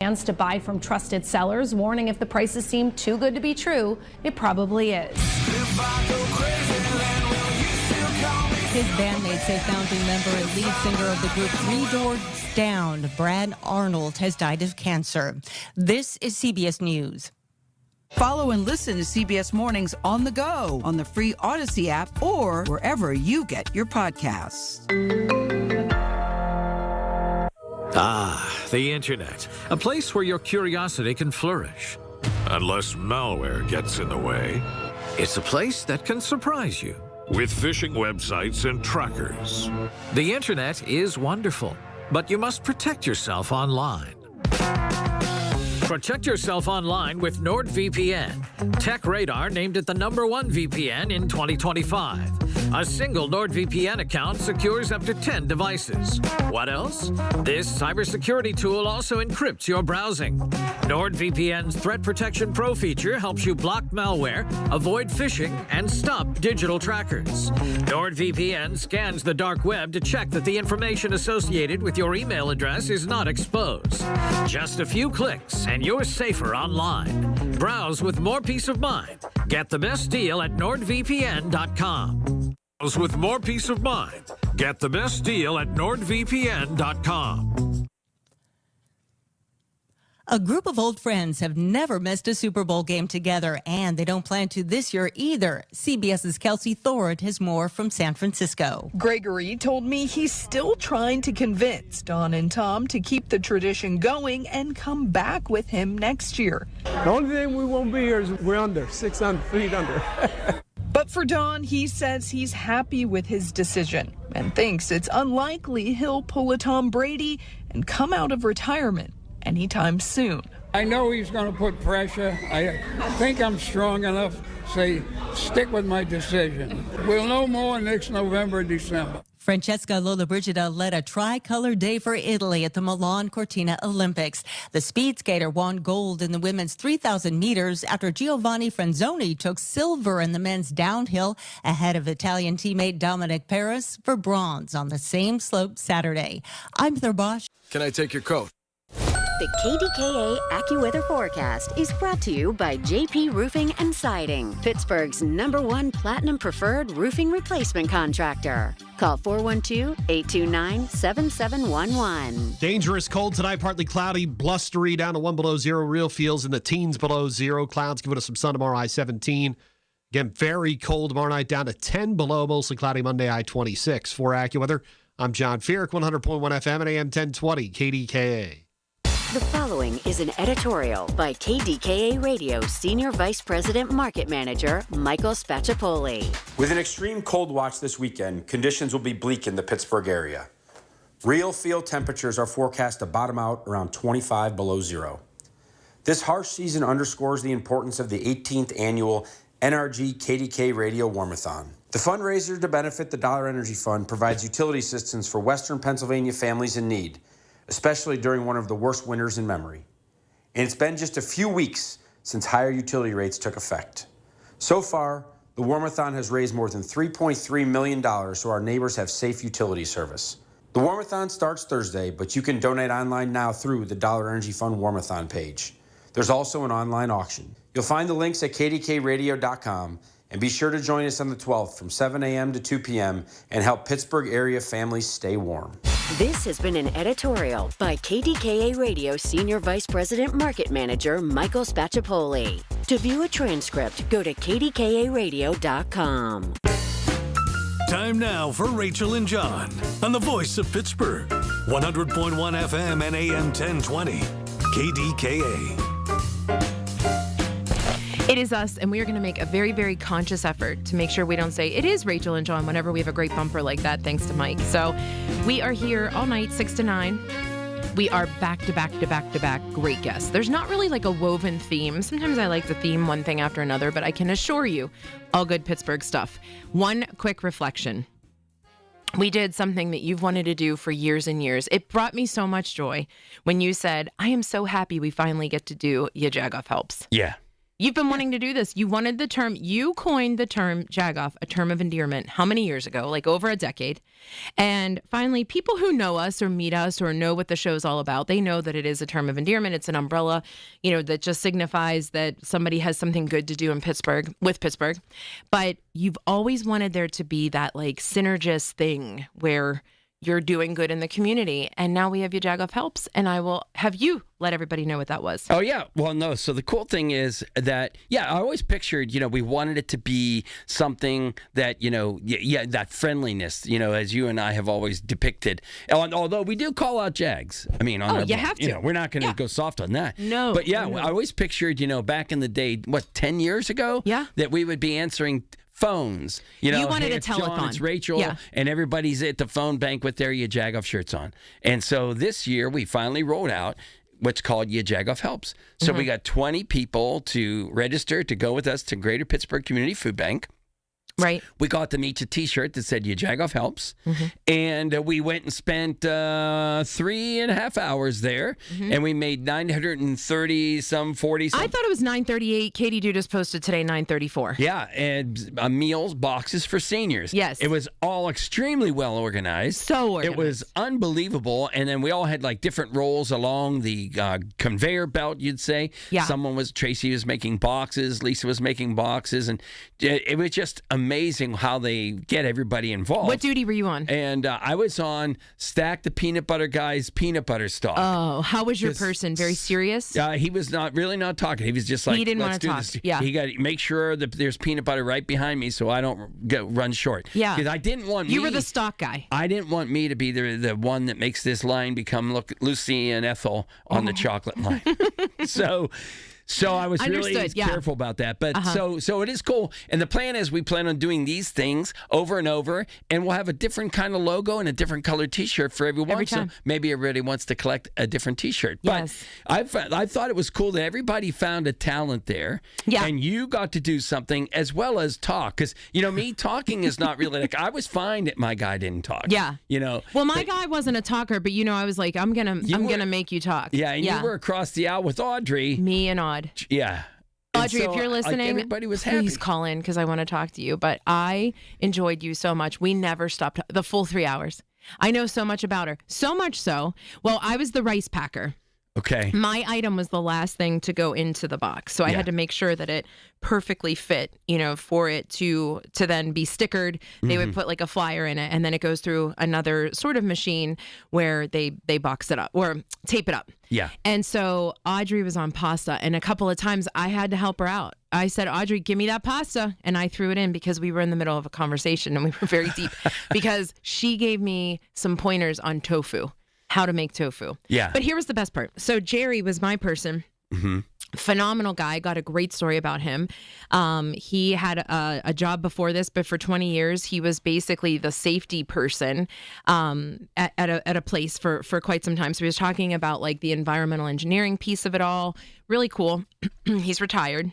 plans to buy from trusted sellers, warning if the prices seem too good to be true, it probably is. His bandmates say founding member and lead singer of the group Three Doors Down, Brad Arnold, has died of cancer. This is CBS News. Follow and listen to CBS Mornings on the go on the free Odyssey app or wherever you get your podcasts. Ah, the Internet, a place where your curiosity can flourish. Unless malware gets in the way. It's a place that can surprise you with phishing websites and trackers. The Internet is wonderful, but you must protect yourself online. Protect yourself online with NordVPN. TechRadar named it the #1 VPN in 2025. A single NordVPN account secures up to 10 devices. What else? This cybersecurity tool also encrypts your browsing. NordVPN's Threat Protection Pro feature helps you block malware, avoid phishing, and stop digital trackers. NordVPN scans the dark web to check that the information associated with your email address is not exposed. Just a few clicks and you're safer online. Browse with more peace of mind. Get the best deal at NordVPN.com. Browse with more peace of mind. Get the best deal at NordVPN.com. A group of old friends have never missed a Super Bowl game together, and they don't plan to this year either. CBS's Kelsey Thorud has more from San Francisco. Gregory told me he's still trying to convince Don and Tom to keep the tradition going and come back with him next year. The only thing we won't be here is we're under 600 feet under. But for Don, he says he's happy with his decision and thinks it's unlikely he'll pull a Tom Brady and come out of retirement anytime soon. I know he's going to put pressure. I think I'm strong enough to say, stick with my decision. We'll know more next November, December. Francesca Lollobrigida led a tricolor day for Italy at the Milan Cortina Olympics. The speed skater won gold in the women's 3,000 meters after Giovanni Franzoni took silver in the men's downhill ahead of Italian teammate Dominic Paris for bronze on the same slope Saturday. I'm Heather Bosch. Can I take your coat? The KDKA AccuWeather forecast is brought to you by JP Roofing and Siding, Pittsburgh's #1 Platinum Preferred roofing replacement contractor. Call 412-829-7711. Dangerous cold tonight, partly cloudy, blustery, down to 1 below zero. Real feels in the teens below zero. Clouds giving us some sun tomorrow, I-17. Again, very cold tomorrow night, down to 10 below, mostly cloudy Monday, I-26. For AccuWeather, I'm John Feerick, 100.1 FM and AM 1020, KDKA. The following is an editorial by KDKA Radio Senior Vice President Market Manager Michael Spacciapoli. With an extreme cold watch this weekend, conditions will be bleak in the Pittsburgh area. Real field temperatures are forecast to bottom out around 25 below zero. This harsh season underscores the importance of the 18th annual NRG KDK Radio Warmathon. The fundraiser to benefit the Dollar Energy Fund provides utility assistance for Western Pennsylvania families in need, especially during one of the worst winters in memory. And it's been just a few weeks since higher utility rates took effect. So far, the Warmathon has raised more than $3.3 million so our neighbors have safe utility service. The Warmathon starts Thursday, but you can donate online now through the Dollar Energy Fund Warmathon page. There's also an online auction. You'll find the links at kdkradio.com, and be sure to join us on the 12th from 7 a.m. to 2 p.m. and help Pittsburgh area families stay warm. This has been an editorial by KDKA Radio Senior Vice President Market Manager Michael Spacciapoli. To view a transcript, go to kdkaradio.com. Time now for Rachel and John on the voice of Pittsburgh. 100.1 FM and AM 1020. KDKA. It is us, and we are going to make a very, very conscious effort to make sure we don't say it is Rachel and John whenever we have a great bumper like that, thanks to Mike. So we are here all night, 6 to 9. We are back to back to back to back great guests. There's not really like a woven theme. Sometimes I like the theme one thing after another, but I can assure you, all good Pittsburgh stuff. One quick reflection. We did something that you've wanted to do for years and years. It brought me so much joy when you said, I am so happy we finally get to do Ya Jagoff Helps. Yeah. You've been wanting to do this. You coined the term jagoff, a term of endearment, how many years ago? Like over a decade. And finally, people who know us or meet us or know what the show's all about, they know that it is a term of endearment. It's an umbrella, that just signifies that somebody has something good to do in Pittsburgh, with Pittsburgh. But you've always wanted there to be that like synergist thing where you're doing good in the community. And now we have you Jagoff Helps, and I will have you let everybody know what that was. Oh, yeah. Well, no. So the cool thing is that, I always pictured, we wanted it to be something that, that friendliness, as you and I have always depicted. Although we do call out Jags. I mean, on you have to. We're not going to go soft on that. No. But no. I always pictured, back in the day, 10 years ago? Yeah. That we would be answering phones. You wanted hey, a it's telethon. John, it's Rachel, and everybody's at the phone bank with their Ya Jagoff shirts on. And so this year we finally rolled out what's called Ya Jagoff Helps. So we got 20 people to register to go with us to Greater Pittsburgh Community Food Bank. Right. We got them each a T-shirt that said Ya Jagoff Helps. And we went and spent 3.5 hours there, and we made 930 some 40 some. I thought it was 9:38. Katie Dudas posted today 9:34. Yeah, and meals, boxes for seniors. Yes. It was all extremely well organized. So organized. It was unbelievable. And then we all had like different roles along the conveyor belt, you'd say. Yeah. Tracy was making boxes, Lisa was making boxes, and it was just amazing how they get everybody involved. What duty were you on? And I was on Stack the Peanut Butter Guy's peanut butter stock. Oh, how was your person? Very serious? He was not talking. He was just like, he didn't want to talk. This. Yeah. He got to make sure that there's peanut butter right behind me so I don't run short. Yeah. Because I didn't want You were the stock guy. I didn't want me to be the one that makes this line become Lucy and Ethel on the chocolate line. So I was really careful about that. But so it is cool. And the plan is we plan on doing these things over and over, and we'll have a different kind of logo and a different colored T-shirt for everyone. Every time. So maybe everybody wants to collect a different T-shirt. Yes. But I thought it was cool that everybody found a talent there. Yeah. And you got to do something as well as talk. Because, me talking is not really like, I was fine that my guy didn't talk. Yeah. Well, my guy wasn't a talker, but I was like, I'm gonna make you talk. Yeah, and you were across the aisle with Audrey. Me and Aud. Yeah. Audrey, if you're listening, everybody was happy. Please call in because I want to talk to you. But I enjoyed you so much. We never stopped the full 3 hours. I know so much about her. So much so. Well, I was the rice packer. Okay. My item was the last thing to go into the box. So I had to make sure that it perfectly fit, for it to then be stickered. They would put like a flyer in it, and then it goes through another sort of machine where they box it up or tape it up. Yeah. And so Audrey was on pasta, and a couple of times I had to help her out. I said, Audrey, give me that pasta. And I threw it in because we were in the middle of a conversation and we were very deep because she gave me some pointers on tofu. How to make tofu. Yeah. But here was the best part. So Jerry was my person. Phenomenal guy. Got a great story about him. He had a job before this, but for 20 years, he was basically the safety person at a place for quite some time. So he was talking about like the environmental engineering piece of it all. Really cool. He's retired.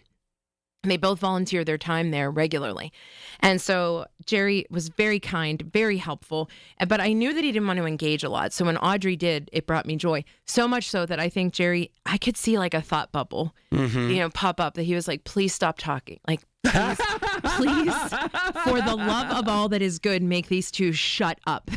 They both volunteer their time there regularly. And so Jerry was very kind, very helpful, but I knew that he didn't want to engage a lot. So when Audrey did, it brought me joy. So much so that I think Jerry, I could see like a thought bubble, pop up that he was like, please stop talking. Like, please, for the love of all that is good, make these two shut up.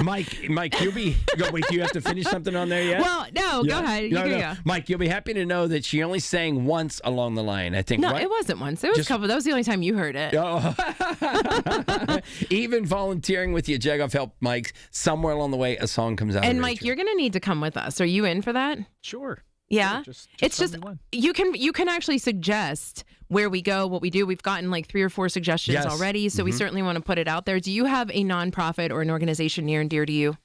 Mike, you'll be. Wait, do you have to finish something on there yet? Well, no, go ahead. No. Mike, you'll be happy to know that she only sang once along the line. I think. No, right? It wasn't once. It was a couple. That was the only time you heard it. Oh. Even volunteering with you, Jagoff Help, Mike. Somewhere along the way, a song comes out. And Mike, you're going to need to come with us. Are you in for that? Sure. Yeah, sure, it's just you can actually suggest where we go, what we do. We've gotten like 3 or 4 suggestions already, so we certainly want to put it out there. Do you have a nonprofit or an organization near and dear to you?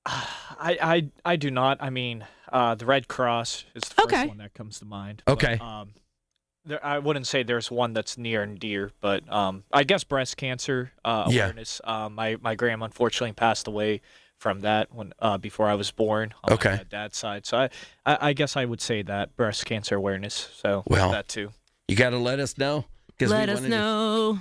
I do not. I mean, the Red Cross is the first one that comes to mind. Okay. But, I wouldn't say there's one that's near and dear, but I guess breast cancer awareness. My grandma unfortunately passed away from that when before I was born on my dad's side. So I guess I would say that breast cancer awareness. So that too. You got to let us know. Let us know.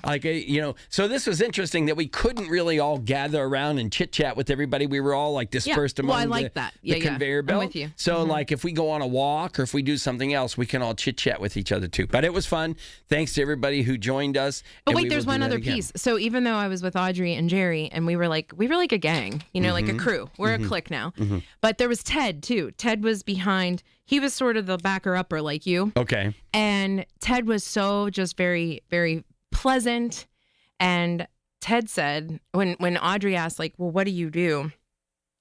So this was interesting that we couldn't really all gather around and chit-chat with everybody. We were all like dispersed among I like that. the conveyor belt. I'm with you. So like if we go on a walk or if we do something else, we can all chit-chat with each other too. But it was fun. Thanks to everybody who joined us. But wait, there's one other piece. So even though I was with Audrey and Jerry, and we were like a gang, like a crew. We're a clique now. Mm-hmm. But there was Ted too. Ted was behind. He was sort of the backer-upper like you. Okay. And Ted was so just very, very pleasant. And Ted said, when Audrey asked, like, well, what do you do?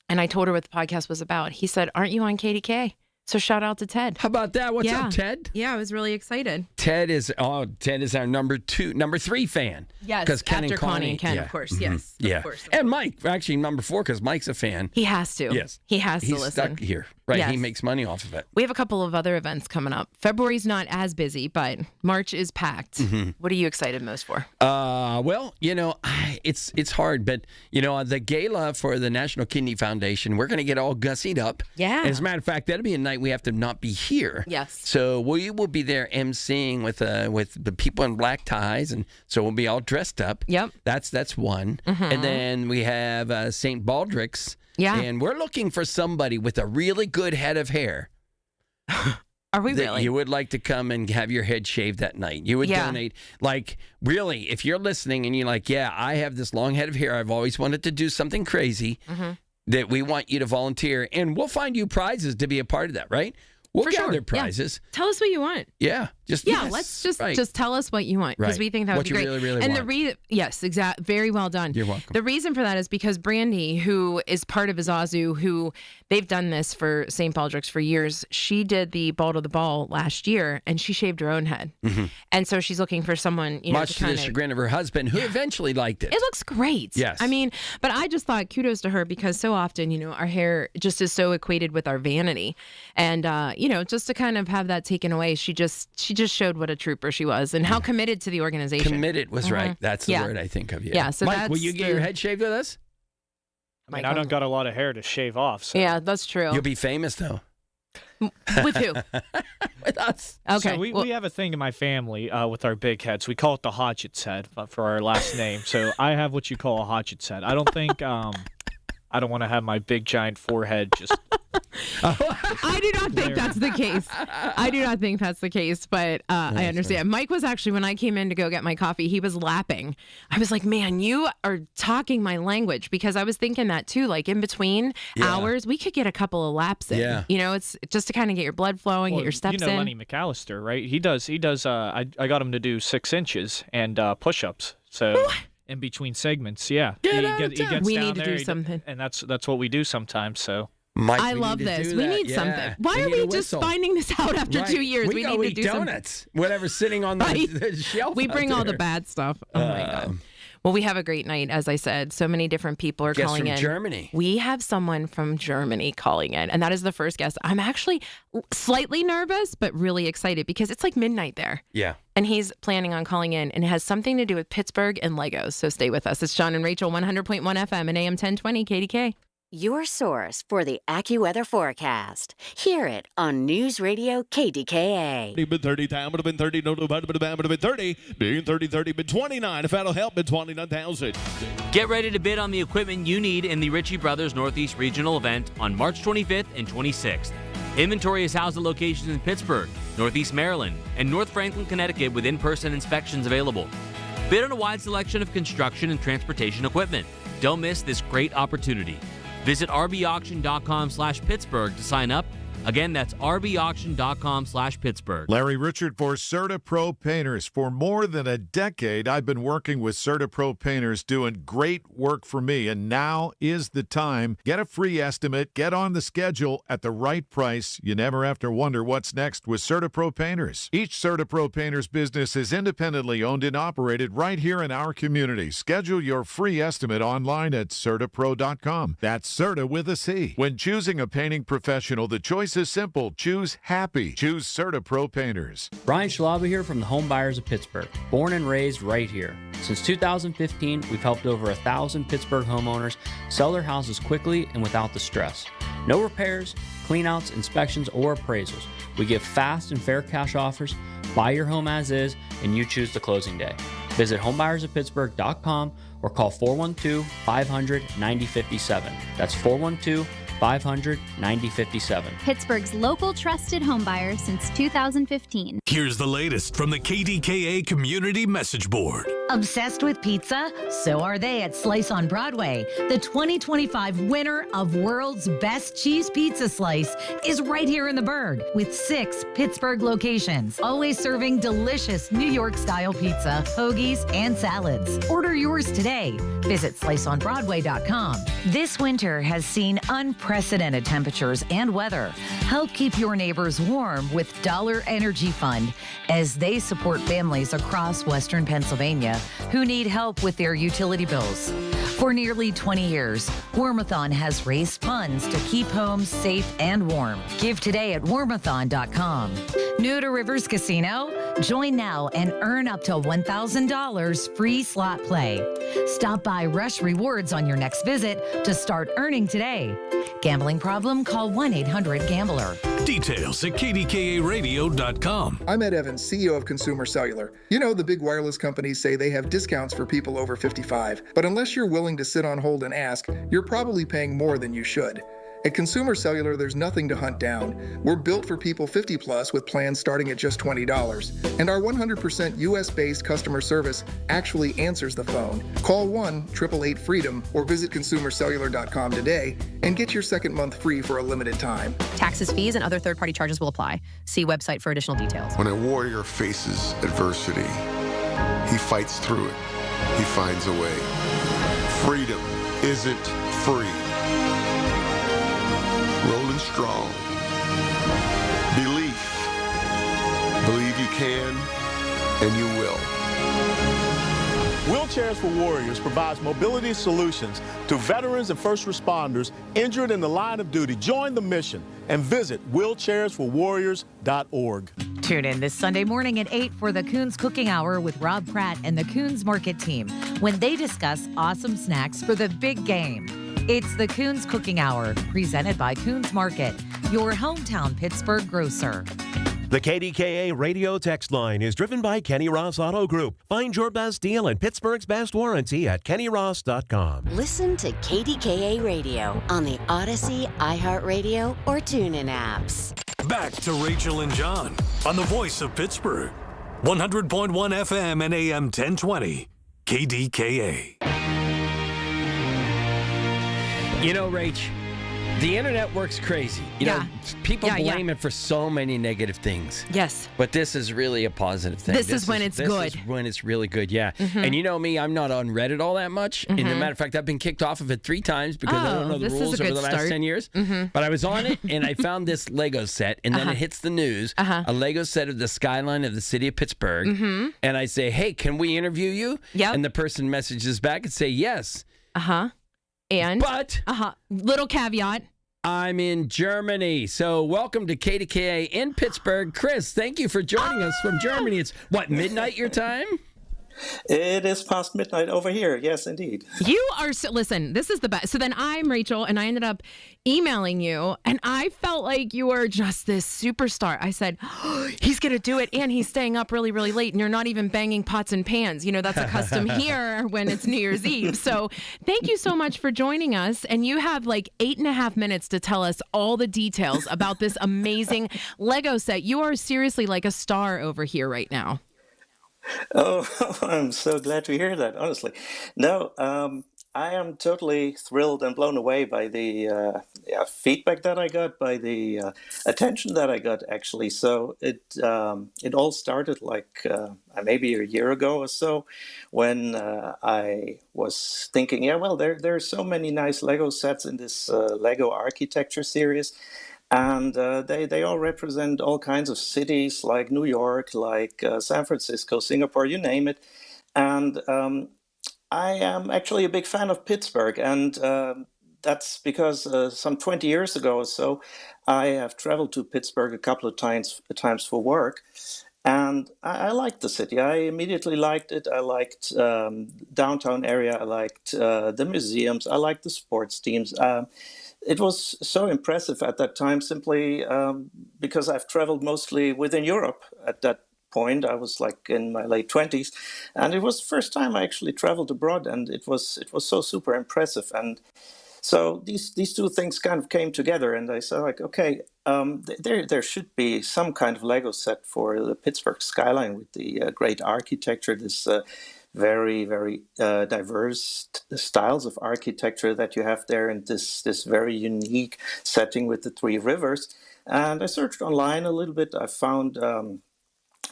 And I told her what the podcast was about. He said, aren't you on KDKA? So shout out to Ted. How about that? What's up, Ted? Yeah, I was really excited. Ted is our number 3 fan. Yes, because Ken after and Connie and Ken, of course. Mm-hmm. Yes, yeah. Of course. And Mike, actually number 4 because Mike's a fan. He has to. Yes, he has to He's listen. stuck here, right? Yes. He makes money off of it. We have a couple of other events coming up. February's not as busy, but March is packed. Mm-hmm. What are you excited most for? Well, it's hard, but the gala for the National Kidney Foundation, we're going to get all gussied up. Yeah. And as a matter of fact, that'll be a night we have to not be here. Yes. So we will be there emceeing with the people in black ties, and so we'll be all dressed up. Yep. That's one. Mm-hmm. And then we have St. Baldrick's. Yeah. And we're looking for somebody with a really good head of hair. Are we really? You would like to come and have your head shaved that night. You would donate. Like, really, if you're listening and you're like, yeah, I have this long head of hair. I've always wanted to do something crazy. Mm-hmm. That we want you to volunteer. And we'll find you prizes to be a part of that, right? We'll gather prizes. Yeah. Tell us what you want. Yeah. Let's just tell us what you want because we think that would be great. What you really and want. Yes, exactly. Very well done. You're welcome. The reason for that is because Brandy, who is part of Izazu, who they've done this for St. Baldrick's for years, she did the Ball to the Ball last year and she shaved her own head. Mm-hmm. And so she's looking for someone, much to the chagrin of her husband, who eventually liked it. It looks great. Yes. I mean, but I just thought kudos to her because so often, our hair just is so equated with our vanity. And, just to kind of have that taken away, she just showed what a trooper she was and how committed to the organization. Committed was right. That's the word I think of. Yeah. So Mike, will you get your head shaved with us? I mean, I don't got a lot of hair to shave off. So. Yeah, that's true. You'll be famous though. With who? With us. Okay. So we have a thing in my family with our big heads. We call it the Hodgett's head for our last name. So I have what you call a Hodgett's head. I don't think I don't want to have my big giant forehead just. I do not think that's the case. I do not think that's the case, but I understand. Funny. Mike was actually, when I came in to go get my coffee, he was lapping. I was like, man, you are talking my language, because I was thinking that too, like in between hours, we could get a couple of laps in. Yeah. It's just to kind of get your blood flowing, get your steps in. Lenny McAllister, right? He does. I got him to do 6 inches and push-ups. So. In between segments, yeah. He gets we need to do something. And that's what we do sometimes, so. Mike, I love this. We need something. Why are we just finding this out after 2 years? We need to do donuts. Whatever's sitting on the shelf. We bring all the bad stuff. Oh my God. Well, we have a great night, as I said. So many different people are calling in. From Germany. We have someone from Germany calling in, and that is the first guest. I'm actually slightly nervous, but really excited because it's like midnight there. Yeah. And he's planning on calling in, and it has something to do with Pittsburgh and Legos. So stay with us. It's John and Rachel, 100.1 FM and AM 1020 KDK. Your source for the AccuWeather forecast. Hear it on News Radio KDKA. Been 30 time, would have been 30, no, would have been 30, being 30, been 29. If that'll help, been 29,000. Get ready to bid on the equipment you need in the Ritchie Brothers Northeast Regional event on March 25th and 26th. Inventory is housed at locations in Pittsburgh, Northeast Maryland, and North Franklin, Connecticut, with in-person inspections available. Bid on a wide selection of construction and transportation equipment. Don't miss this great opportunity. Visit rbauction.com/Pittsburgh to sign up. Again, that's rbauction.com/Pittsburgh. Larry Richard for CertaPro Painters. For more than a decade, I've been working with CertaPro Painters, doing great work for me, and now is the time. Get a free estimate, get on the schedule at the right price. You never have to wonder what's next with CertaPro Painters. Each CertaPro Painters business is independently owned and operated right here in our community. Schedule your free estimate online at CertaPro.com. That's Certa with a C. When choosing a painting professional, the choice is simple. Choose happy. Choose CertaPro Painters. Brian Schlaba here from the Home Buyers of Pittsburgh. Born and raised right here. Since 2015, we've helped over 1,000 Pittsburgh homeowners sell their houses quickly and without the stress. No repairs, cleanouts, inspections, or appraisals. We give fast and fair cash offers. Buy your home as is, and you choose the closing day. Visit homebuyersoftpittsburgh.com or call 412-500-9057. That's 412-500-9057. Pittsburgh's local trusted homebuyer since 2015. Here's the latest from the KDKA Community Message Board. Obsessed with pizza? So are they at Slice on Broadway. The 2025 winner of World's Best Cheese Pizza Slice is right here in the Burgh with 6 Pittsburgh locations, always serving delicious New York-style pizza, hoagies, and salads. Order yours today. Visit sliceonbroadway.com. This winter has seen unprecedented temperatures and weather. Help keep your neighbors warm with Dollar Energy Fund as they support families across Western Pennsylvania who need help with their utility bills. For nearly 20 years, Warmathon has raised funds to keep homes safe and warm. Give today at warmathon.com. New to Rivers Casino? Join now and earn up to $1,000 free slot play. Stop by Rush Rewards on your next visit to start earning today. Gambling problem? Call 1-800-GAMBLER. Details at KDKARadio.com. I'm Ed Evans, CEO of Consumer Cellular. You know, the big wireless companies say they have discounts for people over 55, but unless you're willing to sit on hold and ask, you're probably paying more than you should. At Consumer Cellular, there's nothing to hunt down. We're built for people 50 plus with plans starting at just $20. And our 100% US-based customer service actually answers the phone. Call 1-888-FREEDOM or visit consumercellular.com today and get your second month free for a limited time. Taxes, fees, and other third-party charges will apply. See website for additional details. When a warrior faces adversity, he fights through it. He finds a way. Freedom isn't free. Rolling strong. Belief. Believe you can, and you will. Wheelchairs for Warriors provides mobility solutions to veterans and first responders injured in the line of duty. Join the mission and visit wheelchairsforwarriors.org. Tune in this Sunday morning at 8 for the Coons Cooking Hour with Rob Pratt and the Coons Market team when they discuss awesome snacks for the big game. It's the Coons Cooking Hour, presented by Coons Market, your hometown Pittsburgh grocer. The KDKA radio text line is driven by Kenny Ross Auto Group. Find your best deal and Pittsburgh's best warranty at kennyross.com. Listen to KDKA Radio on the Odyssey, iHeartRadio, or TuneIn apps. Back to Rachel and John on the voice of Pittsburgh. 100.1 FM and AM 1020. KDKA. You know, Rach, the internet works crazy. You know, people blame it for so many negative things. Yes. But this is really a positive thing. This is when it's good. This is when it's really good, yeah. And you know me, I'm not on Reddit all that much. And as a matter of fact, I've been kicked off of it 3 times because I don't know the rules over the last 10 years. But I was on it, and I found this Lego set, and then it hits the news, a Lego set of the skyline of the city of Pittsburgh. And I say, hey, can we interview you? And the person messages back and say, yes. And little caveat. I'm in Germany. So welcome to KDKA in Pittsburgh. Chris, thank you for joining us from Germany. It's what, midnight your time? It is past midnight over here. Yes, indeed. You are, listen, this is the best. So then I'm Rachel, and I ended up emailing you, and I felt like you were just this superstar. I said, oh, he's going to do it, and he's staying up really, really late, and you're not even banging pots and pans. You know, that's a custom here when it's New Year's Eve. So thank you so much for joining us, and you have like 8.5 minutes to tell us all the details about this amazing Lego set. You are seriously like a star over here right now. Oh, I'm so glad to hear that, honestly. No, I am totally thrilled and blown away by the feedback that I got, by the attention that I got, actually. So it all started like maybe a year ago or so when I was thinking, there are so many nice Lego sets in this Lego architecture series. And they all represent all kinds of cities like New York, like San Francisco, Singapore, you name it. And I am actually a big fan of Pittsburgh. And that's because some 20 years ago or so, I have traveled to Pittsburgh a couple of times for work. And I liked the city. I immediately liked it. I liked downtown area. I liked the museums. I liked the sports teams. it was so impressive at that time, simply because I've traveled mostly within Europe at that point. I was like in my late 20s, and it was the first time I actually traveled abroad, and it was so super impressive. And so these two things kind of came together, and I said, like, okay, there should be some kind of Lego set for the Pittsburgh skyline with the great architecture, this very, very diverse styles of architecture that you have there, and this very unique setting with the three rivers. And I searched online a little bit. I found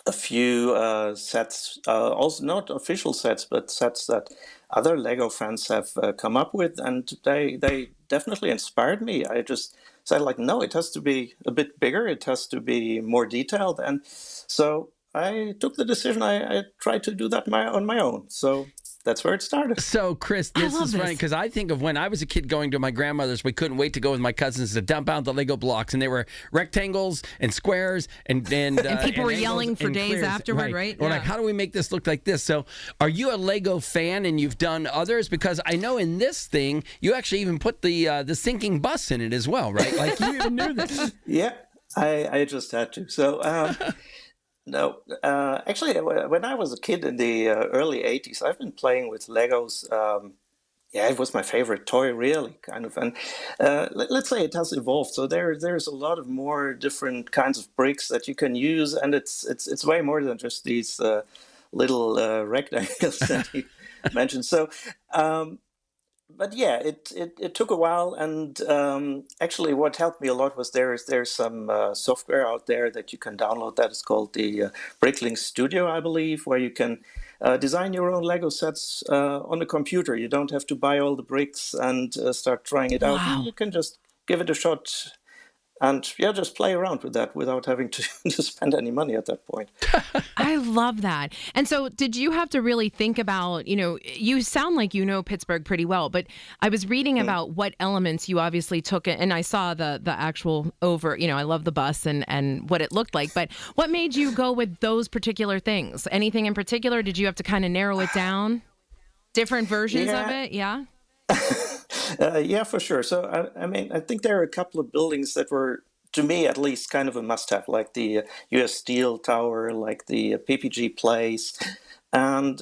a few sets, also not official sets, but sets that other Lego fans have come up with, and they definitely inspired me. I just said, like, no, it has to be a bit bigger, it has to be more detailed, and so I took the decision. I tried to do that on my own. So that's where it started. So, Chris, this is funny because I think of when I was a kid going to my grandmother's, we couldn't wait to go with my cousins to dump out the Lego blocks, and they were rectangles and squares and people were yelling for days clears. Afterward, right? Or like, how do we make this look like this? So, are you a Lego fan and you've done others? Because I know in this thing you actually even put the sinking bus in it as well, right? Like you even knew this. Yeah, I just had to. So. No, actually, when I was a kid in the early 80s, I've been playing with Legos. It was my favorite toy, really, kind of. And let's say it has evolved. So there's a lot of more different kinds of bricks that you can use, and it's way more than just these little rectangles that you mentioned. So. But yeah, it took a while, and actually what helped me a lot was there's some software out there that you can download that is called the Bricklink Studio, I believe, where you can design your own Lego sets on the computer. You don't have to buy all the bricks and start trying it out. You can just give it a shot and just play around with that without having to spend any money at that point. I love that. And so did you have to really think about, you sound like you know Pittsburgh pretty well, but I was reading about what elements you obviously took, and I saw the actual I love the bus and what it looked like, but what made you go with those particular things? Anything in particular? Did you have to kind of narrow it down? Different versions of it? Yeah. Yeah, for sure. So, I think there are a couple of buildings that were, to me at least, kind of a must-have, like the U.S. Steel Tower, like the PPG Place. And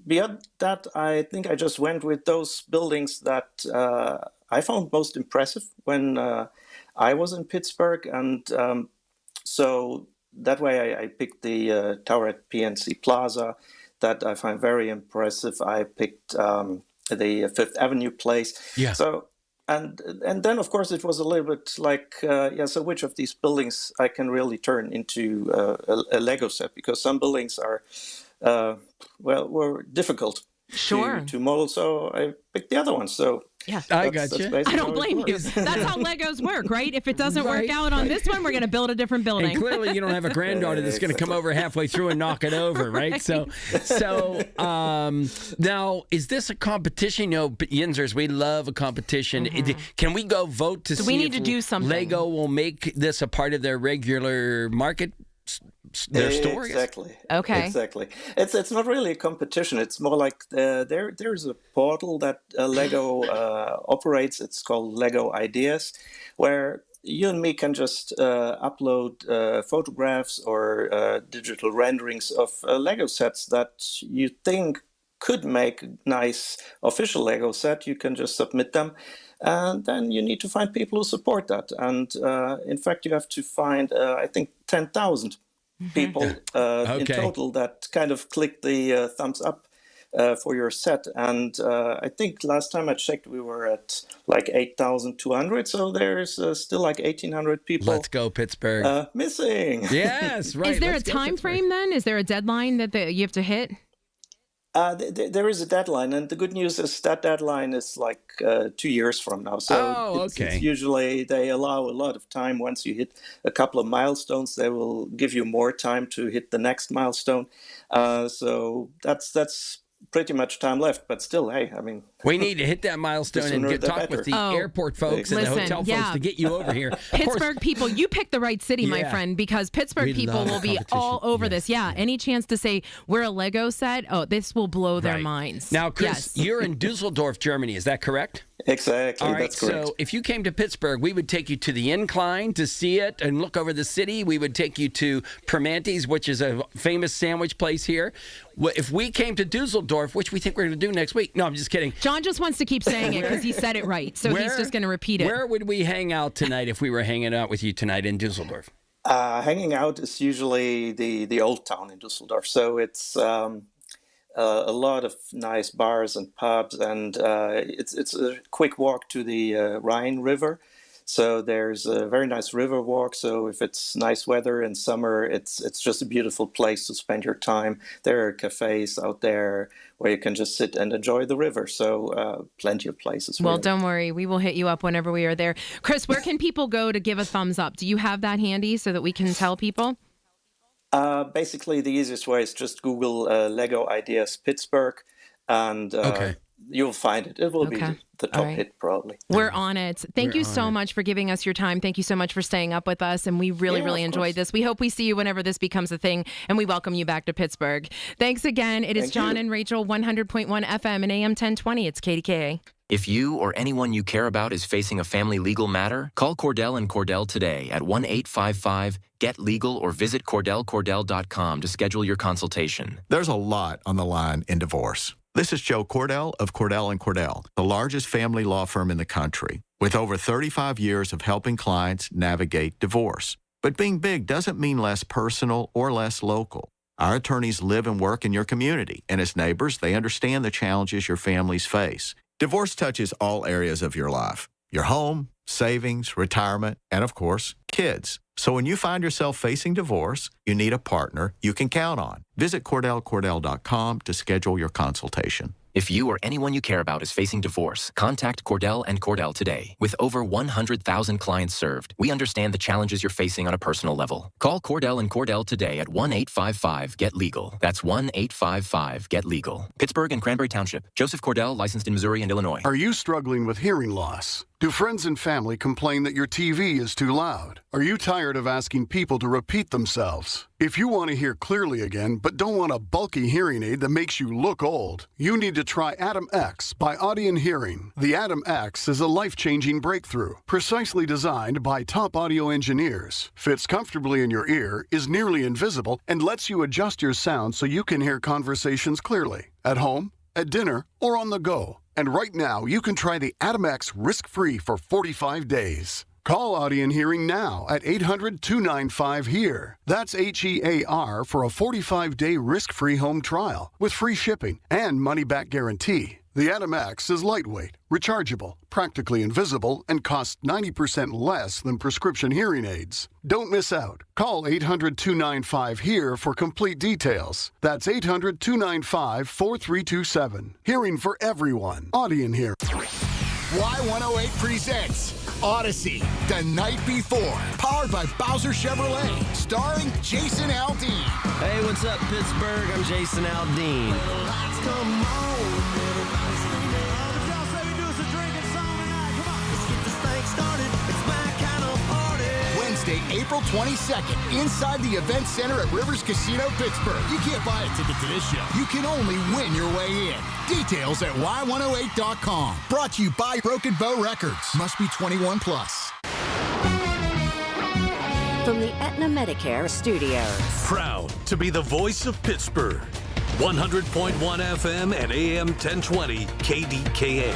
beyond that, I think I just went with those buildings that I found most impressive when I was in Pittsburgh. And so that way I picked the tower at PNC Plaza that I find very impressive. I picked the Fifth Avenue Place. Yeah. So, and then of course it was a little bit like, so which of these buildings I can really turn into a Lego set? Because some buildings are, were difficult to model. So I picked the other one. So yeah, I got you. I don't blame you. That's how Legos work, right? If it doesn't work out on this one, we're going to build a different building. And clearly you don't have a granddaughter that's going to come over halfway through and knock it over, right? So now, is this a competition? Yinzers, we love a competition. Can we go vote to see we need if to do something? Lego will make this a part of their regular market? Their stories. Exactly. Okay. Exactly. It's not really a competition. It's more like there's a portal that Lego operates. It's called Lego Ideas, where you and me can just upload photographs or digital renderings of Lego sets that you think could make a nice official Lego set. You can just submit them. And then you need to find people who support that. And in fact, you have to find, I think, 10,000 people in total that kind of click the thumbs up for your set. And I think last time I checked, we were at like 8,200. So there's still like 1,800 people. Let's go, Pittsburgh. Missing. Yes, right. Is there a time frame then? Is there a deadline that you have to hit? There is a deadline, and the good news is that deadline is like 2 years from now. So it's usually they allow a lot of time. Once you hit a couple of milestones, they will give you more time to hit the next milestone. So that's pretty much time left, but still, hey, I mean... We need to hit that milestone and talk with the airport folks and the hotel folks to get you over here. Pittsburgh people, you picked the right city, my friend, because Pittsburgh people will be all over this. Yeah, any chance to say we're a Lego set, this will blow their minds. Now, Chris, you're in Dusseldorf, Germany, is that correct? Exactly. All right, That's correct. so if you came to Pittsburgh, we would take you to the Incline to see it and look over the city. We would take you to Permante's, which is a famous sandwich place here. If we came to Dusseldorf, which we think we're going to do next week. No, I'm just kidding. John just wants to keep saying it because he said it right, so he's just going to repeat it. Where would we hang out tonight if we were hanging out with you tonight in Dusseldorf? Hanging out is usually the old town in Dusseldorf. So it's a lot of nice bars and pubs, and it's a quick walk to the Rhine River. So there's a very nice river walk. So if it's nice weather in summer, it's just a beautiful place to spend your time. There are cafes out there where you can just sit and enjoy the river. So plenty of places. Well, really. don't worry. We will hit you up whenever we are there. Chris, where can people go to give a thumbs up? Do you have that handy so that we can tell people? Basically, the easiest way is just Google Lego Ideas Pittsburgh, and you'll find it. It will be the top hit, probably. We're on it. Thank you so much for giving us your time. Thank you so much for staying up with us, and we really enjoyed this. We hope we see you whenever this becomes a thing, and we welcome you back to Pittsburgh. Thanks again. It is John and Rachel, 100.1 FM and AM 1020. It's KDKA. If you or anyone you care about is facing a family legal matter, call Cordell & Cordell today at 1-855-GET-LEGAL or visit CordellCordell.com to schedule your consultation. There's a lot on the line in divorce. This is Joe Cordell of Cordell & Cordell, the largest family law firm in the country, with over 35 years of helping clients navigate divorce. But being big doesn't mean less personal or less local. Our attorneys live and work in your community, and as neighbors, they understand the challenges your families face. Divorce touches all areas of your life: your home, savings, retirement, and of course, kids. So when you find yourself facing divorce, you need a partner you can count on. Visit CordellCordell.com to schedule your consultation. If you or anyone you care about is facing divorce, contact Cordell & Cordell today. With over 100,000 clients served, we understand the challenges you're facing on a personal level. Call Cordell & Cordell today at 1-855-GET-LEGAL. That's 1-855-GET-LEGAL. Pittsburgh and Cranberry Township. Joseph Cordell, licensed in Missouri and Illinois. Are you struggling with hearing loss? Do friends and family complain that your TV is too loud? Are you tired of asking people to repeat themselves? If you want to hear clearly again, but don't want a bulky hearing aid that makes you look old, you need to try Atom X by Audion Hearing. The Atom X is a life-changing breakthrough, precisely designed by top audio engineers, fits comfortably in your ear, is nearly invisible, and lets you adjust your sound so you can hear conversations clearly, at home, at dinner, or on the go. And right now, you can try the Atom X risk-free for 45 days. Call Audion Hearing now at 800-295-HEAR. That's HEAR for a 45-day risk-free home trial with free shipping and money-back guarantee. The Atom X is lightweight, rechargeable, practically invisible, and costs 90% less than prescription hearing aids. Don't miss out. Call 800-295-HEAR for complete details. That's 800-295-4327. Hearing for everyone. Audion Hearing. Y108 presents Odyssey, The Night Before, powered by Bowser Chevrolet, starring Jason Aldean. Hey, what's up, Pittsburgh? I'm Jason Aldean. Wednesday, April 22nd, inside the Event Center at Rivers Casino, Pittsburgh. You can't buy a ticket to this show. You can only win your way in. Details at y108.com. Brought to you by Broken Bow Records. Must be 21 plus. From the Aetna Medicare Studios. Proud to be the voice of Pittsburgh. 100.1 FM and AM 1020 KDKA.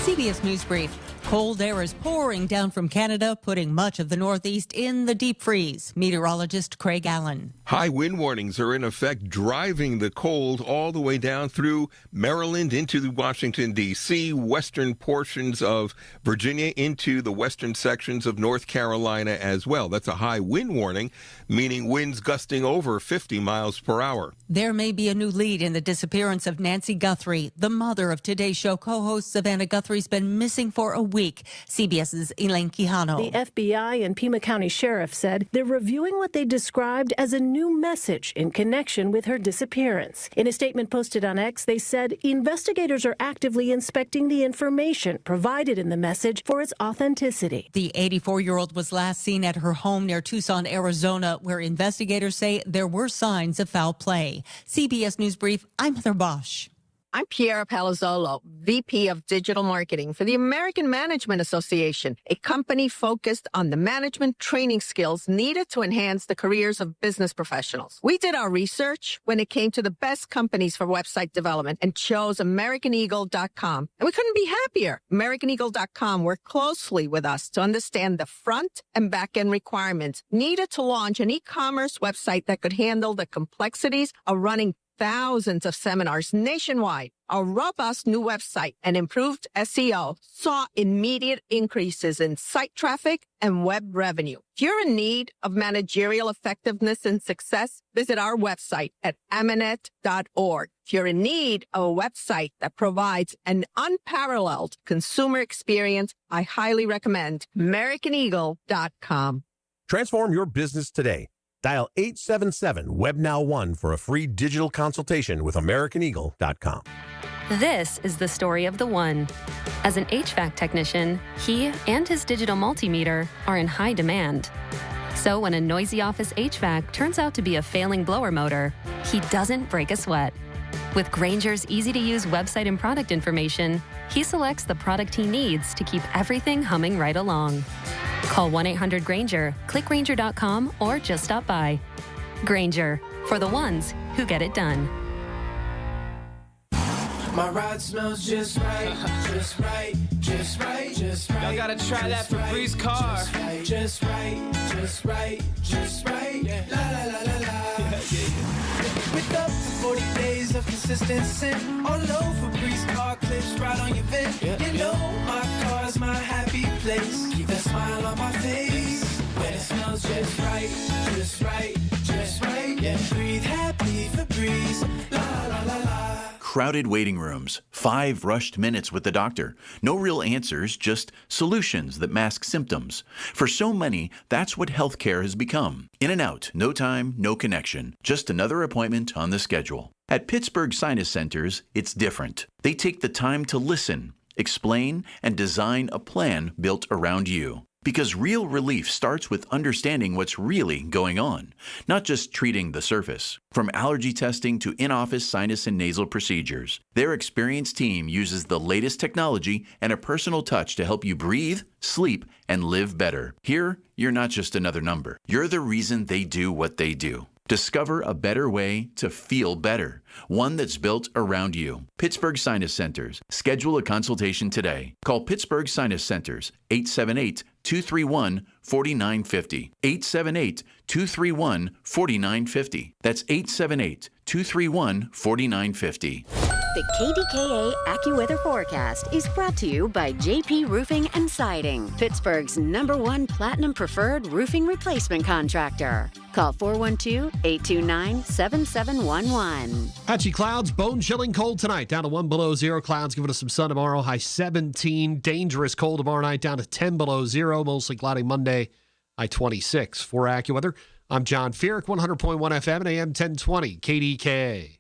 CBS News Brief. Cold air is pouring down from Canada, putting much of the Northeast in the deep freeze. Meteorologist Craig Allen. High wind warnings are in effect, driving the cold all the way down through Maryland into the Washington, D.C., western portions of Virginia, into the western sections of North Carolina as well. That's a high wind warning, meaning winds gusting over 50 miles per hour. There may be a new lead in the disappearance of Nancy Guthrie. The mother of Today's Show co-host Savannah Guthrie's been missing for a week. CBS's Elaine Quijano. The FBI and Pima County Sheriff said they're reviewing what they described as a new message in connection with her disappearance. In a statement posted on X, they said investigators are actively inspecting the information provided in the message for its authenticity. The 84-year-old was last seen at her home near Tucson, Arizona, where investigators say there were signs of foul play. CBS News Brief, I'm Heather Bosch. I'm Piera Palazzolo, VP of Digital Marketing for the American Management Association, a company focused on the management training skills needed to enhance the careers of business professionals. We did our research when it came to the best companies for website development and chose AmericanEagle.com. And we couldn't be happier. AmericanEagle.com worked closely with us to understand the front and back end requirements needed to launch an e-commerce website that could handle the complexities of running thousands of seminars nationwide. Our robust new website and improved SEO saw immediate increases in site traffic and web revenue. If you're in need of managerial effectiveness and success, visit our website at amanet.org. If you're in need of a website that provides an unparalleled consumer experience, I highly recommend AmericanEagle.com. Transform your business today. Dial 877-WebNow1 for a free digital consultation with AmericanEagle.com. This is the story of the one. As an HVAC technician, he and his digital multimeter are in high demand. So when a noisy office HVAC turns out to be a failing blower motor, he doesn't break a sweat. With Grainger's easy-to-use website and product information, he selects the product he needs to keep everything humming right along. Call 1-800-GRAINGER, click Grainger.com, or just stop by. Grainger, for the ones who get it done. My ride smells just right, just right, just right, just right. Y'all gotta try that Febreze car. Just right, just right, just right. Yeah. La la la la la. With up to 40 days of consistent scent. All over Febreze car clips right on your vent. Yeah. You know my car's my happy place. Keep that smile on my face. When it smells just right, just right, just right. Yeah. Breathe happy Febreze. La la la la. Crowded waiting rooms, 5 rushed minutes with the doctor. No real answers, just solutions that mask symptoms. For so many, that's what healthcare has become. In and out, no time, no connection. Just another appointment on the schedule. At Pittsburgh Sinus Centers, it's different. They take the time to listen, explain, and design a plan built around you. Because real relief starts with understanding what's really going on, not just treating the surface. From allergy testing to in-office sinus and nasal procedures, their experienced team uses the latest technology and a personal touch to help you breathe, sleep, and live better. Here, you're not just another number. You're the reason they do what they do. Discover a better way to feel better, one that's built around you. Pittsburgh Sinus Centers. Schedule a consultation today. Call Pittsburgh Sinus Centers, 878-231-4950. 878-231-4950. That's 878-231-4950. The KDKA AccuWeather forecast is brought to you by JP Roofing and Siding, Pittsburgh's #1 Platinum Preferred Roofing Replacement Contractor. Call 412-829-7711. Patchy clouds, bone-chilling cold tonight. Down to 1 below 0. Clouds giving us some sun tomorrow. High 17. Dangerous cold tomorrow night. Down to 10 below 0. Mostly cloudy Monday. High 26. For AccuWeather, I'm John Feerick, 100.1 FM and AM 1020 KDKA.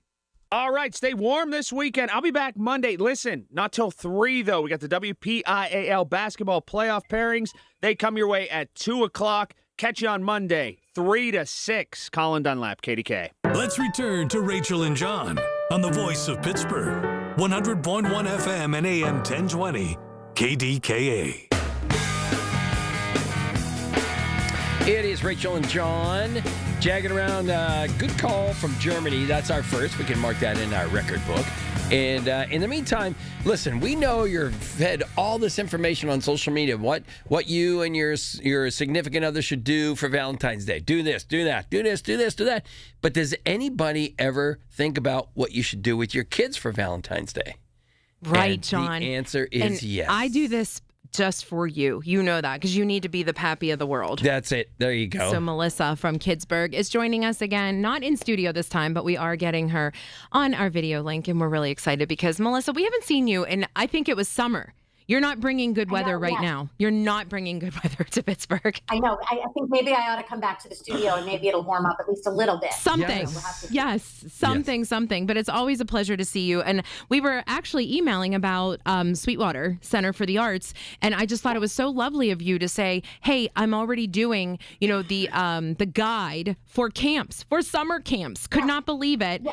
All right, stay warm this weekend. I'll be back Monday. Listen, not till 3, though. We got the WPIAL basketball playoff pairings. They come your way at 2 o'clock. Catch you on Monday, 3 to 6. Colin Dunlap, KDK. Let's return to Rachel and John on the voice of Pittsburgh. 100.1 FM and AM 1020 KDKA. It is Rachel and John jagging around. Good call from Germany. That's our first. We can mark that in our record book. And in the meantime, listen, we know you're fed all this information on social media, what you and your significant other should do for Valentine's Day. Do this, do that, do this, do this, do that. But does anybody ever think about what you should do with your kids for Valentine's Day? Right, and John. The answer is yes. I do this just for you. You know that because you need to be the pappy of the world. That's it. There you go. So Melissa from Kidsburg is joining us again, not in studio this time, but we are getting her on our video link, and we're really excited because, Melissa, we haven't seen you, and I think it was summer. You're not bringing good weather right now. You're not bringing good weather to Pittsburgh. I know. I think maybe I ought to come back to the studio and maybe it'll warm up at least a little bit. Something. Something. But it's always a pleasure to see you. And we were actually emailing about Sweetwater Center for the Arts. And I just thought it was so lovely of you to say, hey, I'm already doing, the guide for camps, for summer camps. Could not believe it. Yeah,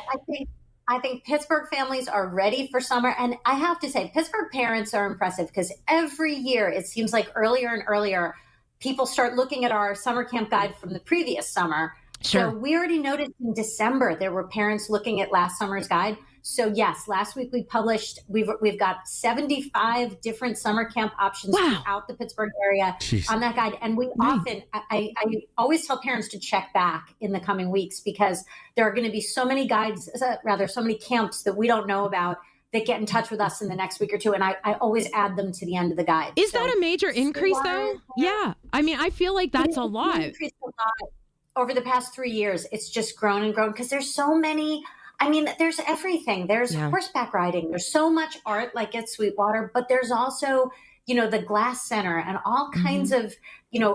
I think Pittsburgh families are ready for summer. And I have to say, Pittsburgh parents are impressive because every year it seems like earlier and earlier, people start looking at our summer camp guide from the previous summer. Sure. So we already noticed in December, there were parents looking at last summer's guide. So yes, last week we published, we've got 75 different summer camp options throughout the Pittsburgh area on that guide. And we often, I always tell parents to check back in the coming weeks because there are going to be so many so many camps that we don't know about that get in touch with us in the next week or two. And I always add them to the end of the guide. Is that a major increase though? Yeah. I mean, I feel like that's a lot. Increased a lot over the past 3 years. It's just grown and grown because there's so many. I mean, there's everything. There's horseback riding. There's so much art like at Sweetwater, but there's also, the Glass Center and all kinds of,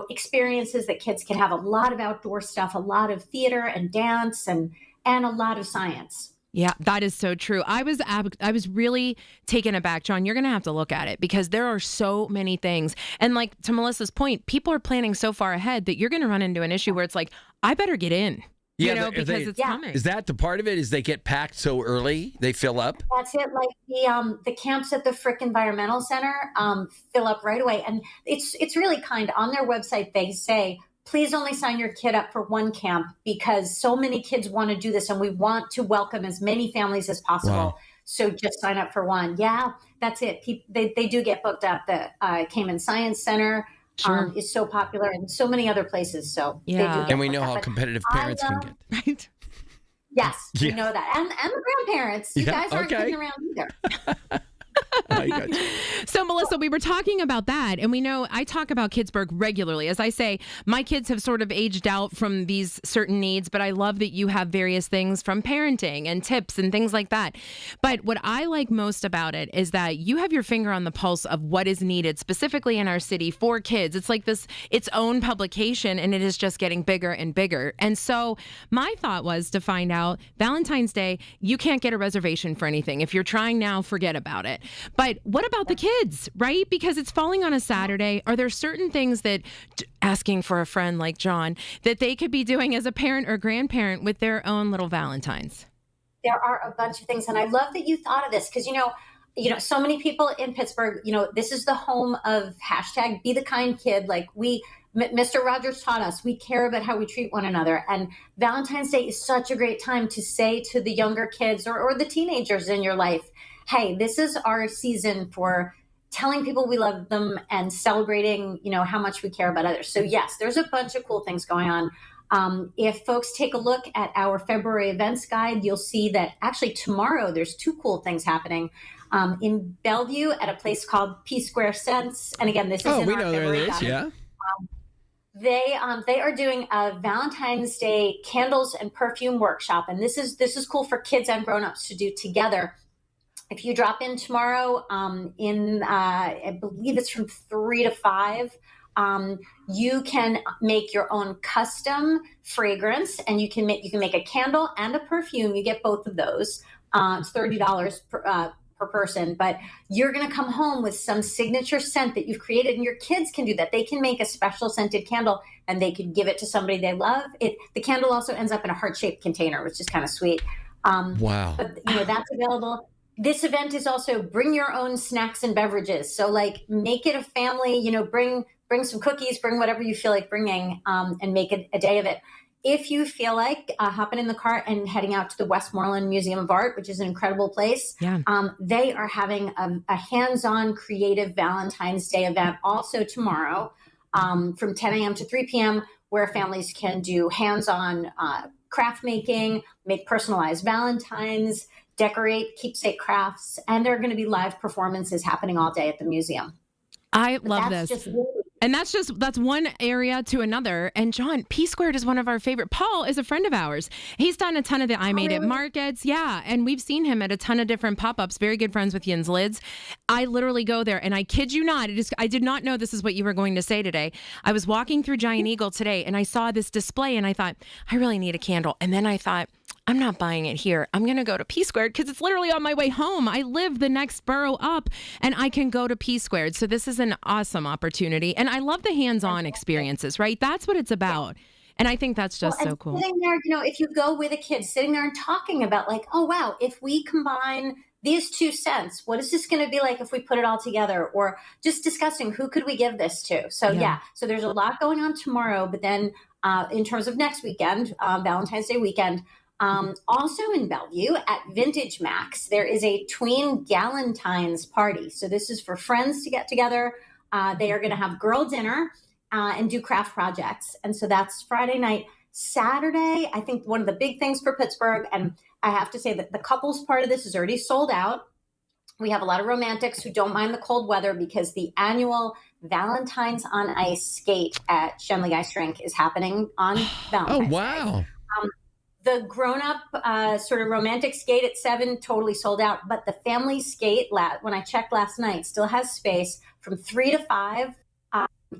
experiences that kids can have. A lot of outdoor stuff, a lot of theater and dance and a lot of science. Yeah, that is so true. I was really taken aback, John. You're going to have to look at it because there are so many things. And like to Melissa's point, people are planning so far ahead that you're going to run into an issue where it's like, I better get in. Because it's coming. Is that the part of it? Is they get packed so early, they fill up? That's it. Like the camps at the Frick Environmental Center fill up right away. And it's really kind. On their website, they say, please only sign your kid up for one camp because so many kids want to do this and we want to welcome as many families as possible. Wow. So just sign up for one. Yeah, that's it. They do get booked up. The Cayman Science Center is so popular and so many other places. So they do get and we know booked how up. competitive parents can get. Right? Yes, we know that. And the grandparents. You guys aren't kidding around either. So, Melissa, we were talking about that, and we know I talk about Kidsburg regularly. As I say, my kids have sort of aged out from these certain needs, but I love that you have various things from parenting and tips and things like that. But what I like most about it is that you have your finger on the pulse of what is needed specifically in our city for kids. It's like its own publication, and it is just getting bigger and bigger. And so my thought was to find out Valentine's Day, you can't get a reservation for anything. If you're trying now, forget about it. But what about the kids, right? Because it's falling on a Saturday. Are there certain things that, asking for a friend like John, that they could be doing as a parent or grandparent with their own little Valentines? There are a bunch of things. And I love that you thought of this because, so many people in Pittsburgh, this is the home of hashtag be the kind kid. Like Mr. Rogers taught us, we care about how we treat one another. And Valentine's Day is such a great time to say to the younger kids or the teenagers in your life, hey, this is our season for telling people we love them and celebrating, how much we care about others. So yes, there's a bunch of cool things going on. If folks take a look at our February events guide, you'll see that actually tomorrow there's two cool things happening in Bellevue at a place called P Square Sense. And again, this is in our February guide. Yeah. They are doing a Valentine's Day candles and perfume workshop, and this is cool for kids and grown-ups to do together. If you drop in tomorrow, I believe it's from 3 to 5, you can make your own custom fragrance, and you can make a candle and a perfume. You get both of those. It's $30 per person, but you're going to come home with some signature scent that you've created, and your kids can do that. They can make a special scented candle, and they can give it to somebody they love. The candle also ends up in a heart-shaped container, which is kind of sweet. Wow! But that's available. This event is also bring your own snacks and beverages. So make it a family, bring some cookies, bring whatever you feel like bringing, and make it a day of it. If you feel like hopping in the car and heading out to the Westmoreland Museum of Art, which is an incredible place, they are having a hands-on creative Valentine's Day event also tomorrow from 10 a.m. to 3 p.m. where families can do hands-on craft making, make personalized Valentines, decorate keepsake crafts, and there are going to be live performances happening all day at the museum. I love this. Just really And that's one area to another. And John, P Squared is one of our favorite. Paul is a friend of ours. He's done a ton of the I Made It markets. Yeah. And we've seen him at a ton of different pop-ups. Very good friends with Yin's Lids. I literally go there, and I kid you not, I did not know this is what you were going to say today. I was walking through Giant Eagle today, and I saw this display, and I thought, I really need a candle. And then I thought, I'm not buying it here. I'm going to go to P Squared because it's literally on my way home. I live the next borough up, and I can go to P Squared. So this is an awesome opportunity. And I love the hands-on experiences, right? That's what it's about. And I think that's just so cool. Sitting there, if you go with a kid, sitting there and talking about like, oh, wow, if we combine these 2 cents, what is this going to be like if we put it all together? Or just discussing who could we give this to? So, so there's a lot going on tomorrow. But then in terms of next weekend, Valentine's Day weekend, also in Bellevue at Vintage Max, there is a tween Galentine's party. So this is for friends to get together. They are going to have girl dinner and do craft projects. And so that's Friday night. Saturday, I think one of the big things for Pittsburgh, and I have to say that the couples part of this is already sold out. We have a lot of romantics who don't mind the cold weather because the annual Valentine's on Ice skate at Shenley Ice Rink is happening on Valentine's Day. Wow. The grown-up sort of romantic skate at 7, totally sold out. But the family skate, when I checked last night, still has space from 3 to 5.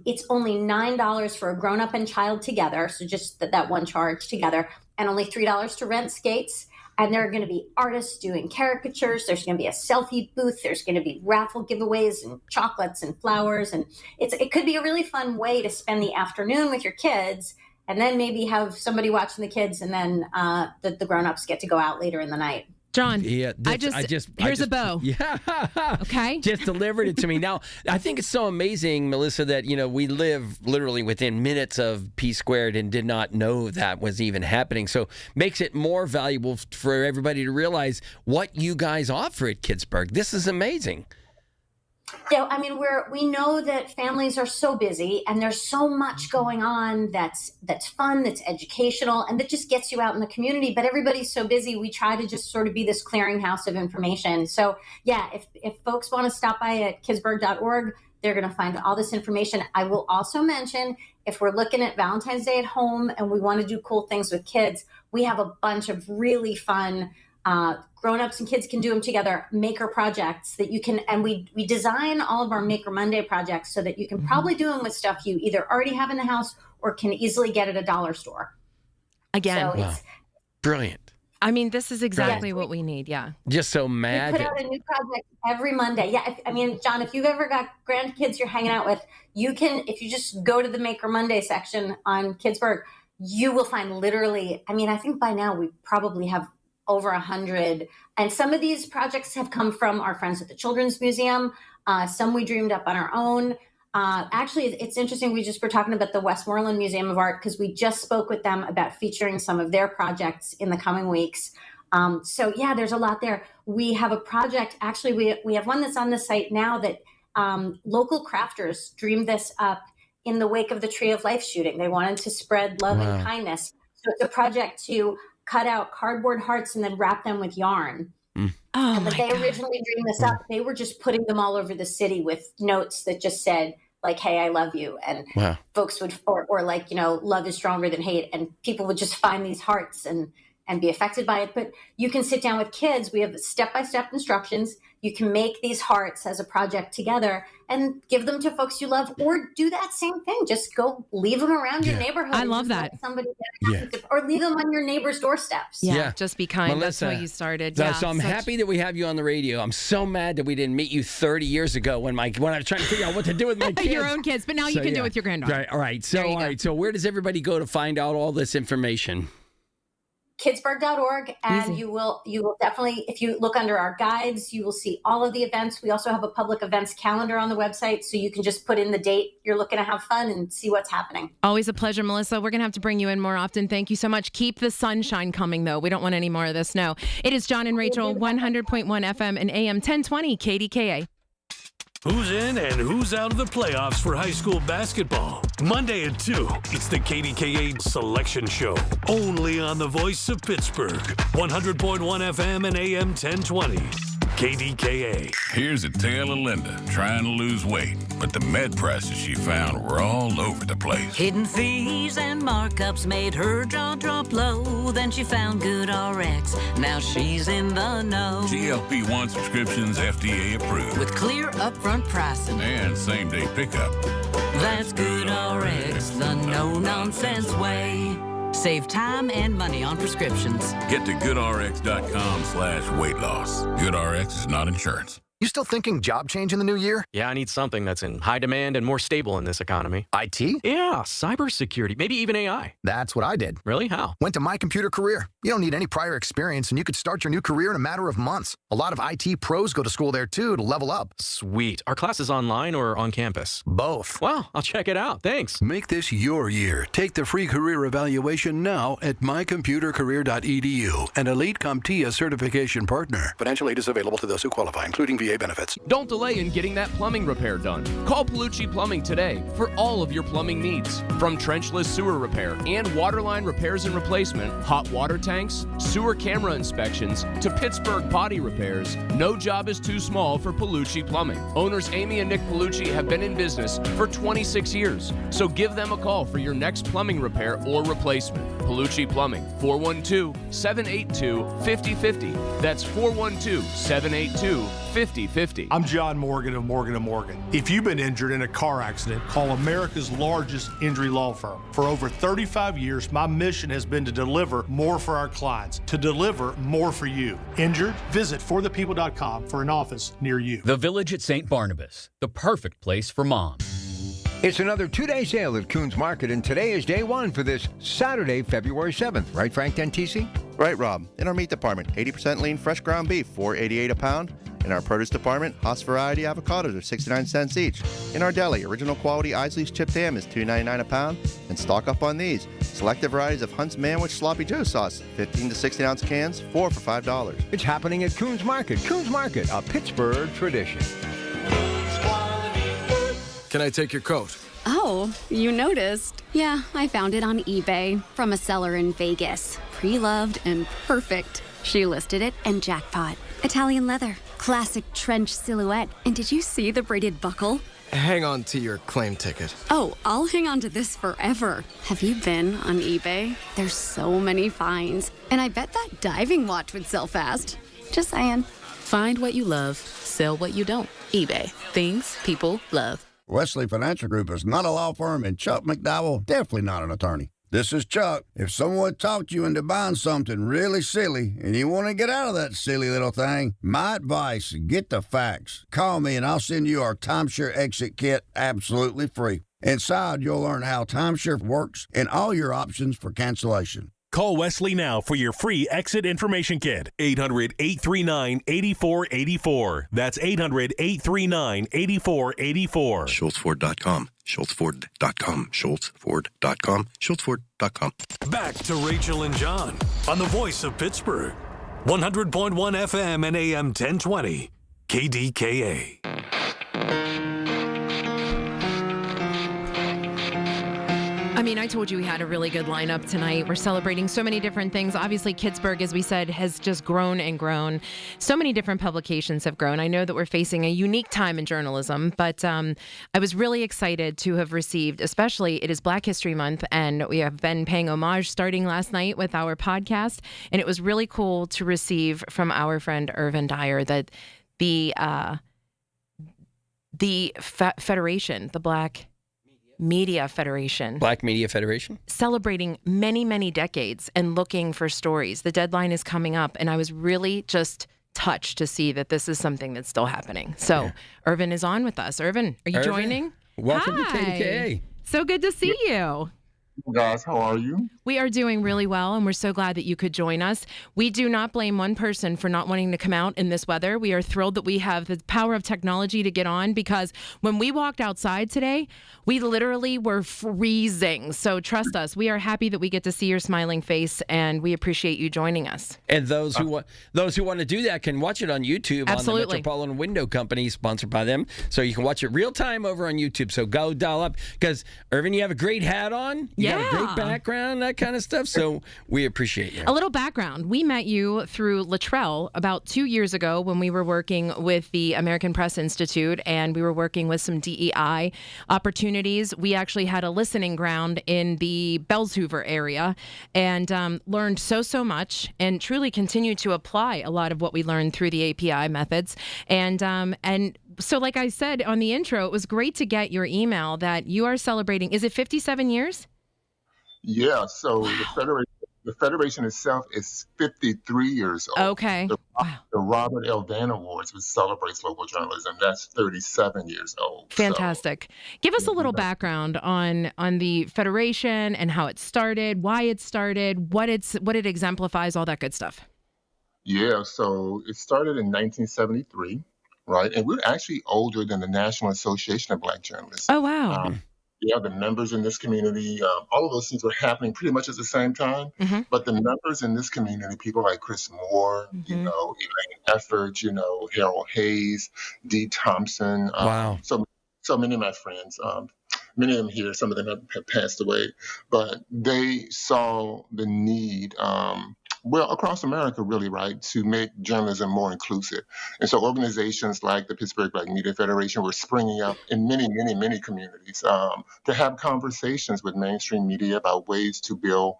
It's only $9 for a grown-up and child together. So just that one charge together. And only $3 to rent skates. And there are going to be artists doing caricatures. There's going to be a selfie booth. There's going to be raffle giveaways and chocolates and flowers. And it could be a really fun way to spend the afternoon with your kids. And then maybe have somebody watching the kids, and then the grown-ups get to go out later in the night. John, here's a bow. Yeah. Okay. Just delivered it to me. Now, I think it's so amazing, Melissa, that, we live literally within minutes of P Squared and did not know that was even happening. So makes it more valuable for everybody to realize what you guys offer at Pittsburgh. This is amazing. Yeah, I mean, we know that families are so busy and there's so much going on that's fun, that's educational, and that just gets you out in the community. But everybody's so busy, we try to just sort of be this clearinghouse of information. So, yeah, if folks want to stop by at kidsburg.org, they're going to find all this information. I will also mention, if we're looking at Valentine's Day at home and we want to do cool things with kids, we have a bunch of really fun grown-ups and kids can do them together, maker projects that you can, and we design all of our Maker Monday projects so that you can probably do them with stuff you either already have in the house or can easily get at a dollar store. Again, wow. Brilliant. I mean, this is exactly what we need. Yeah. Just so magic. We put out a new project every Monday. Yeah. I mean, John, if you've ever got grandkids you're hanging out with, you can, if you just go to the Maker Monday section on Kidsburg, you will find literally, I mean, I think by now we probably have over 100. And some of these projects have come from our friends at the Children's Museum. Some we dreamed up on our own. Actually, it's interesting. We just were talking about the Westmoreland Museum of Art because we just spoke with them about featuring some of their projects in the coming weeks. So yeah, there's a lot there. We have a project. Actually, we have one that's on the site now that local crafters dreamed this up in the wake of the Tree of Life shooting. They wanted to spread love and kindness. So it's a project to cut out cardboard hearts and then wrap them with yarn. Oh, but they originally dreamed this up. They were just putting them all over the city with notes that just said, like, hey, I love you. And folks would, or like, love is stronger than hate. And people would just find these hearts and be affected by it. But you can sit down with kids. We have step-by-step instructions. You can make these hearts as a project together and give them to folks you love, or do that same thing. Just go leave them around your neighborhood. I love that. Somebody or leave them on your neighbor's doorsteps. Yeah. Just be kind. Melissa, that's how you started. So I'm happy that we have you on the radio. I'm so mad that we didn't meet you 30 years ago when I was trying to figure out what to do with my kids. Your own kids, but now you can do it with your granddaughter. Right. All right. So where does everybody go to find out all this information? Kidsburg.org, and you will definitely, if you look under our guides, you will see all of the events. We also have a public events calendar on the website, so you can just put in the date you're looking to have fun and see what's happening. Always a pleasure, Melissa. We're going to have to bring you in more often. Thank you so much. Keep the sunshine coming, though. We don't want any more of the snow. It is John and Rachel, 100.1 FM and AM 1020 KDKA. Who's in and who's out of the playoffs for high school basketball? Monday at 2, it's the KDKA Selection Show. Only on the Voice of Pittsburgh. 100.1 FM and AM 1020. KDKA. Here's a tale of Linda trying to lose weight, but the med prices she found were all over the place. Hidden fees and markups made her jaw drop low. Then she found GoodRx. Now she's in the know. GLP-1 subscriptions FDA approved. With clear upfront pricing. And same-day pickup. That's GoodRx, the no-nonsense way. Save time and money on prescriptions. Get to goodrx.com/weight loss. GoodRx is not insurance. You still thinking job change in the new year? Yeah, I need something that's in high demand and more stable in this economy. IT? Yeah, cybersecurity, maybe even AI. That's what I did. Really? How? Went to My Computer Career. You don't need any prior experience, and you could start your new career in a matter of months. A lot of IT pros go to school there, too, to level up. Sweet. Are classes online or on campus? Both. Well, I'll check it out. Thanks. Make this your year. Take the free career evaluation now at mycomputercareer.edu, an elite CompTIA certification partner. Financial aid is available to those who qualify, including VA benefits. Don't delay in getting that plumbing repair done. Call Palucci Plumbing today for all of your plumbing needs. From trenchless sewer repair and waterline repairs and replacement, hot water tanks, sewer camera inspections, to Pittsburgh potty repairs, no job is too small for Palucci Plumbing. Owners Amy and Nick Palucci have been in business for 26 years, so give them a call for your next plumbing repair or replacement. Palucci Plumbing, 412-782-5050. That's 412-782-5050. I'm John Morgan of Morgan & Morgan. If you've been injured in a car accident, call America's largest injury law firm. For over 35 years, my mission has been to deliver more for our clients, to deliver more for you. Injured? Visit forthepeople.com for an office near you. The Village at St. Barnabas, the perfect place for moms. It's another two-day sale at Coons Market, and today is day one for this Saturday, February 7th. Right, Frank Dentisi? Right, Rob. In our meat department, 80% lean fresh ground beef, $4.88 a pound. In our produce department, Haas variety avocados are 69 cents each. In our deli, original quality Isley's chipped ham is $2.99 a pound. And stock up on these. Selected varieties of Hunt's Manwich Sloppy Joe sauce, 15 to 16-ounce cans, 4 for $5. It's happening at Coons Market. Coons Market, a Pittsburgh tradition. Can I take your coat? Oh, you noticed. Yeah, I found it on eBay from a seller in Vegas. Pre-loved and perfect. She listed it and jackpot. Italian leather, classic trench silhouette. And did you see the braided buckle? Hang on to your claim ticket. Oh, I'll hang on to this forever. Have you been on eBay? There's so many finds. And I bet that diving watch would sell fast. Just saying. Find what you love, sell what you don't. eBay. Things people love. Wesley Financial Group is not a law firm, and Chuck McDowell definitely not an attorney. This is Chuck. If someone talked you into buying something really silly and you want to get out of that silly little thing, my advice, get the facts. Call me and I'll send you our timeshare exit kit absolutely free. Inside, you'll learn how timeshare works and all your options for cancellation. Call Wesley now for your free exit information kit. 800-839-8484. That's 800-839-8484. SchultzFord.com. SchultzFord.com. SchultzFord.com. SchultzFord.com. Back to Rachel and John on the voice of Pittsburgh. 100.1 FM and AM 1020. KDKA. I mean, I told you we had a really good lineup tonight. We're celebrating so many different things. Obviously, Pittsburgh, as we said, has just grown and grown. So many different publications have grown. I know that we're facing a unique time in journalism, but I was really excited to have received, especially it is Black History Month, and we have been paying homage starting last night with our podcast, and it was really cool to receive from our friend Irvin Dyer that the Federation, the Black Media Federation. Black Media Federation. Celebrating many, many decades and looking for stories. The deadline is coming up, and I was really just touched to see that this is something that's still happening. So yeah. Irvin is on with us. Irvin, are you joining? Welcome Hi. to KDKA. So good to see you. Guys, how are you? We are doing really well, and we're so glad that you could join us. We do not blame one person for not wanting to come out in this weather. We are thrilled that we have the power of technology to get on, because when we walked outside today, we literally were freezing. So trust us, we are happy that we get to see your smiling face, and we appreciate you joining us. And those who want to do that can watch it on YouTube. Absolutely. On the Metropolitan Window Company, sponsored by them. So you can watch it real time over on YouTube. So go dial up, because Irvin, you have a great hat on. You got a great background, that kind of stuff. So we appreciate you. A little background. We met you through Luttrell about 2 years ago when we were working with the American Press Institute, and we were working with some DEI opportunities. We actually had a listening ground in the Bells Hoover area and learned so much, and truly continue to apply a lot of what we learned through the API methods. And so, like I said on the intro, it was great to get your email that you are celebrating. Is it 57 years? Yeah. So the Federation itself is 53 years old. Okay. The Robert L. Vann Awards, which celebrates local journalism, that's 37 years old. Fantastic. Give us a little background on the Federation and how it started, why it started, what it exemplifies, all that good stuff. Yeah. So it started in 1973. Right. And we're actually older than the National Association of Black Journalists. Oh, wow. Yeah, the members in this community, all of those things were happening pretty much at the same time. Mm-hmm. But the members in this community, people like Chris Moore, Elaine Efford, Harold Hayes, Dee Thompson. Wow. So many of my friends, many of them here, some of them have passed away, but they saw the need, across America, really, right, to make journalism more inclusive. And so organizations like the Pittsburgh Black Media Federation were springing up in many communities to have conversations with mainstream media about ways to build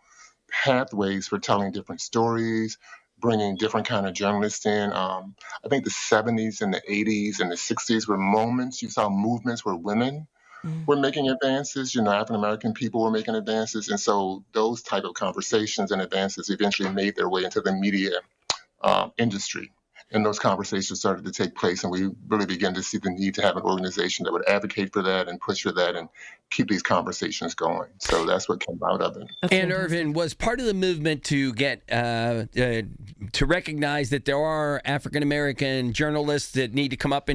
pathways for telling different stories, bringing different kind of journalists in. I think the 70s and the 80s and the 60s were moments you saw movements where women were making advances, African-American people were making advances. And so those type of conversations and advances eventually made their way into the media industry. And those conversations started to take place, and we really began to see the need to have an organization that would advocate for that and push for that and keep these conversations going. So that's what came out of it. And Irvin was part of the movement to get to recognize that there are African American journalists that need to come up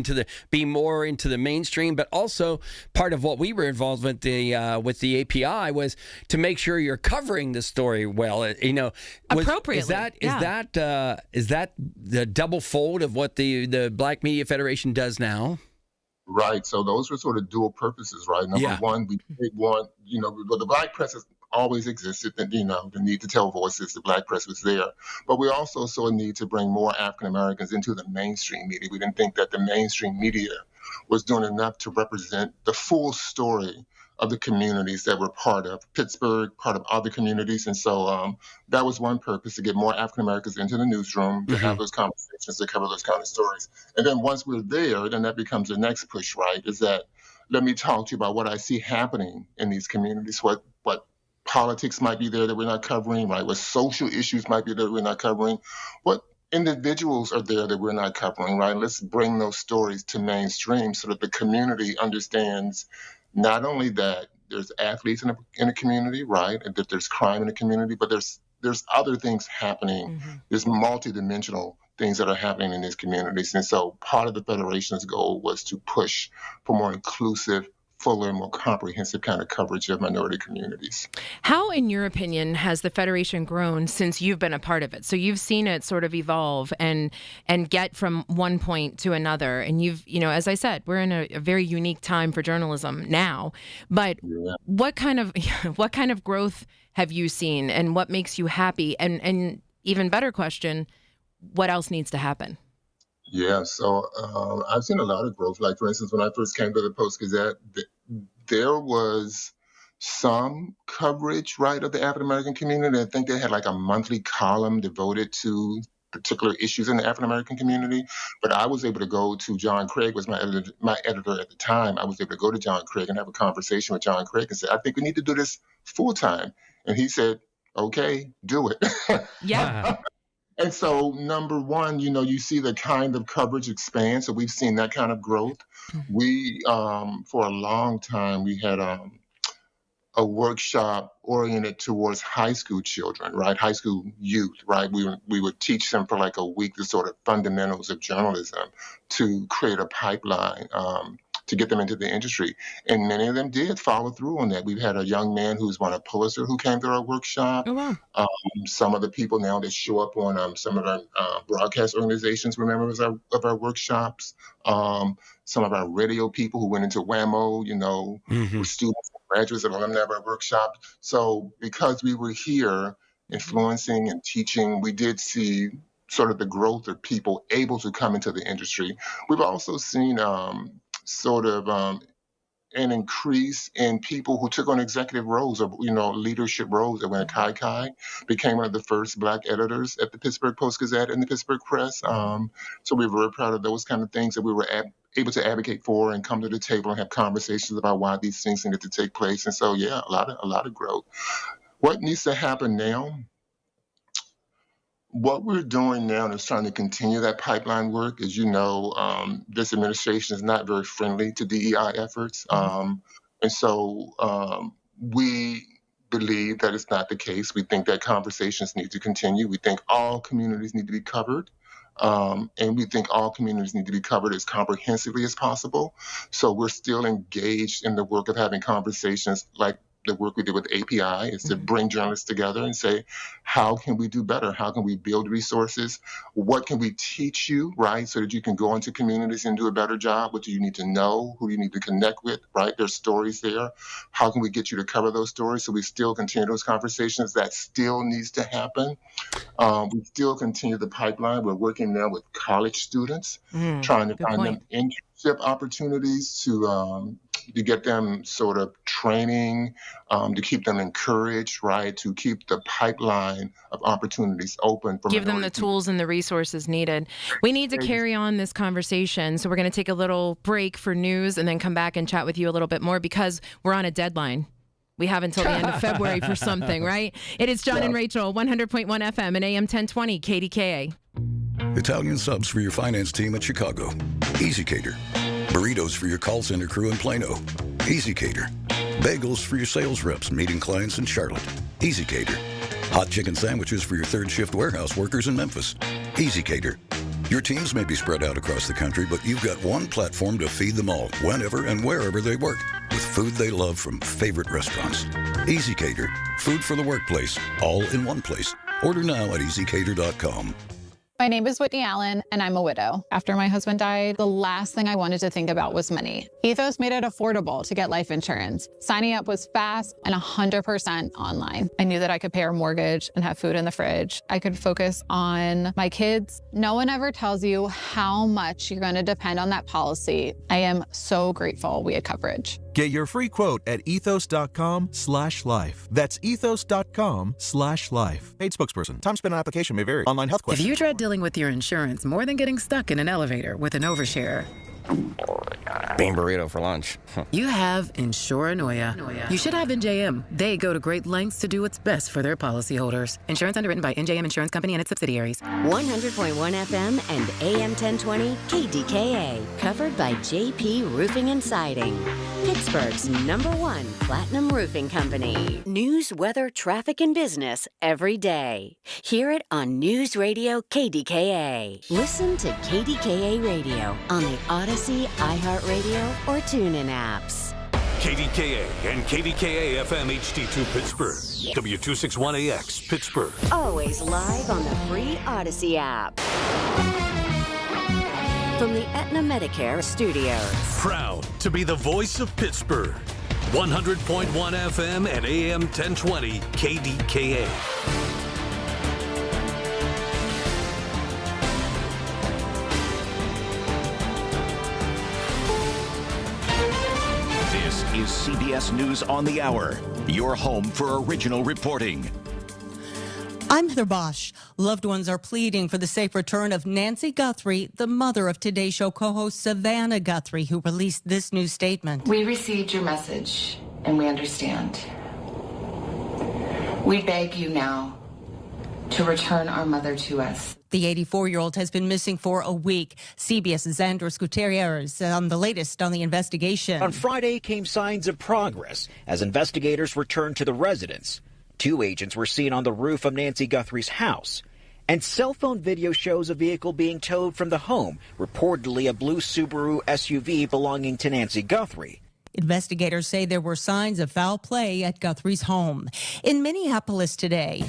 be more into the mainstream, but also part of what we were involved with the API was to make sure you're covering the story well. Appropriately. Is that the double fold of what the Black Media Federation does now? Right. So those were sort of dual purposes, right? Number one, we want, the Black press has always existed, and, the need to tell voices, the Black press was there. But we also saw a need to bring more African Americans into the mainstream media. We didn't think that the mainstream media was doing enough to represent the full story of the communities that were part of Pittsburgh, part of other communities. And so that was one purpose, to get more African Americans into the newsroom, to have those conversations, to cover those kind of stories. And then once we're there, then that becomes the next push, right? Is that, let me talk to you about what I see happening in these communities, what politics might be there that we're not covering, right? What social issues might be there that we're not covering, what individuals are there that we're not covering, right? Let's bring those stories to mainstream so that the community understands not only that there's athletes in a community, right, and that there's crime in the community, but there's other things happening. There's multidimensional things that are happening in these communities. And so part of the Federation's goal was to push for more inclusive, fuller, more comprehensive kind of coverage of minority communities. How, in your opinion, has the Federation grown since you've been a part of it? So you've seen it sort of evolve and get from one point to another. And you've, as I said, we're in a very unique time for journalism now. But what kind of growth have you seen, and what makes you happy? And even better question, what else needs to happen? Yeah, so I've seen a lot of growth. Like, for instance, when I first came to the Post-Gazette, there was some coverage, right, of the African-American community. I think they had like a monthly column devoted to particular issues in the African-American community. But I was able to go to John Craig, was my editor at the time. I was able to go to John Craig and have a conversation with John Craig and say, I think we need to do this full-time. And he said, okay, do it. Yeah. And so, number one, you see the kind of coverage expand. So we've seen that kind of growth. We, for a long time, we had a workshop oriented towards high school children, right? High school youth, right? We would teach them for like a week the sort of fundamentals of journalism to create a pipeline to get them into the industry. And many of them did follow through on that. We've had a young man who's won a Pulitzer who came to our workshop. Oh, wow. Some of the people now that show up on some of our broadcast organizations were members of our workshops. Some of our radio people who went into WAMO, were students of graduates of alumni of our workshop. So because we were here influencing and teaching, we did see sort of the growth of people able to come into the industry. We've also seen an increase in people who took on executive roles or, leadership roles. When Kai became one of the first Black editors at the Pittsburgh Post-Gazette and the Pittsburgh Press. So we were very proud of those kind of things that we were able to advocate for and come to the table and have conversations about why these things needed to take place. And so, yeah, a lot of growth. What needs to happen now? What we're doing now is trying to continue that pipeline work. As you know, this administration is not very friendly to DEI efforts. And so we believe that it's not the case. We think that conversations need to continue. We think all communities need to be covered. And we think all communities need to be covered as comprehensively as possible. So we're still engaged in the work of having conversations like the work we did with API is to bring journalists together and say, how can we do better? How can we build resources? What can we teach you, right? So that you can go into communities and do a better job. What do you need to know? Who do you need to connect with, right? There's stories there. How can we get you to cover those stories? So we still continue those conversations. That still needs to happen. We still continue the pipeline. We're working now with college students, trying to find them internship opportunities to get them sort of training, to keep them encouraged, right? To keep the pipeline of opportunities open. Give them the tools and the resources needed. We need to carry on this conversation. So we're going to take a little break for news and then come back and chat with you a little bit more because we're on a deadline. We have until the end of February for something, right? It is John and Rachel, 100.1 FM and AM 1020 KDKA. Italian subs for your finance team at Chicago. Easy Cater. Burritos for your call center crew in Plano. Easy Cater. Bagels for your sales reps meeting clients in Charlotte. Easy Cater. Hot chicken sandwiches for your third shift warehouse workers in Memphis. Easy Cater. Your teams may be spread out across the country, but you've got one platform to feed them all, whenever and wherever they work, with food they love from favorite restaurants. Easy Cater. Food for the workplace, all in one place. Order now at easycater.com. My name is Whitney Allen, and I'm a widow. After my husband died, the last thing I wanted to think about was money. Ethos made it affordable to get life insurance. Signing up was fast and 100% online. I knew that I could pay our mortgage and have food in the fridge. I could focus on my kids. No one ever tells you how much you're going to depend on that policy. I am so grateful we had coverage. Get your free quote at ethos.com/life. That's ethos.com/life. Paid spokesperson. Time spent on application may vary. Online health questions. If you dread dealing with your insurance more than getting stuck in an elevator with an overshare, bean burrito for lunch. You have Insuranoia. You should have NJM. They go to great lengths to do what's best for their policyholders. Insurance underwritten by NJM Insurance Company and its subsidiaries. 100.1 FM and AM 1020 KDKA. Covered by JP Roofing and Siding. Pittsburgh's #1 platinum roofing company. News, weather, traffic, and business every day. Hear it on News Radio KDKA. Listen to KDKA Radio on the Odyssey, iHeartRadio, or TuneIn apps. KDKA and KDKA-FM HD2 Pittsburgh. W261AX Pittsburgh. Always live on the free Odyssey app. From the Aetna Medicare studios. Proud to be the voice of Pittsburgh. 100.1 FM and AM 1020 KDKA. This is CBS News on the Hour, your home for original reporting. I'm Heather Bosch. Loved ones are pleading for the safe return of Nancy Guthrie, the mother of Today Show co-host Savannah Guthrie, who released this new statement. We received your message, and we understand. We beg you now to return our mother to us. The 84-year-old has been missing for a week. CBS's Andres Gutierrez on the latest on the investigation. On Friday came signs of progress as investigators returned to the residence. 2 agents were seen on the roof of Nancy Guthrie's house. And cell phone video shows a vehicle being towed from the home, reportedly a blue Subaru SUV belonging to Nancy Guthrie. Investigators say there were signs of foul play at Guthrie's home. In Minneapolis today,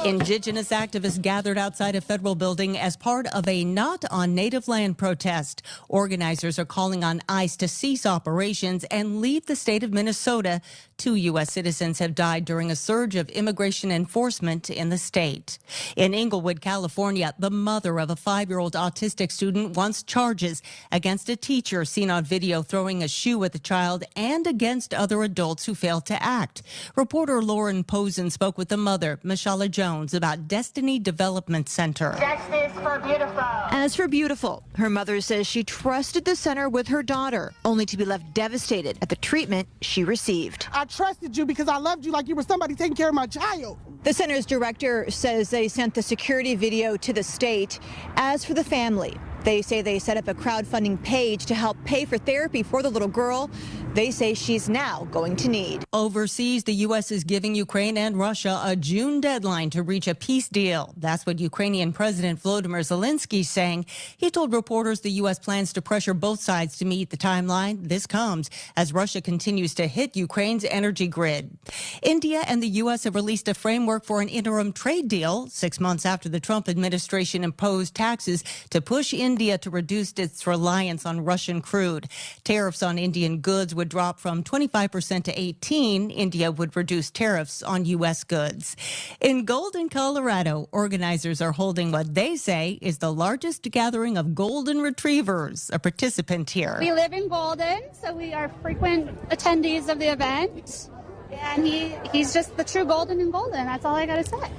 Indigenous activists gathered outside a federal building as part of a Not on Native Land protest. Organizers are calling on ICE to cease operations and leave the state of Minnesota. 2 U.S. citizens have died during a surge of immigration enforcement in the state. In Inglewood, California, the mother of a 5-year-old autistic student wants charges against a teacher seen on video throwing a shoe at the child and against other adults who failed to act. Reporter Lauren Posen spoke with the mother, Mishala Jones, about Destiny Development Center. Justice for Beautiful. As for Beautiful, her mother says she trusted the center with her daughter, only to be left devastated at the treatment she received. I trusted you because I loved you like you were somebody taking care of my child. The center's director says they sent the security video to the state. As for the family, they say they set up a crowdfunding page to help pay for therapy for the little girl they say she's now going to need. Overseas, the U.S. is giving Ukraine and Russia a June deadline to reach a peace deal. That's what Ukrainian President Volodymyr Zelensky is saying. He told reporters the U.S. plans to pressure both sides to meet the timeline. This comes as Russia continues to hit Ukraine's energy grid. India and the U.S. have released a framework for an interim trade deal 6 months after the Trump administration imposed taxes to push India to reduce its reliance on Russian crude. Tariffs on Indian goods would drop from 25% to 18%. India would reduce tariffs on U.S. goods. In Golden, Colorado, organizers are holding what they say is the largest gathering of golden retrievers. A participant here. We live in Golden, so we are frequent attendees of the event. And he's just the true golden in Golden. That's all I got to say.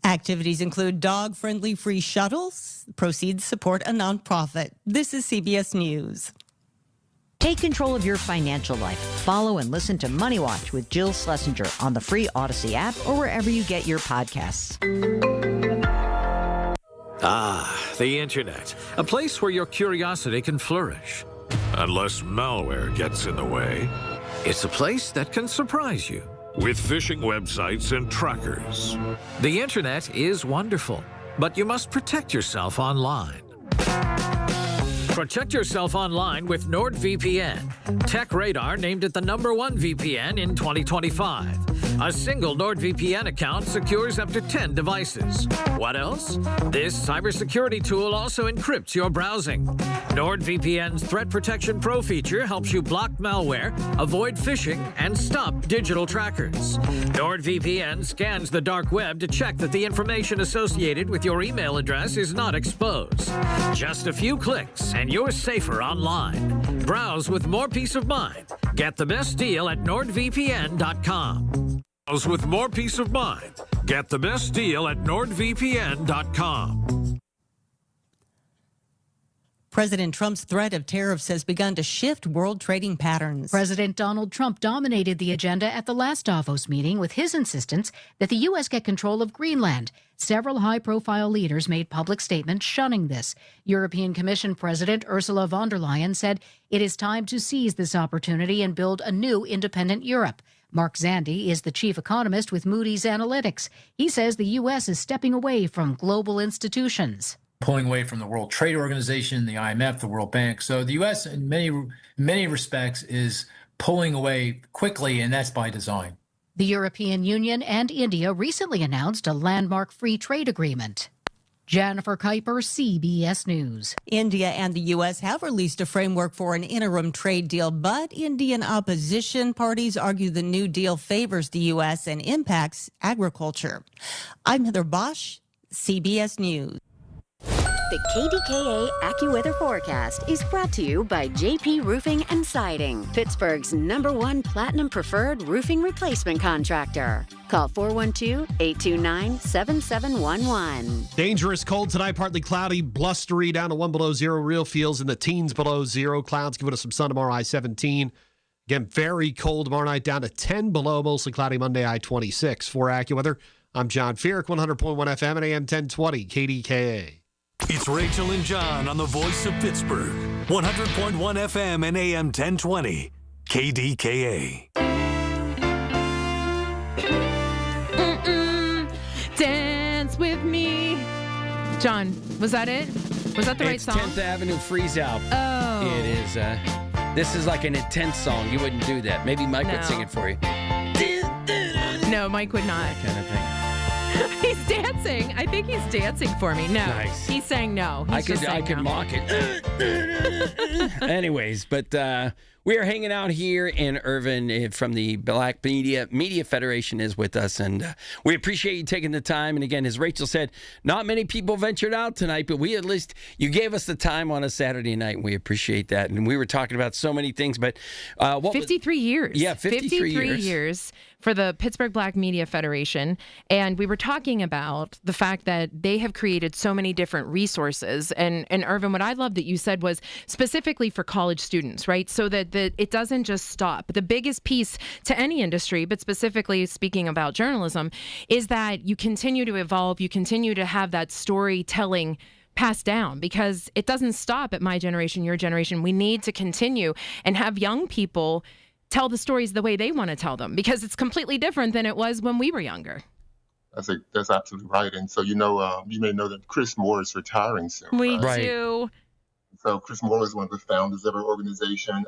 Activities include dog-friendly free shuttles. Proceeds support a nonprofit. This is CBS News. Take control of your financial life. Follow and listen to Money Watch with Jill Schlesinger on the free Odyssey app or wherever you get your podcasts. Ah, the Internet. A place where your curiosity can flourish. Unless malware gets in the way. It's a place that can surprise you. With phishing websites and trackers. The Internet is wonderful, but you must protect yourself online. Protect yourself online with NordVPN. TechRadar named it the #1 VPN in 2025. A single NordVPN account secures up to 10 devices. What else? This cybersecurity tool also encrypts your browsing. NordVPN's Threat Protection Pro feature helps you block malware, avoid phishing, and stop digital trackers. NordVPN scans the dark web to check that the information associated with your email address is not exposed. Just a few clicks and you're safer online. Browse with more peace of mind. Get the best deal at NordVPN.com. Browse with more peace of mind. Get the best deal at NordVPN.com. President Trump's threat of tariffs has begun to shift world trading patterns. President Donald Trump dominated the agenda at the last Davos meeting with his insistence that the U.S. get control of Greenland. Several high-profile leaders made public statements shunning this. European Commission President Ursula von der Leyen said it is time to seize this opportunity and build a new independent Europe. Mark Zandi is the chief economist with Moody's Analytics. He says the U.S. is stepping away from global institutions. Pulling away from the World Trade Organization, the IMF, the World Bank. So the U.S. in many respects is pulling away quickly, and that's by design. The European Union and India recently announced a landmark free trade agreement. Jennifer Kuiper, CBS News. India and the U.S. have released a framework for an interim trade deal, but Indian opposition parties argue the new deal favors the U.S. and impacts agriculture. I'm Heather Bosch, CBS News. The KDKA AccuWeather forecast is brought to you by JP Roofing and Siding, Pittsburgh's #1 Platinum Preferred Roofing Replacement Contractor. Call 412-829-7711. Dangerous cold tonight, partly cloudy, blustery, down to 1 below zero. Real feels in the teens below zero. Clouds giving us some sun tomorrow, I-17. Again, very cold tomorrow night, down to 10 below, mostly cloudy Monday, I-26. For AccuWeather, I'm John Feerick, 100.1 FM and AM 1020, KDKA. It's Rachel and John on the voice of Pittsburgh. 100.1 FM and AM 1020. KDKA. Dance with me. John, was that it? Was that the right song? 10th Avenue Freeze Out. Oh. It is. This is like an intense song. You wouldn't do that. Maybe Mike would sing it for you. No, Mike would not. That kind of thing. He's dancing. I think he's dancing for me. No, Nice. he's saying no. I could mock it. Anyways, but we are hanging out here in Irvine from the Black Media Federation is with us, and we appreciate you taking the time. And again, as Rachel said, not many people ventured out tonight, but you gave us the time on a Saturday night, and we appreciate that. And we were talking about so many things, but 53 years. Yeah, 53 years for the Pittsburgh Black Media Federation. And we were talking about the fact that they have created so many different resources. And Irvin, what I love that you said was specifically for college students, right? So that it doesn't just stop. The biggest piece to any industry, but specifically speaking about journalism, is that you continue to evolve, you continue to have that storytelling passed down, because it doesn't stop at my generation, your generation. We need to continue and have young people tell the stories the way they want to tell them, because it's completely different than it was when we were younger. That's absolutely right. And so, you may know that Chris Moore is retiring soon. We do. So Chris Moore is one of the founders of our organization.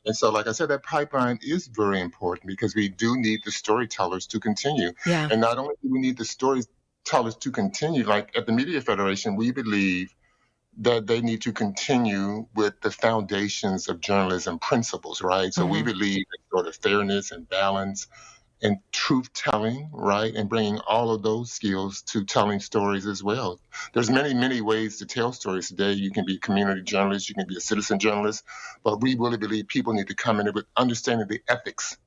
And so, like I said, that pipeline is very important, because we do need the storytellers to continue. Yeah. And not only do we need the storytellers to continue, like at the Media Federation, we believe that they need to continue with the foundations of journalism principles, right? So we believe in sort of fairness and balance and truth telling, right? And bringing all of those skills to telling stories as well. There's many, many ways to tell stories today. You can be a community journalist, you can be a citizen journalist, but we really believe people need to come in with understanding the ethics.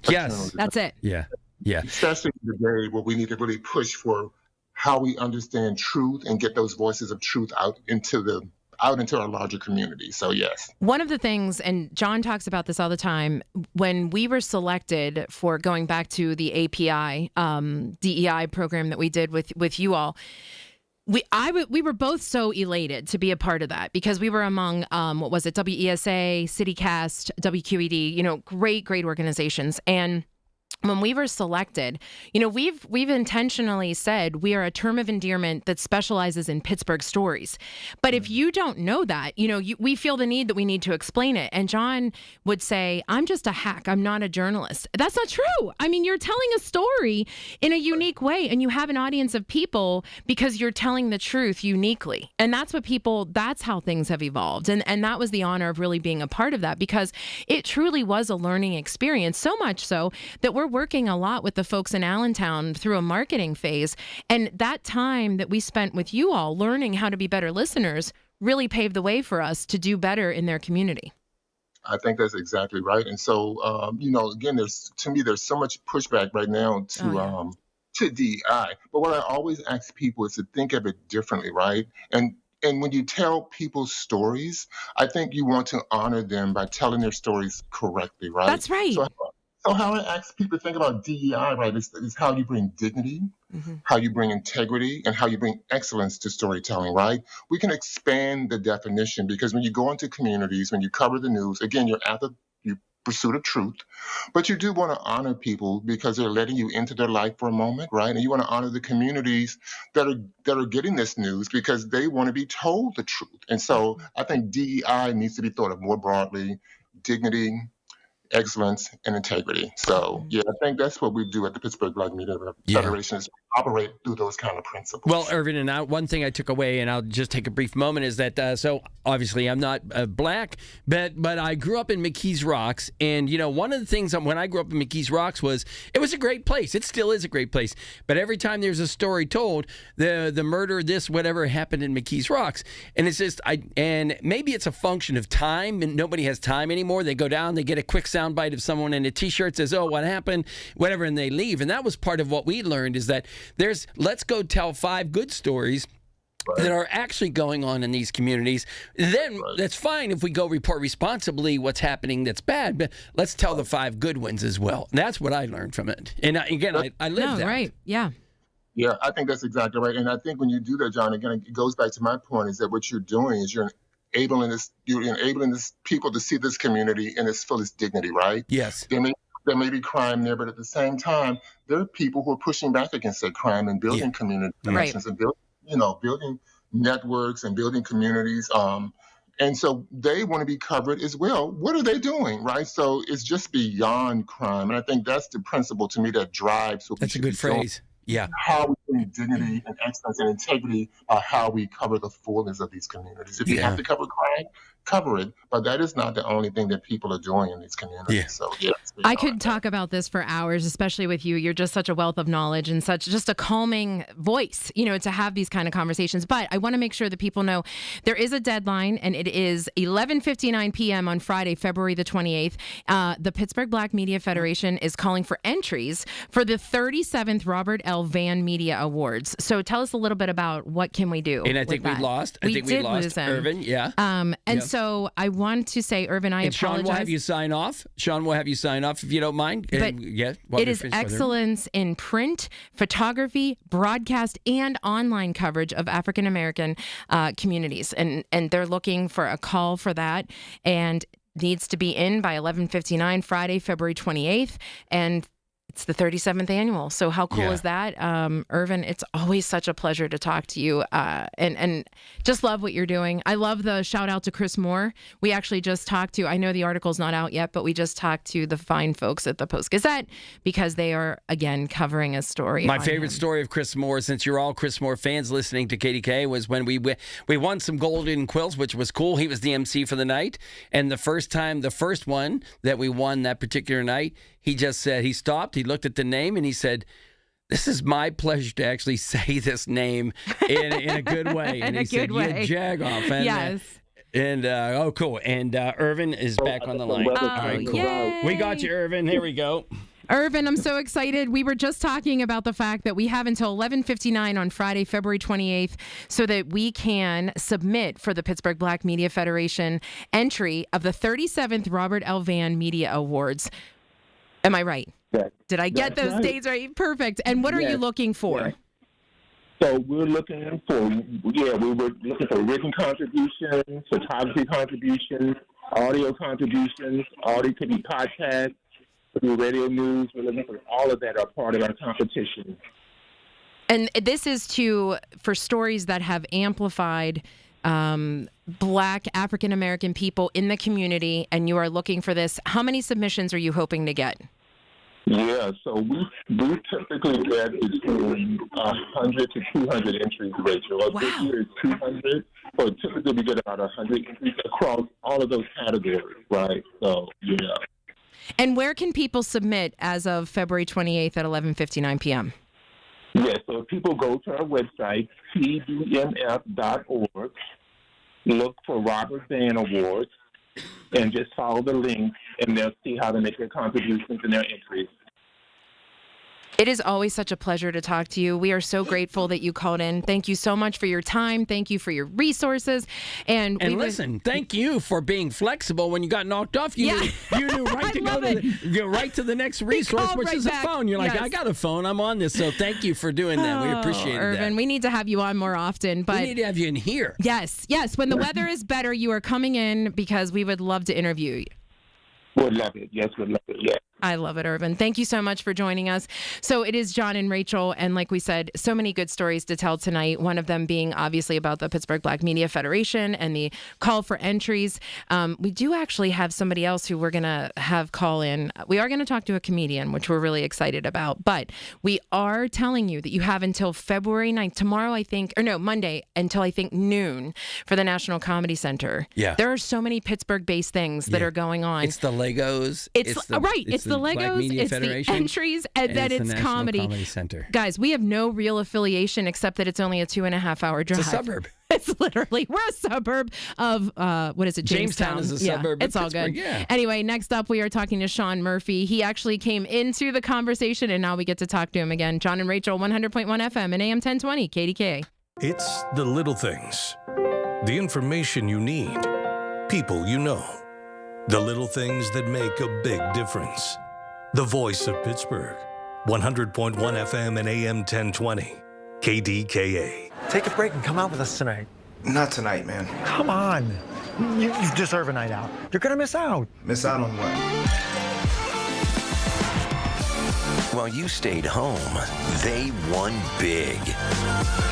Yes, that's it. Yeah. Especially today, where we need to really push for how we understand truth and get those voices of truth out into our larger community. So yes. One of the things, and John talks about this all the time, when we were selected for going back to the API DEI program that we did with you all, we were both so elated to be a part of that, because we were among WESA, CityCast, WQED, great organizations. And when we were selected, we've intentionally said we are a term of endearment that specializes in Pittsburgh stories. But if you don't know that, we feel the need that we need to explain it. And John would say, I'm just a hack. I'm not a journalist. That's not true. I mean, you're telling a story in a unique way, and you have an audience of people because you're telling the truth uniquely. And that's how things have evolved. And that was the honor of really being a part of that, because it truly was a learning experience, so much so that we're working a lot with the folks in Allentown through a marketing phase. And that time that we spent with you all learning how to be better listeners really paved the way for us to do better in their community. I think that's exactly right. And so, again, there's so much pushback right now to DEI. But what I always ask people is to think of it differently, right? And when you tell people's stories, I think you want to honor them by telling their stories correctly, right? That's right. So how I ask people to think about DEI, right, is how you bring dignity, how you bring integrity, and how you bring excellence to storytelling, right? We can expand the definition, because when you go into communities, when you cover the news, again, you're at the pursuit of truth, but you do want to honor people because they're letting you into their life for a moment, right? And you want to honor the communities that are getting this news because they want to be told the truth. And so I think DEI needs to be thought of more broadly: dignity, excellence, and integrity. So, I think that's what we do at the Pittsburgh Black Media Federation, is operate through those kind of principles. Well, Irvin, and one thing I took away, and I'll just take a brief moment, is that, so obviously I'm not black, but I grew up in McKees Rocks, and, one of the things when I grew up in McKees Rocks it was a great place. It still is a great place. But every time there's a story told, the murder, this, whatever happened in McKees Rocks, and it's just, and maybe it's a function of time, and nobody has time anymore. They go down, they get a quick soundbite of someone in a T-shirt, says, oh, what happened, whatever, and they leave. And that was part of what we learned, is that let's go tell 5 good stories that are actually going on in these communities. Then that's fine if we go report responsibly what's happening that's bad, but let's tell the 5 good ones as well. And that's what I learned from it. And again, I lived that. Right. Yeah. Yeah, I think that's exactly right. And I think when you do that, John, again, it goes back to my point, is that what you're doing is you're enabling this people to see this community in its fullest dignity, right? Yes. There may be crime there, but at the same time, there are people who are pushing back against that crime and building community connections and building networks and building communities. And so they want to be covered as well. What are they doing, right? So it's just beyond crime. And I think that's the principle to me that drives what That's a good phrase. Yeah. How we bring dignity and excellence and integrity are how we cover the fullness of these communities. If you have to cover crime, cover it, but that is not the only thing that people are doing in these communities. Yeah. So, yeah. I could talk about this for hours, especially with you. You're just such a wealth of knowledge and such just a calming voice, to have these kind of conversations. But I want to make sure that people know there is a deadline, and it is 11:59 p.m. on Friday, February the 28th. The Pittsburgh Black Media Federation is calling for entries for the 37th Robert L. Vann Media Awards. So tell us a little bit about what can we do. And I think we lost. I think we lost Irvin. Yeah. So I want to say, Irvin, I apologize. Sean will have you sign off. Sean will have you sign off if you don't mind. But it is excellence in print, photography, broadcast, and online coverage of African American communities, and they're looking for a call for that, and needs to be in by 11:59 Friday, February 28th, and it's the 37th annual. So how cool is that? Irvin, it's always such a pleasure to talk to you and just love what you're doing. I love the shout out to Chris Moore. We actually just talked to, I know the article's not out yet, but we just talked to the fine folks at the Post-Gazette because they are, again, covering a story. My favorite story of Chris Moore, since you're all Chris Moore fans listening to KDKA, was when we won some golden quills, which was cool. He was the MC for the night. And the first one that we won that particular night, he just said, he stopped, he looked at the name, and he said, "This is my pleasure to actually say this name in a good way." And he said, "You jagoff." And, yes. Oh, cool. And Irvin is back on the line. All right, cool. Yay. We got you, Irvin. Here we go. Irvin, I'm so excited. We were just talking about the fact that we have until 11:59 on Friday, February 28th, so that we can submit for the Pittsburgh Black Media Federation entry of the 37th Robert L. Vann Media Awards. Am I right? Yes. Did I get those dates right? Perfect. And what are you looking for? Yes. So we're looking for, we were looking for written contributions, photography contributions, audio contributions. Audio could be podcasts, could be radio news. We're looking for all of that are part of our competition. And this is for stories that have amplified Black African American people in the community, and you are looking for this. How many submissions are you hoping to get? Yeah, so we typically get between 100 to 200 entries, Rachel. Wow. This year is 200, so typically we get about 100 entries across all of those categories, right? So, yeah. And where can people submit as of February 28th at 11:59 p.m.? Yeah, so if people go to our website, pbmf.org, look for Robert Vann Awards, and just follow the link, and they'll see how to make their contributions and their entries. It is always such a pleasure to talk to you. We are so grateful that you called in. Thank you so much for your time. Thank you for your resources. And listen, thank you for being flexible when you got knocked off. You knew right to go right to the next resource, which is a phone. You're like, I got a phone. I'm on this. So thank you for doing that. We appreciate Irvin, that. We need to have you on more often. But we need to have you in here. Yes. When the weather is better, you are coming in because we would love to interview you. We'd love it. Yes, we'd love it. Yes. I love it, Irvin. Thank you so much for joining us. So it is John and Rachel, and like we said, so many good stories to tell tonight, one of them being obviously about the Pittsburgh Black Media Federation and the call for entries. We do actually have somebody else who we're going to have call in. We are going to talk to a comedian, which we're really excited about, but we are telling you that you have until February 9th, Monday, until I think noon for the National Comedy Center. Yeah. There are so many Pittsburgh-based things that are going on. It's the Legos. It's the Legos, it's the entries, and then it's comedy. Center. Guys, we have no real affiliation except that it's only a 2.5 hour drive. It's a suburb. It's literally, we're a suburb of, what is it, Jamestown? Is a suburb of it's all Pittsburgh, good. Yeah. Anyway, next up, we are talking to Sean Murphy. He actually came into the conversation, and now we get to talk to him again. John and Rachel, 100.1 FM and AM 1020, KDKA. It's the little things. The information you need. People you know. The little things that make a big difference. The voice of Pittsburgh. 100.1 FM and AM 1020. KDKA. Take a break and come out with us tonight. Not tonight, man. Come on. You deserve a night out. You're going to miss out. Miss out on what? While you stayed home, they won big.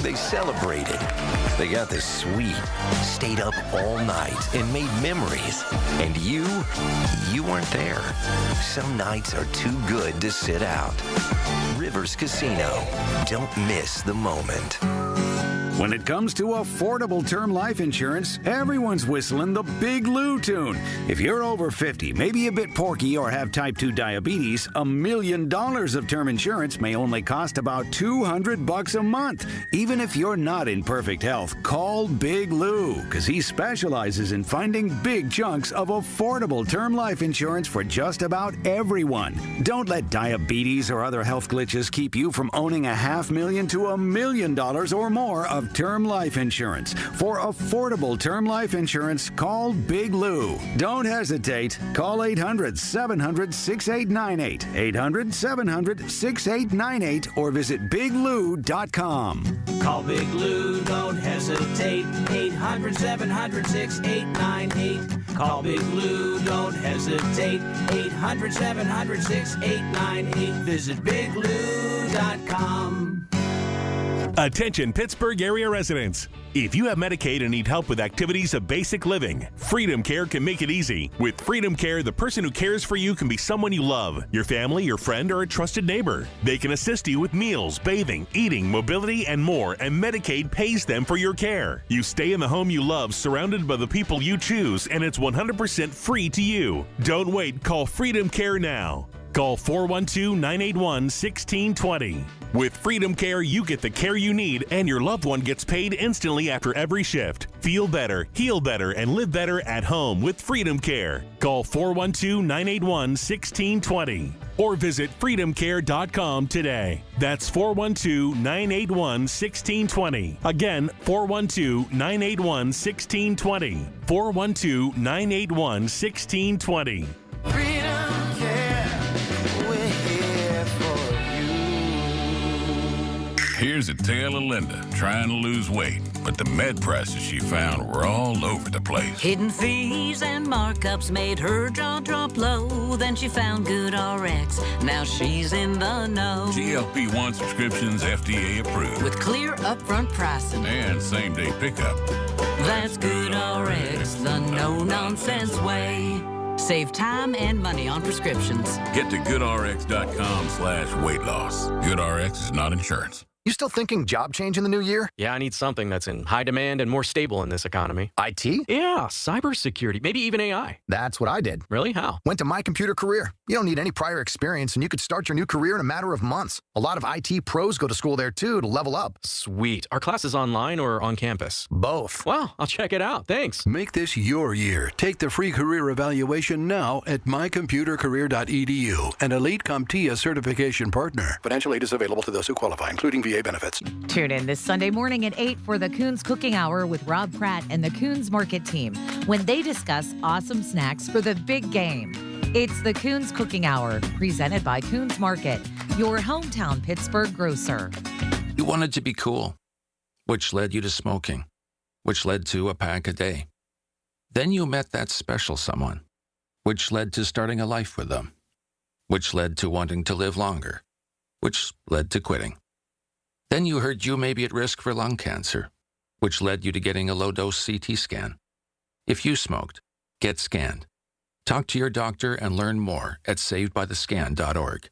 They celebrated. They got the sweet, stayed up all night and made memories. And you weren't there. Some nights are too good to sit out. Rivers Casino. Don't miss the moment. When it comes to affordable term life insurance, everyone's whistling the Big Lou tune. If you're over 50, maybe a bit porky, or have type 2 diabetes, $1 million of term insurance may only cost about $200 a month. Even if you're not in perfect health, call Big Lou, because he specializes in finding big chunks of affordable term life insurance for just about everyone. Don't let diabetes or other health glitches keep you from owning $500,000 to $1 million or more of term life insurance. For affordable term life insurance, call Big Lou. Don't hesitate. Call 800-700-6898, 800-700-6898, or visit biglou.com. Call Big Lou, don't hesitate, 800-700-6898. Call Big Lou, don't hesitate, 800-700-6898. Visit biglou.com. Attention Pittsburgh area residents. If you have Medicaid and need help with activities of basic living, Freedom Care can make it easy. With Freedom Care, the person who cares for you can be someone you love, your family, your friend, or a trusted neighbor. They can assist you with meals, bathing, eating, mobility, and more, and Medicaid pays them for your care. You stay in the home you love, surrounded by the people you choose, and it's 100% free to you. Don't wait. Call Freedom Care now. Call 412-981-1620. With Freedom Care, you get the care you need, and your loved one gets paid instantly after every shift. Feel better, heal better, and live better at home with Freedom Care. Call 412-981-1620 or visit freedomcare.com today. That's 412-981-1620. Again, 412-981-1620. 412-981-1620. Here's a tale of Linda trying to lose weight, but the med prices she found were all over the place. Hidden fees and markups made her jaw drop low. Then she found GoodRx. Now she's in the know. GLP-1 subscriptions FDA approved. With clear upfront pricing. And same-day pickup. That's GoodRx, the no-nonsense way. Save time and money on prescriptions. Get to goodrx.com/weight loss. GoodRx is not insurance. You still thinking job change in the new year? Yeah, I need something that's in high demand and more stable in this economy. IT? Yeah, cybersecurity, maybe even AI. That's what I did. Really? How? Went to My Computer Career. You don't need any prior experience, and you could start your new career in a matter of months. A lot of IT pros go to school there, too, to level up. Sweet. Are classes online or on campus? Both. Well, I'll check it out. Thanks. Make this your year. Take the free career evaluation now at mycomputercareer.edu, an Elite CompTIA certification partner. Financial aid is available to those who qualify, including VA benefits. Tune in this Sunday morning at 8 for the Coons Cooking Hour with Rob Pratt and the Coons Market team when they discuss awesome snacks for the big game. It's the Coons Cooking Hour, presented by Coons Market, your hometown Pittsburgh grocer. You wanted to be cool, which led you to smoking, which led to a pack a day. Then you met that special someone, which led to starting a life with them, which led to wanting to live longer, which led to quitting. Then you heard you may be at risk for lung cancer, which led you to getting a low-dose CT scan. If you smoked, get scanned. Talk to your doctor and learn more at savedbythescan.org.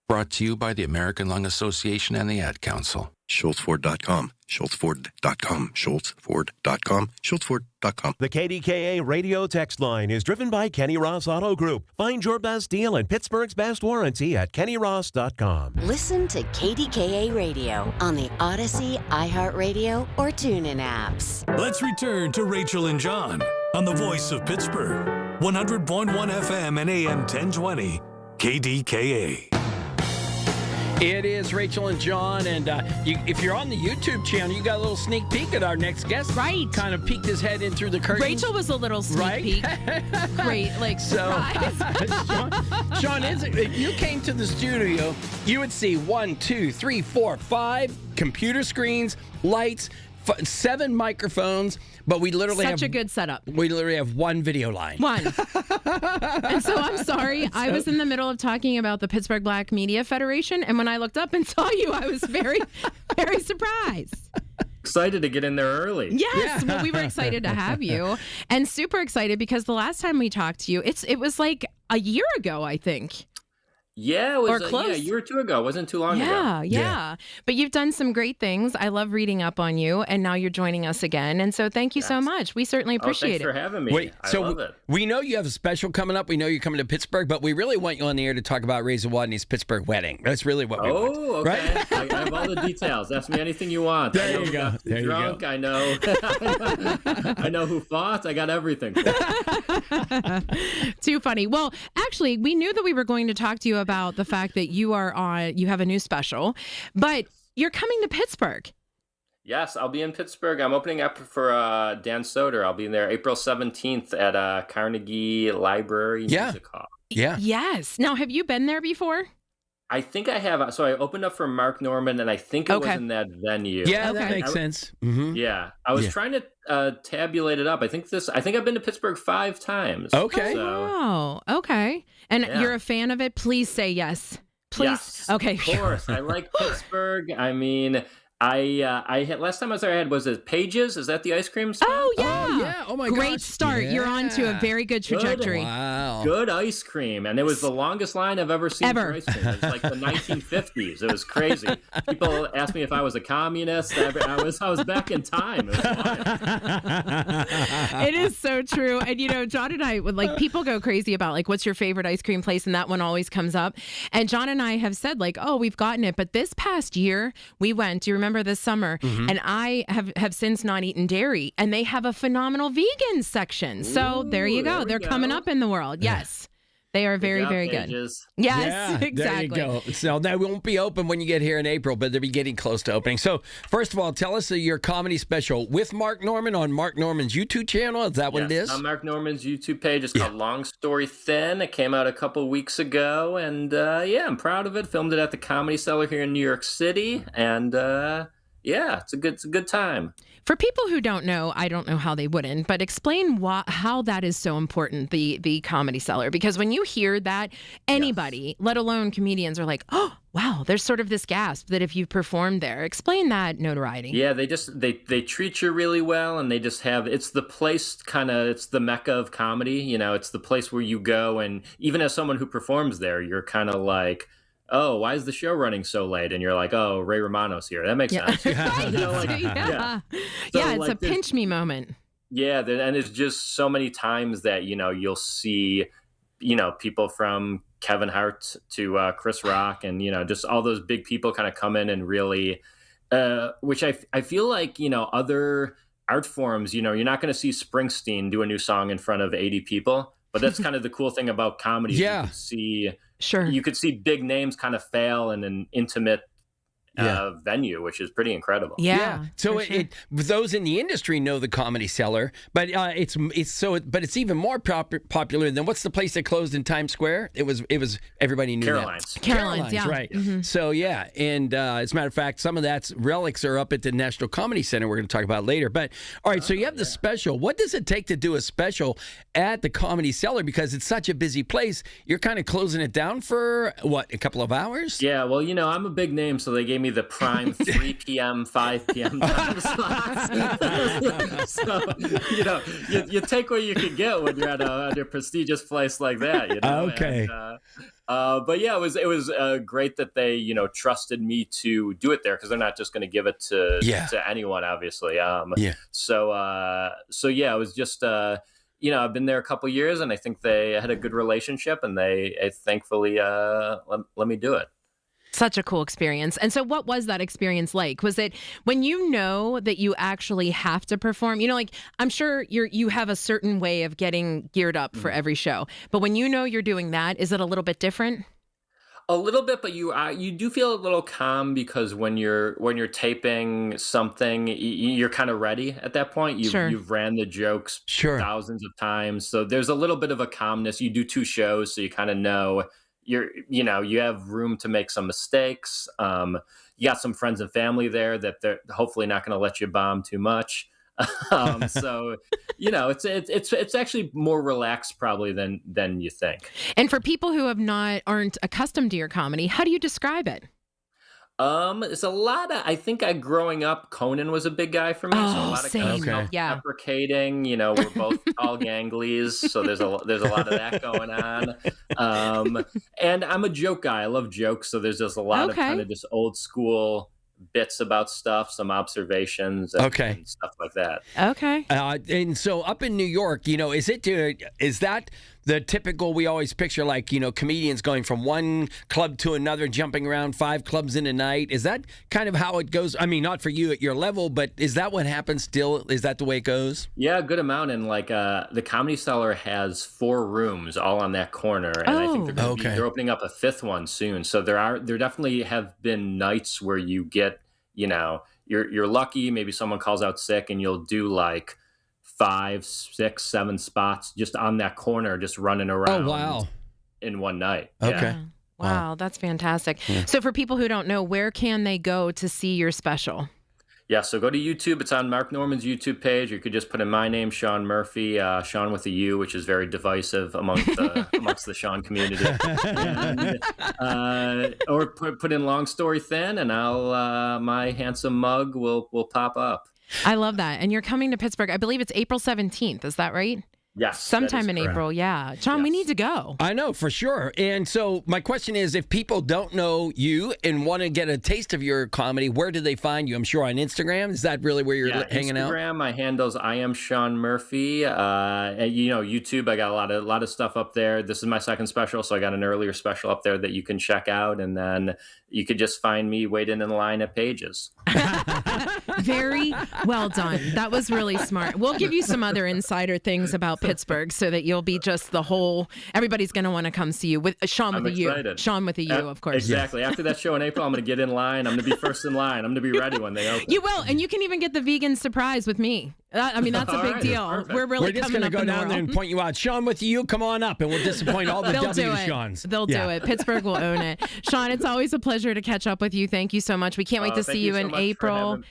Brought to you by the American Lung Association and the Ad Council. SchultzFord.com, SchultzFord.com, SchultzFord.com, SchultzFord.com. The KDKA radio text line is driven by Kenny Ross Auto Group. Find your best deal and Pittsburgh's best warranty at KennyRoss.com. Listen to KDKA Radio on the Odyssey, iHeartRadio, or TuneIn apps. Let's return to Rachel and John on the voice of Pittsburgh. 100.1 FM and AM 1020. KDKA. It is Rachel and John, and if you're on the YouTube channel, you got a little sneak peek at our next guest. Right. Kind of peeked his head in through the curtains. Rachel was a little sneak peek. Great, surprise. John, if you came to the studio, you would see 1, 2, 3, 4, 5 computer screens, lights, 7 microphones, but we literally Such a good setup. We literally have one video line. One. And so I'm sorry. I was in the middle of talking about the Pittsburgh Black Media Federation, and when I looked up and saw you, I was very, very surprised. Excited to get in there early. Yes, well, we were excited to have you, and super excited because the last time we talked to you, it was like a year ago, I think. Yeah, it was close. a year or two ago. It wasn't too long ago. Yeah. But you've done some great things. I love reading up on you, and now you're joining us again. And so thank you so much. We certainly appreciate thanks for having me. Wait, I so love it. we know you have a special coming up. We know you're coming to Pittsburgh, but we really want you on the air to talk about Razor Wadney's Pittsburgh wedding. That's really what we want. Oh, okay. Right? I have all the details. Ask me anything you want. There you go. There drunk. you go. I know. I know who fought. I got everything. Too funny. Well, actually, we knew that we were going to talk to you about the fact that you have a new special, but you're coming to Pittsburgh. Yes, I'll be in Pittsburgh. I'm opening up for Dan Soder. I'll be in there April 17th at Carnegie Library Music Hall. Yeah. Yes. Now, have you been there before? I think I have. So I opened up for Mark Norman, and I think it was in that venue. Yeah, that makes sense. Mm-hmm. Yeah, I was trying to tabulate it up. I think I've been to Pittsburgh 5 times. Okay. Oh, wow. Okay. And you're a fan of it? Please say yes. Please. Yes, okay. Of course. I like Pittsburgh. I mean, I had last time I was there. I had Pages. Is that the ice cream spot? Oh yeah. Oh, yeah. Oh my god. Great start. Yeah. You're on to a very good trajectory. Wow. Good ice cream, and it was the longest line I've ever seen for ice cream. It was like the 1950s. It was crazy. People asked me if I was a communist. I was back in time. It was wild. It is so true. And John and I would people go crazy about what's your favorite ice cream place, and that one always comes up. And John and I have said we've gotten it, but this past year we went. Do you remember this summer? Mm-hmm. And I have since not eaten dairy, and they have a phenomenal vegan section. So there you go. They're coming up in the world. Yes. They are very, very good. Pages. Yes, exactly. There you go. So they won't be open when you get here in April, but they'll be getting close to opening. So first of all, tell us your comedy special with Mark Norman on Mark Norman's YouTube channel. Is that what it is? On Mark Norman's YouTube page. It's called Long Story Thin. It came out a couple weeks ago, and I'm proud of it. Filmed it at the Comedy Cellar here in New York City, and it's a good time. For people who don't know, I don't know how they wouldn't, but explain how that is so important, the Comedy Cellar. Because when you hear that, anybody, let alone comedians, are like, oh, wow, there's sort of this gasp that if you've performed there. Explain that notoriety. Yeah, they treat you really well, and they just it's the place it's the mecca of comedy. It's the place where you go, and even as someone who performs there, you're kind of like, oh, why is the show running so late? And you're like, oh, Ray Romano's here. That makes sense. Yeah, it's a pinch me moment. Yeah, and it's just so many times that, you'll see, people from Kevin Hart to Chris Rock and, just all those big people kind of come in and really, which I feel like, other art forms, you're not going to see Springsteen do a new song in front of 80 people. But that's kind of the cool thing about comedy. Yeah. You could see, sure. You could see big names kind of fail in an intimate venue, which is pretty incredible. Yeah. So those in the industry know the Comedy Cellar, but it's even more popular than what's the place that closed in Times Square? It was everybody knew Caroline's. that. Caroline's, yeah. Right. Mm-hmm. So and as a matter of fact, some of that's relics are up at the National Comedy Center. We're going to talk about later. But all right, so you have the special. What does it take to do a special at the Comedy Cellar? Because it's such a busy place. You're kind of closing it down for a couple of hours? Yeah. Well, I'm a big name, so they gave me the prime 3 p.m., 5 p.m. time slots. So, you take what you can get when you're at a prestigious place like that. Okay. And, but yeah, it was great that they trusted me to do it there, because they're not just going to give it to anyone, obviously. So it was just I've been there a couple years, and I think they had a good relationship, and they thankfully let me do it. Such a cool experience. And so what was that experience like? Was it when you know that you actually have to perform, I'm sure you have a certain way of getting geared up for every show, but when you're doing that, is it a little bit different? A little bit, but you do feel a little calm, because when you're taping something, you're kind of ready at that point. You've ran the jokes thousands of times, so there's a little bit of a calmness. You do 2 shows, so you kind of know, you have room to make some mistakes. You got some friends and family there that they're hopefully not going to let you bomb too much. So, it's actually more relaxed probably than you think. And for people who aren't accustomed to your comedy, how do you describe it? It's a lot of, I think growing up, Conan was a big guy for me. So a lot of kind of self-deprecating, we're both tall ganglies. So there's a lot of that going on. And I'm a joke guy. I love jokes. So there's just a lot of kind of just old school bits about stuff, some observations and stuff like that. Okay. And so up in New York, is that the typical, we always picture like, comedians going from one club to another, jumping around 5 clubs in a night. Is that kind of how it goes? I mean, not for you at your level, but is that what happens still? Is that the way it goes? Yeah, a good amount. And like the Comedy Cellar has 4 rooms all on that corner. And I think they're opening up a 5th one soon. So there definitely have been nights where you get, you're lucky. Maybe someone calls out sick and you'll do like 5, 6, 7 spots just on that corner, just running around. Oh, wow. In one night. Okay. Yeah. Wow, that's fantastic. Yeah. So for people who don't know, where can they go to see your special? Yeah, so go to YouTube. It's on Mark Norman's YouTube page. You could just put in my name, Sean Murphy, Sean with a U, which is very divisive amongst the Sean community. And, or put in Long Story Thin, and my handsome mug will pop up. I love that. And you're coming to Pittsburgh. I believe it's April 17th. Is that right? Yes. Sometime in April, yeah. Sean, we need to go. I know, for sure. And so my question is, if people don't know you and want to get a taste of your comedy, where do they find you? I'm sure on Instagram. Is that really where you're hanging out? Instagram, my handle's I am Sean Murphy. YouTube, I got a lot of stuff up there. This is my second special, so I got an earlier special up there that you can check out. And then you could just find me waiting in line at Pages. Very well done. That was really smart. We'll give you some other insider things about Pittsburgh so that you'll be just everybody's going to want to come see you with Sean with a U. Sean with a U, of course. Exactly. After that show in April, I'm going to get in line. I'm going to be first in line. I'm going to be ready when they open. You will. And you can even get the vegan surprise with me. That's a big deal. We're just going to go down there and point you out. Sean with you, come on up, and we'll disappoint all the Seans. They'll do it. Pittsburgh will own it. Sean, it's always a pleasure to catch up with you. Thank you so much. We can't wait to see you in April.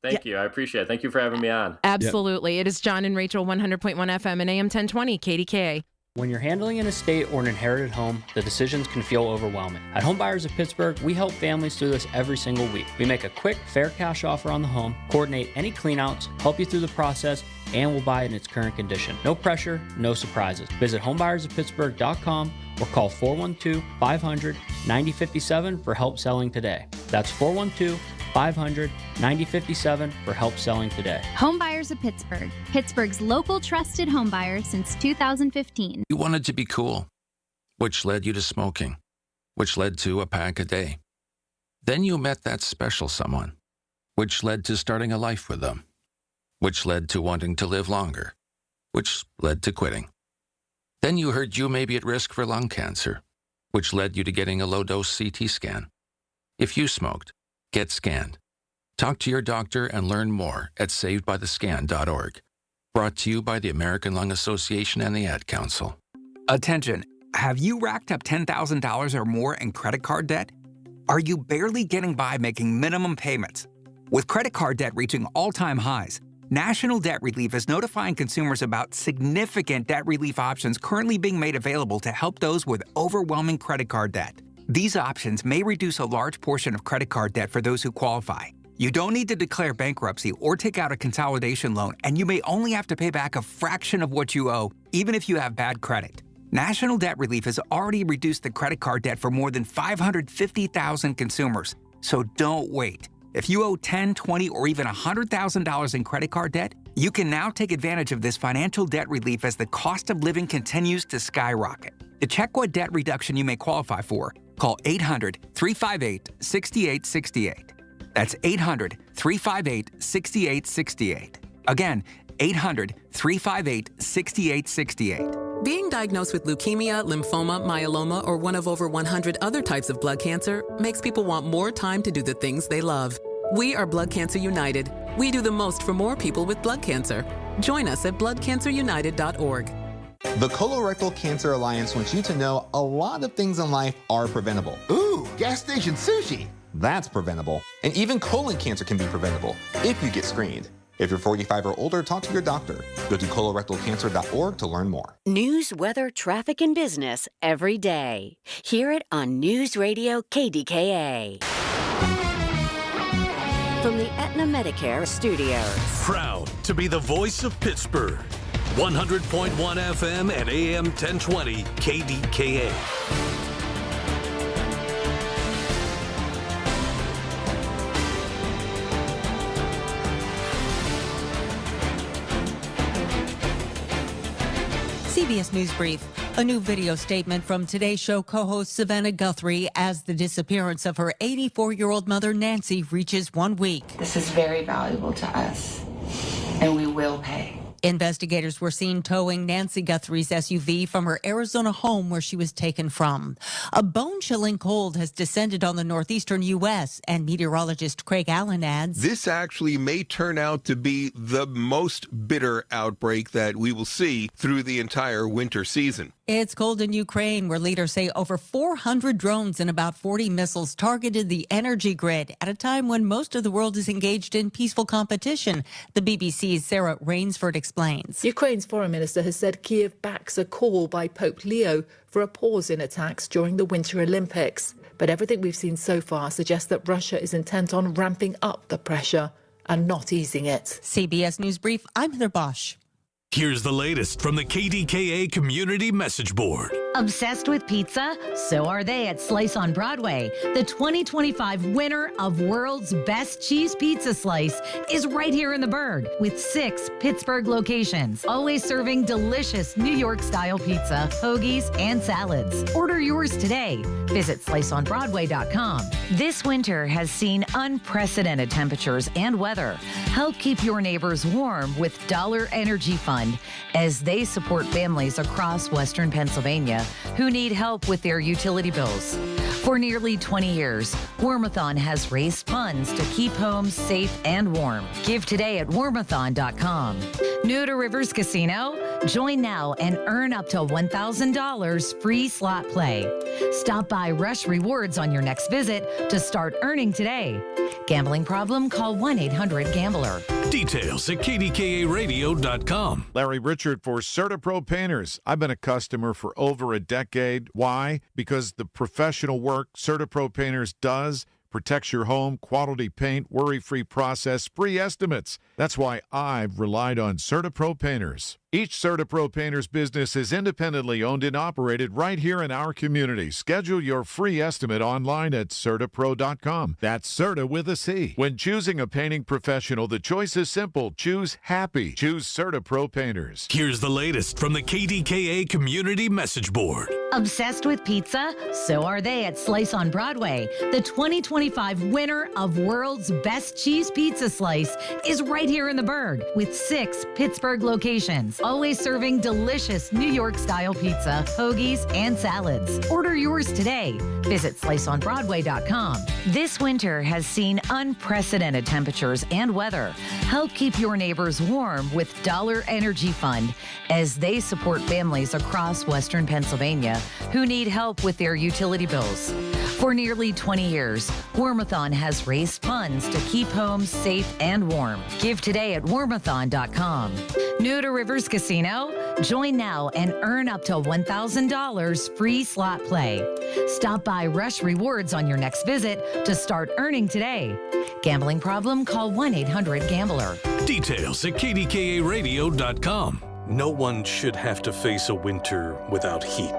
Thank you. I appreciate it. Thank you for having me on. Absolutely. It is John and Rachel, 100.1 FM and AM 1020, KDKA. When you're handling an estate or an inherited home, the decisions can feel overwhelming. At Home Buyers of Pittsburgh, we help families through this every single week. We make a quick, fair cash offer on the home, coordinate any cleanouts, help you through the process, and we'll buy it in its current condition. No pressure, no surprises. Visit homebuyersoftpittsburgh.com or call 412-500-9057 for help selling today. That's 412-500-9057 for help selling today. Home Buyers of Pittsburgh, Pittsburgh's local trusted home buyer since 2015. You wanted to be cool, which led you to smoking, which led to a pack a day. Then you met that special someone, which led to starting a life with them, which led to wanting to live longer, which led to quitting. Then you heard you may be at risk for lung cancer, which led you to getting a low-dose CT scan. If you smoked, get scanned. Talk to your doctor and learn more at savedbythescan.org. Brought to you by the American Lung Association and the Ad Council. Attention, have you racked up $10,000 or more in credit card debt? Are you barely getting by making minimum payments? With credit card debt reaching all-time highs, National Debt Relief is notifying consumers about significant debt relief options currently being made available to help those with overwhelming credit card debt. These options may reduce a large portion of credit card debt for those who qualify. You don't need to declare bankruptcy or take out a consolidation loan, and you may only have to pay back a fraction of what you owe, even if you have bad credit. National Debt Relief has already reduced the credit card debt for more than 550,000 consumers. So don't wait. If you owe $10,000, $20,000, or even $100,000 in credit card debt, you can now take advantage of this financial debt relief as the cost of living continues to skyrocket. To check what debt reduction you may qualify for, call 800-358-6868. That's 800-358-6868. Again, 800-358-6868. Being diagnosed with leukemia, lymphoma, myeloma, or one of over 100 other types of blood cancer makes people want more time to do the things they love. We are Blood Cancer United. We do the most for more people with blood cancer. Join us at bloodcancerunited.org. The Colorectal Cancer Alliance wants you to know a lot of things in life are preventable. Ooh, gas station sushi. That's preventable. And even colon cancer can be preventable if you get screened. If you're 45 or older, talk to your doctor. Go to colorectalcancer.org to learn more. News, weather, traffic, and business every day. Hear it on News Radio KDKA. From the Aetna Medicare Studios. Proud to be the voice of Pittsburgh. 100.1 FM and AM 1020 KDKA. CBS News Brief. A new video statement from Today Show co-host Savannah Guthrie as the disappearance of her 84-year-old mother, Nancy, reaches 1 week. This is very valuable to us, and we will pay. Investigators were seen towing Nancy Guthrie's SUV from her Arizona home where she was taken from. A bone-chilling cold has descended on the northeastern U.S., and meteorologist Craig Allen adds, this actually may turn out to be the most bitter outbreak that we will see through the entire winter season. It's cold in Ukraine, where leaders say over 400 drones and about 40 missiles targeted the energy grid at a time when most of the world is engaged in peaceful competition. The BBC's Sarah Rainsford explains. Ukraine's foreign minister has said Kiev backs a call by Pope Leo for a pause in attacks during the Winter Olympics. But everything we've seen so far suggests that Russia is intent on ramping up the pressure and not easing it. CBS News Brief, I'm Heather Bosch. Here's the latest from the KDKA Community Message Board. Obsessed with pizza? So are they at Slice on Broadway. The 2025 winner of World's Best Cheese Pizza Slice is right here in the Berg with 6 Pittsburgh locations, always serving delicious New York-style pizza, hoagies, and salads. Order yours today. Visit sliceonbroadway.com. This winter has seen unprecedented temperatures and weather. Help keep your neighbors warm with Dollar Energy Fund as they support families across Western Pennsylvania who need help with their utility bills. For nearly 20 years, Warmathon has raised funds to keep homes safe and warm. Give today at warmathon.com. New to Rivers Casino? Join now and earn up to $1,000 free slot play. Stop by Rush Rewards on your next visit to start earning today. Gambling problem? Call 1-800-GAMBLER. Details at KDKARadio.com. Larry Richard for CertaPro Painters. I've been a customer for over a decade. Why? Because the professional work CertaPro Painters does protects your home, quality paint, worry-free process, free estimates. That's why I've relied on CertaPro Painters. Each CertaPro Painters business is independently owned and operated right here in our community. Schedule your free estimate online at CertaPro.com. That's Certa with a C. When choosing a painting professional, the choice is simple. Choose happy. Choose CertaPro Painters. Here's the latest from the KDKA Community Message Board. Obsessed with pizza? So are they at Slice on Broadway. The 2025 winner of World's Best Cheese Pizza Slice is right here in the Berg with 6 Pittsburgh locations, always serving delicious New York-style pizza, hoagies, and salads. Order yours today. Visit sliceonbroadway.com. This winter has seen unprecedented temperatures and weather. Help keep your neighbors warm with Dollar Energy Fund as they support families across Western Pennsylvania who need help with their utility bills. For nearly 20 years, Warmathon has raised funds to keep homes safe and warm. Give today at warmathon.com. New to Rivers Casino? Join now and earn up to $1,000 free slot play. Stop by Rush Rewards on your next visit to start earning today. Gambling problem? Call 1-800-GAMBLER. Details at KDKARadio.com. No one should have to face a winter without heat.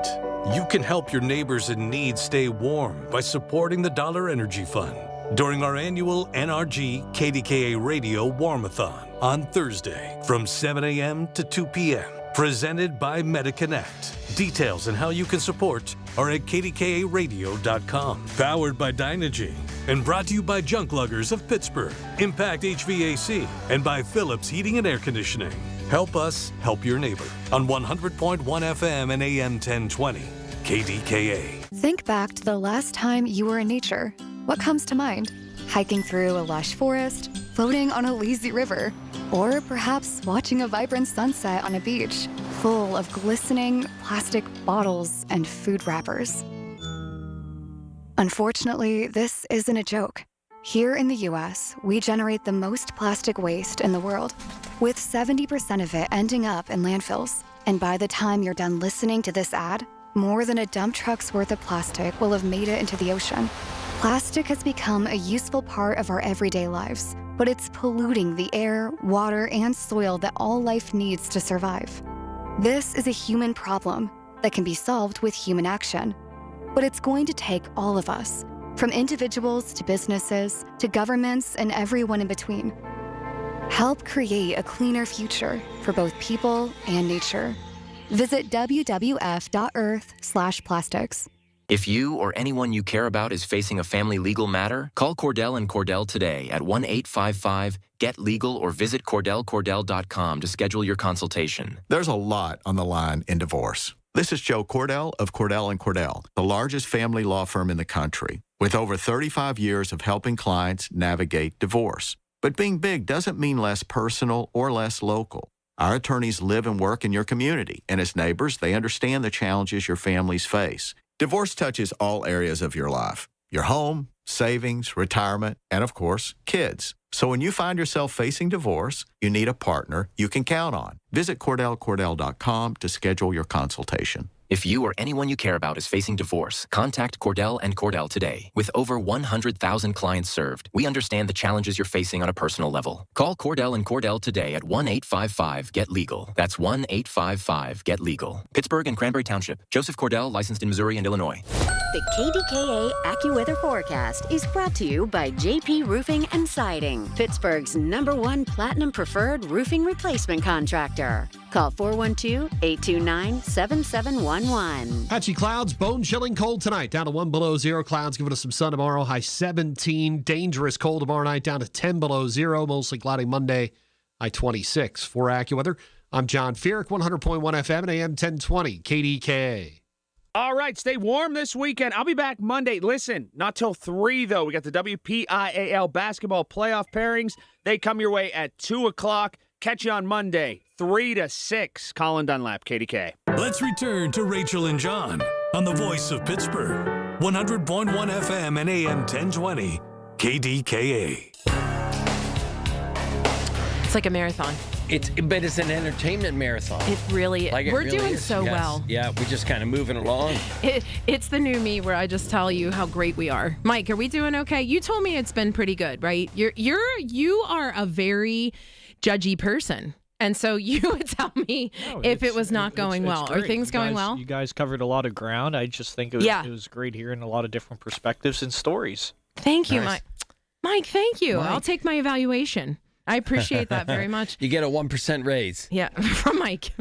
You can help your neighbors in need stay warm by supporting the Dollar Energy Fund during our annual NRG KDKA Radio Warmathon on Thursday from 7 a.m. to 2 p.m. Presented by MediConnect. Details on how you can support are at KDKARadio.com. Powered by Dynegy and brought to you by Junk Luggers of Pittsburgh, Impact HVAC, and by Phillips Heating and Air Conditioning. Help us help your neighbor on 100.1 FM and AM 1020 KDKA. Think back to the last time you were in nature. What comes to mind? Hiking through a lush forest, floating on a lazy river, or perhaps watching a vibrant sunset on a beach. full of glistening plastic bottles and food wrappers. Unfortunately, this isn't a joke. Here in the U.S., we generate the most plastic waste in the world, with 70% of it ending up in landfills. And by the time you're done listening to this ad, more than a dump truck's worth of plastic will have made it into the ocean. Plastic has become a useful part of our everyday lives, but it's polluting the air, water, and soil that all life needs to survive. This is a human problem that can be solved with human action. But it's going to take all of us, from individuals to businesses to governments and everyone in between. Help create a cleaner future for both people and nature. Visit wwf.earth/plastics. If you or anyone you care about is facing a family legal matter, call Cordell & Cordell today at 1-855-GET-LEGAL or visit CordellCordell.com to schedule your consultation. There's a lot on the line in divorce. This is Joe Cordell of Cordell & Cordell, the largest family law firm in the country, with over 35 years of helping clients navigate divorce. But being big doesn't mean less personal or less local. Our attorneys live and work in your community, and as neighbors, they understand the challenges your families face. Divorce touches all areas of your life: your home, savings, retirement, and of course, kids. So when you find yourself facing divorce, you need a partner you can count on. Visit CordellCordell.com to schedule your consultation. If you or anyone you care about is facing divorce, contact Cordell & Cordell today. With over 100,000 clients served, we understand the challenges you're facing on a personal level. Call Cordell & Cordell today at 1-855-GET-LEGAL. That's 1-855-GET-LEGAL. Pittsburgh and Cranberry Township. Joseph Cordell, licensed in Missouri and Illinois. The KDKA AccuWeather forecast is brought to you by JP Roofing and Siding, Pittsburgh's #1 Platinum Preferred Roofing Replacement Contractor. Call 412-829-7711. Patchy clouds, bone-chilling cold tonight. Down to 1 below zero. Clouds giving us some sun tomorrow. High 17. Dangerous cold tomorrow night. Down to 10 below zero. Mostly cloudy Monday. High 26. For AccuWeather, I'm John Feerick, 100.1 FM and AM 1020 KDKA. All right, stay warm this weekend. I'll be back Monday. Listen, not till 3, though. We got the WPIAL basketball playoff pairings. They come your way at 2 o'clock. Catch you on Monday, 3 to 6. Colin Dunlap, KDK. Let's return to Rachel and John on the Voice of Pittsburgh, 100.1 FM and AM 1020, KDKA. It's like a marathon. But it's an entertainment marathon. It really is. Like We're really doing is. so Yes. well. Yeah, we're just kind of moving along. It's the new me where I just tell you how great we are. Mike, are we doing okay? You told me it's been pretty good, right? You are a very judgy person. And so you would tell me if it was not going well. Are things going well? You guys covered a lot of ground. I just think it was great hearing a lot of different perspectives and stories. Thank you, Mike. Mike, thank you. I'll take my evaluation. I appreciate that very much. You get a 1% raise. Yeah, from Mike,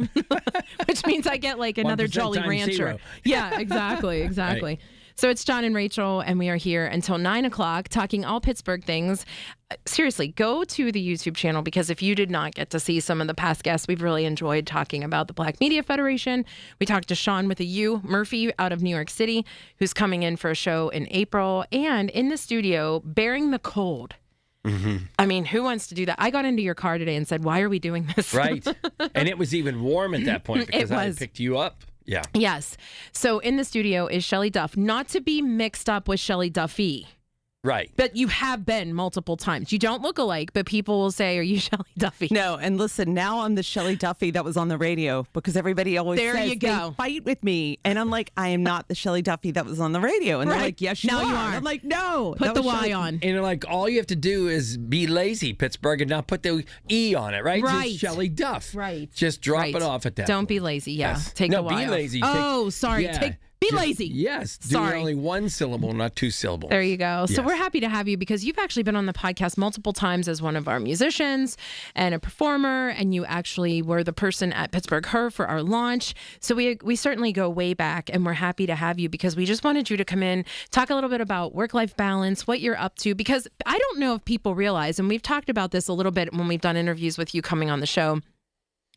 which means I get like another Jolly Rancher. 0. Yeah, exactly. Right. So it's John and Rachel, and we are here until 9 o'clock talking all Pittsburgh things. Seriously, go to the YouTube channel, because if you did not get to see some of the past guests, we've really enjoyed talking about the Black Media Federation. We talked to Sean with a U, Murphy out of New York City, who's coming in for a show in April, and in the studio, bearing the cold. Mm-hmm. I mean, who wants to do that? I got into your car today and said, why are we doing this? Right. And it was even warm at that point because I had picked you up. Yeah. Yes. So in the studio is Shelley Duff, not to be mixed up with Shelley Duffy. Right. But you have been multiple times. You don't look alike, but people will say, are you Shelley Duffy? No, and listen, now I'm the Shelley Duffy that was on the radio, because everybody always says you go. they fight with me. And I'm like, I am not the Shelley Duffy that was on the radio. And they're like, yes, you now are. you are. I'm like, no. Put the Y Shelley on. And they're like, all you have to do is be lazy, Pittsburgh, and not put the E on it, right? Right. Just Shelley Duff. Right. Just drop it off at that. Don't be lazy. Yeah. Yes. Take no, the Y be off. lazy. Oh, sorry. Yeah. Be lazy. Yes. Do Sorry. only one syllable, not two syllables. There you go. So Yes. we're happy to have you, because you've actually been on the podcast multiple times as one of our musicians and a performer, and you actually were the person at Pittsburgh Her for our launch. So we certainly go way back, and we're happy to have you, because we just wanted you to come in, talk a little bit about work-life balance, what you're up to, because I don't know if people realize, and we've talked about this a little bit when we've done interviews with you coming on the show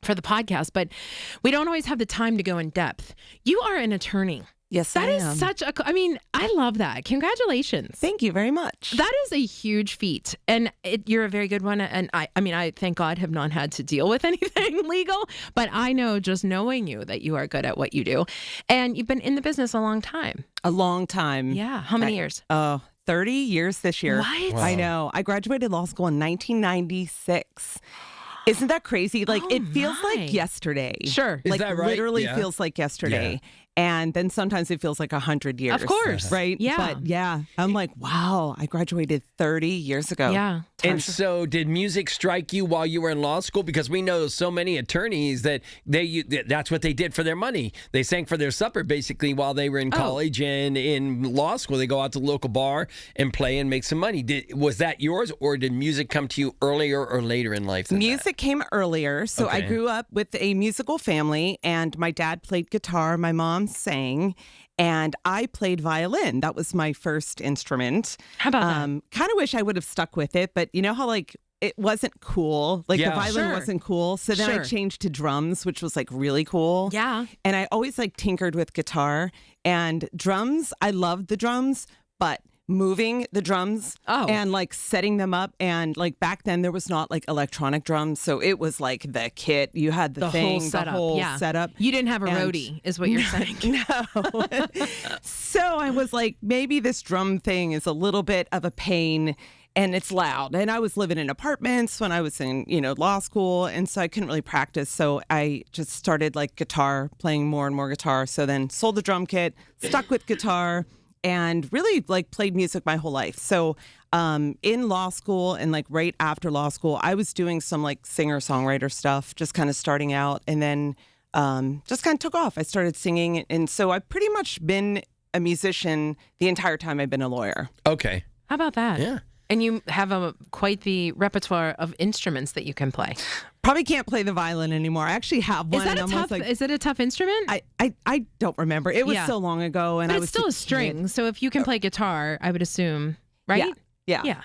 for the podcast, but we don't always have the time to go in depth. You are an attorney. Yes, That I is am. such a, I mean, I love that. Congratulations. Thank you very much. That is a huge feat. And you're a very good one. And I mean, I thank God have not had to deal with anything legal, but I know just knowing you that you are good at what you do. And you've been in the business a long time. A long time. Yeah. How many years? 30 years this year. What? I know. I graduated law school in 1996. Isn't that crazy? Like, it feels like yesterday. Sure. Like, Is that right? literally Yeah. feels like yesterday. And then sometimes it feels like 100 years. Of course. Right? Yeah. But yeah, I'm like, wow, I graduated 30 years ago. Yeah. And so did music strike you while you were in law school? Because we know so many attorneys that that's what they did for their money. They sang for their supper basically while they were in college and in law school. They go out to the local bar and play and make some money. Was that yours, or did music come to you earlier or later in life than Music came earlier. So I Okay. grew up with a musical family, and my dad played guitar, my mom sang, and I played violin. That was my first instrument. How about that? Kind of wish I would have stuck with it, but you know how like it wasn't cool? Like Yeah. the violin Sure. wasn't cool. So then Sure. I changed to drums, which was like really cool. Yeah. And I always like tinkered with guitar and drums. I loved the drums, but moving the drums and like setting them up, and like back then there was not like electronic drums, so it was like the kit. You had the thing, whole setup. the whole Yeah. setup. You didn't have a And- roadie, is what you're saying. No. So I was like, maybe this drum thing is a little bit of a pain. And it's loud. And I was living in apartments when I was in, law school. And so I couldn't really practice. So I just started like guitar, playing more and more guitar. So then sold the drum kit, stuck with guitar, and really like played music my whole life. So in law school and like right after law school, I was doing some like singer-songwriter stuff, just kind of starting out. And then just kind of took off. I started singing. And so I've pretty much been a musician the entire time I've been a lawyer. Okay. How about that? Yeah. And you have quite the repertoire of instruments that you can play. Probably can't play the violin anymore. I actually have one. Is that and is it a tough instrument? I don't remember. It was Yeah. so long ago, and But I it's was still a string. So if you can play guitar, I would assume, right? Yeah. Yeah.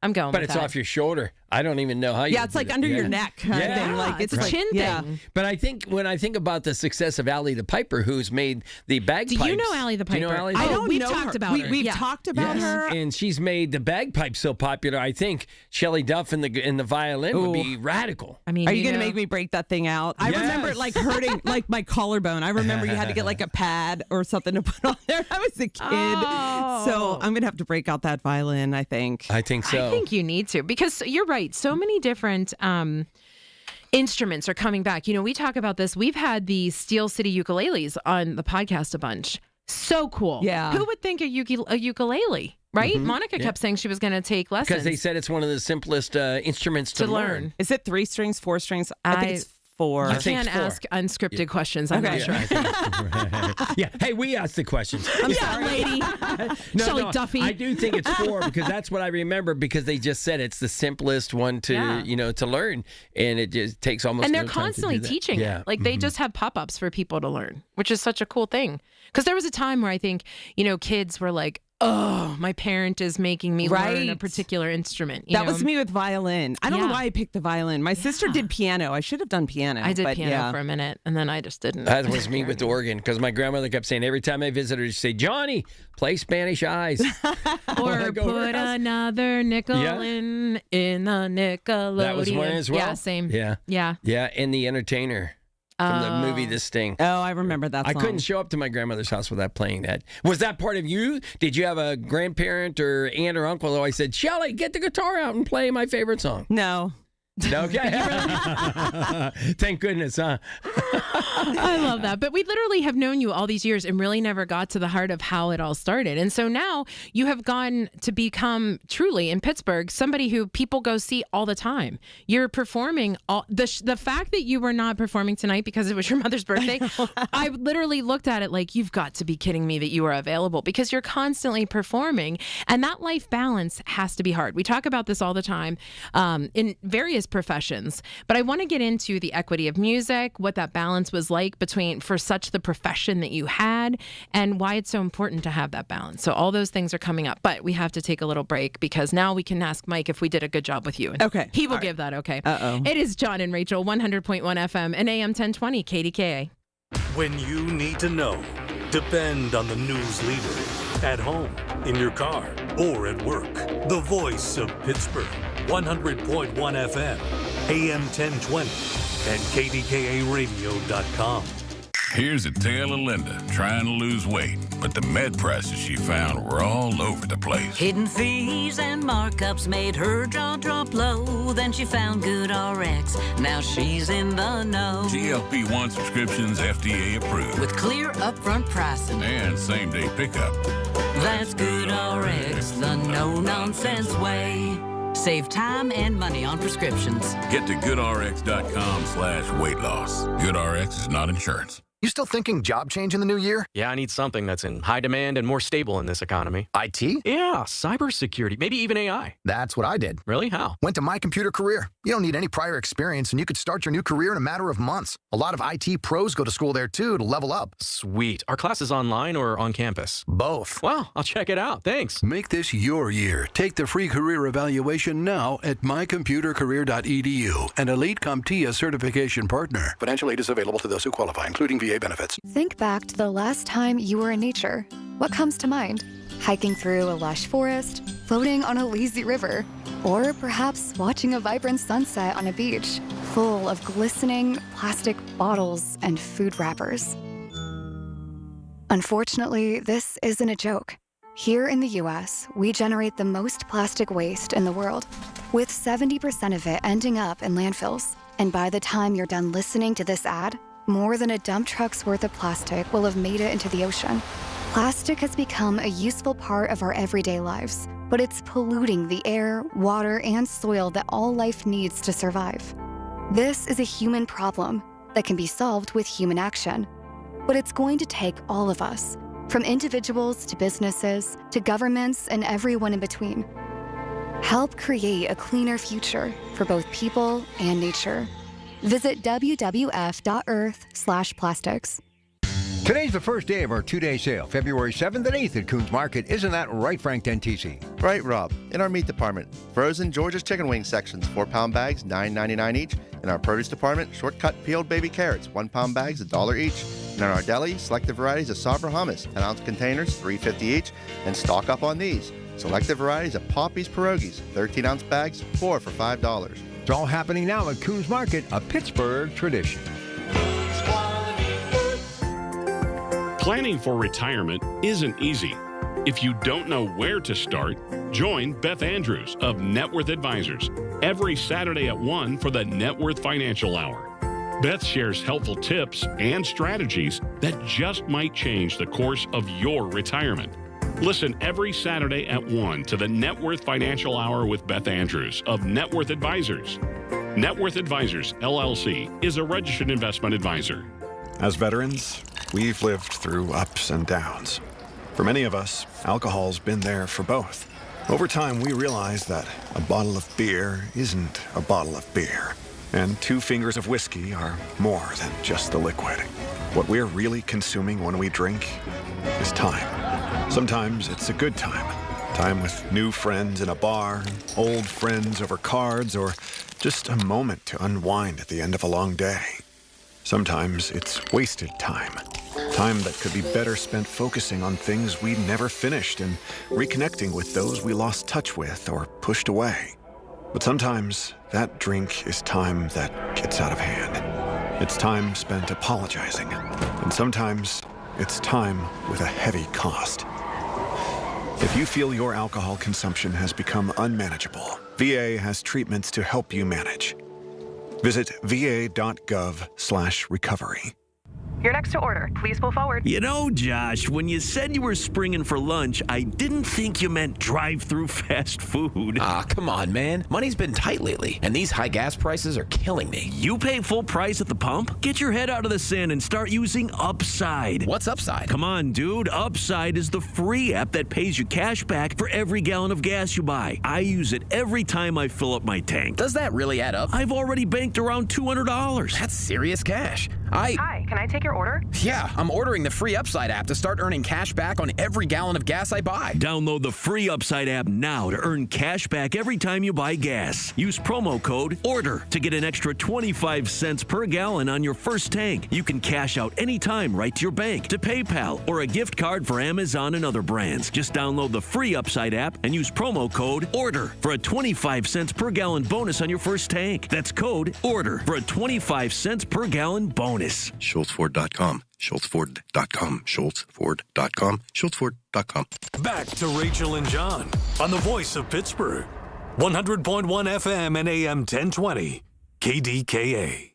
I'm going But with it's that. off your shoulder. I don't even know how you. Yeah, it's like under your neck kind of thing. Like it's a like, chin yeah. thing. But I think when I think about the success of Allie the Piper, who's made the bagpipes. Do you know Allie the Do you know Piper? Allie the I Piper? don't we've know talked her. about her. We've Yeah. talked about her. And she's made the bagpipes so popular. I think Shelley Duff and the violin would be radical. I mean, Are you going to make me break that thing out? I remember it like hurting like my collarbone. I remember you had to get like a pad or something to put on there. I was a kid. So I'm going to have to break out that violin, I think. I think so. I think you need to, because you're right. So many different instruments are coming back. You know, we talk about this. We've had the Steel City ukuleles on the podcast a bunch. So cool. Yeah. Who would think a ukulele, right? Mhm. Monica kept saying she was going to take lessons. Because they said it's one of the simplest instruments to learn. Is it 3 strings, 4 strings? I think it's 4. You can't ask unscripted questions. I'm not sure. Yeah. Hey, we asked the questions. I'm sorry, lady. Shelley Duffy. I do think it's 4 because that's what I remember, because they just said it's the simplest one to to learn, and it just takes almost. And they're no time to constantly do that. teaching Yeah. it. Like they just have pop-ups for people to learn, which is such a cool thing. Because there was a time where I think, kids were like, oh, my parent is making me learn a particular instrument. That was me with violin. I don't know Yeah. why I picked the violin. My sister did piano. I should have done piano. I did but piano yeah. for a minute, and then I just didn't. That was me with the organ, because my grandmother kept saying every time I visited her, she'd say, "Johnny, play Spanish Eyes." Or I go over her put house. another nickel Yeah. in the Nickelodeon. That was one as well. Yeah, same. Yeah. Yeah. Yeah, and The Entertainer from the movie The Sting. Oh, I remember that I song. couldn't show up to my grandmother's house without playing that. Was that part of you? Did you have a grandparent or aunt or uncle who always said, "Shelley, get the guitar out and play my favorite song"? No. Okay. Thank goodness, huh? I love that. But we literally have known you all these years and really never got to the heart of how it all started. And so now you have gone to become truly in Pittsburgh somebody who people go see all the time. You're performing all the fact that you were not performing tonight because it was your mother's birthday. I literally looked at it like, you've got to be kidding me that you are available, because you're constantly performing, and that life balance has to be hard. We talk about this all the time in various professions, but I want to get into the equity of music, what that balance was like for such the profession that you had, and why it's so important to have that balance. So all those things are coming up, but we have to take a little break, because now we can ask Mike if we did a good job with you. Okay. He will give that okay. Uh-oh. It is John and Rachel, 100.1 FM and AM 1020 KDKA. When you need to know. Depend on the news leader. At home, in your car, or at work. The voice of Pittsburgh. 100.1 FM, AM 1020, and KDKA-radio.com. Here's a tale of Linda trying to lose weight, but the med prices she found were all over the place. Hidden fees and markups made her jaw drop low. Then she found GoodRx. Now she's in the know. GLP-1 subscriptions FDA approved. With clear upfront pricing. And same-day pickup. That's GoodRx, the no-nonsense way. Save time and money on prescriptions. Get to goodrx.com/weight loss. GoodRx is not insurance. You still thinking job change in the new year? Yeah, I need something that's in high demand and more stable in this economy. IT? Yeah, cybersecurity, maybe even AI. That's what I did. Really? How? Went to My Computer Career. You don't need any prior experience, and you could start your new career in a matter of months. A lot of IT pros go to school there, too, to level up. Sweet. Are classes online or on campus? Both. Well, I'll check it out. Thanks. Make this your year. Take the free career evaluation now at mycomputercareer.edu, an Elite CompTIA certification partner. Financial aid is available to those who qualify, including VA benefits. Think back to the last time you were in nature. What comes to mind? Hiking through a lush forest, floating on a lazy river, or perhaps watching a vibrant sunset on a beach full of glistening plastic bottles and food wrappers. Unfortunately, this isn't a joke. Here in the U.S., we generate the most plastic waste in the world, with 70% of it ending up in landfills. And by the time you're done listening to this ad, more than a dump truck's worth of plastic will have made it into the ocean. Plastic has become a useful part of our everyday lives, but it's polluting the air, water, and soil that all life needs to survive. This is a human problem that can be solved with human action. But it's going to take all of us, from individuals to businesses to governments and everyone in between. Help create a cleaner future for both people and nature. Visit wwf.earth/plastics. Today's the first day of our two-day sale, February 7th and 8th at Coons Market. Isn't that right, Frank Dentisi? Right, Rob. In our meat department, frozen Georgia's chicken wing sections, 4-pound bags, $9.99 each. In our produce department, short-cut peeled baby carrots, 1-pound bags, $1 each. And in our deli, selected varieties of Sabra hummus, 10-ounce containers, $3.50 each. And stock up on these. Selected varieties of Poppy's pierogies, 13-ounce bags, 4 for $5. It's all happening now at Coons Market, a Pittsburgh tradition. Planning for retirement isn't easy. If you don't know where to start, join Beth Andrews of Net Worth Advisors every Saturday at 1 for the Net Worth Financial Hour. Beth shares helpful tips and strategies that just might change the course of your retirement. Listen every Saturday at 1 to the Net Worth Financial Hour with Beth Andrews of Net Worth Advisors. Net Worth Advisors, LLC, is a registered investment advisor. As veterans, we've lived through ups and downs. For many of us, alcohol's been there for both. Over time, we realized that a bottle of beer isn't a bottle of beer, and 2 fingers of whiskey are more than just the liquid. What we're really consuming when we drink is time. Sometimes it's a good time. Time with new friends in a bar, old friends over cards, or just a moment to unwind at the end of a long day. Sometimes it's wasted time. Time that could be better spent focusing on things we never finished and reconnecting with those we lost touch with or pushed away. But sometimes that drink is time that gets out of hand. It's time spent apologizing. And sometimes it's time with a heavy cost. If you feel your alcohol consumption has become unmanageable, VA has treatments to help you manage. Visit va.gov/recovery. You're next to order. Please pull forward. You know, Josh, when you said you were springing for lunch, I didn't think you meant drive-through fast food. Ah, come on, man. Money's been tight lately, and these high gas prices are killing me. You pay full price at the pump? Get your head out of the sand and start using Upside. What's Upside? Come on, dude. Upside is the free app that pays you cash back for every gallon of gas you buy. I use it every time I fill up my tank. Does that really add up? I've already banked around $200. That's serious cash. Hi, Hi, can I take your order? Yeah, I'm ordering the free Upside app to start earning cash back on every gallon of gas I buy. Download the free Upside app now to earn cash back every time you buy gas. Use promo code ORDER to get an extra 25 cents per gallon on your first tank. You can cash out anytime right to your bank, to PayPal, or a gift card for Amazon and other brands. Just download the free Upside app and use promo code ORDER for a 25 cents per gallon bonus on your first tank. That's code ORDER for a 25 cents per gallon bonus. SchultzFord.com. SchultzFord.com. SchultzFord.com. SchultzFord.com. Back to Rachel and John on the voice of Pittsburgh. 100.1 FM and AM 1020. KDKA.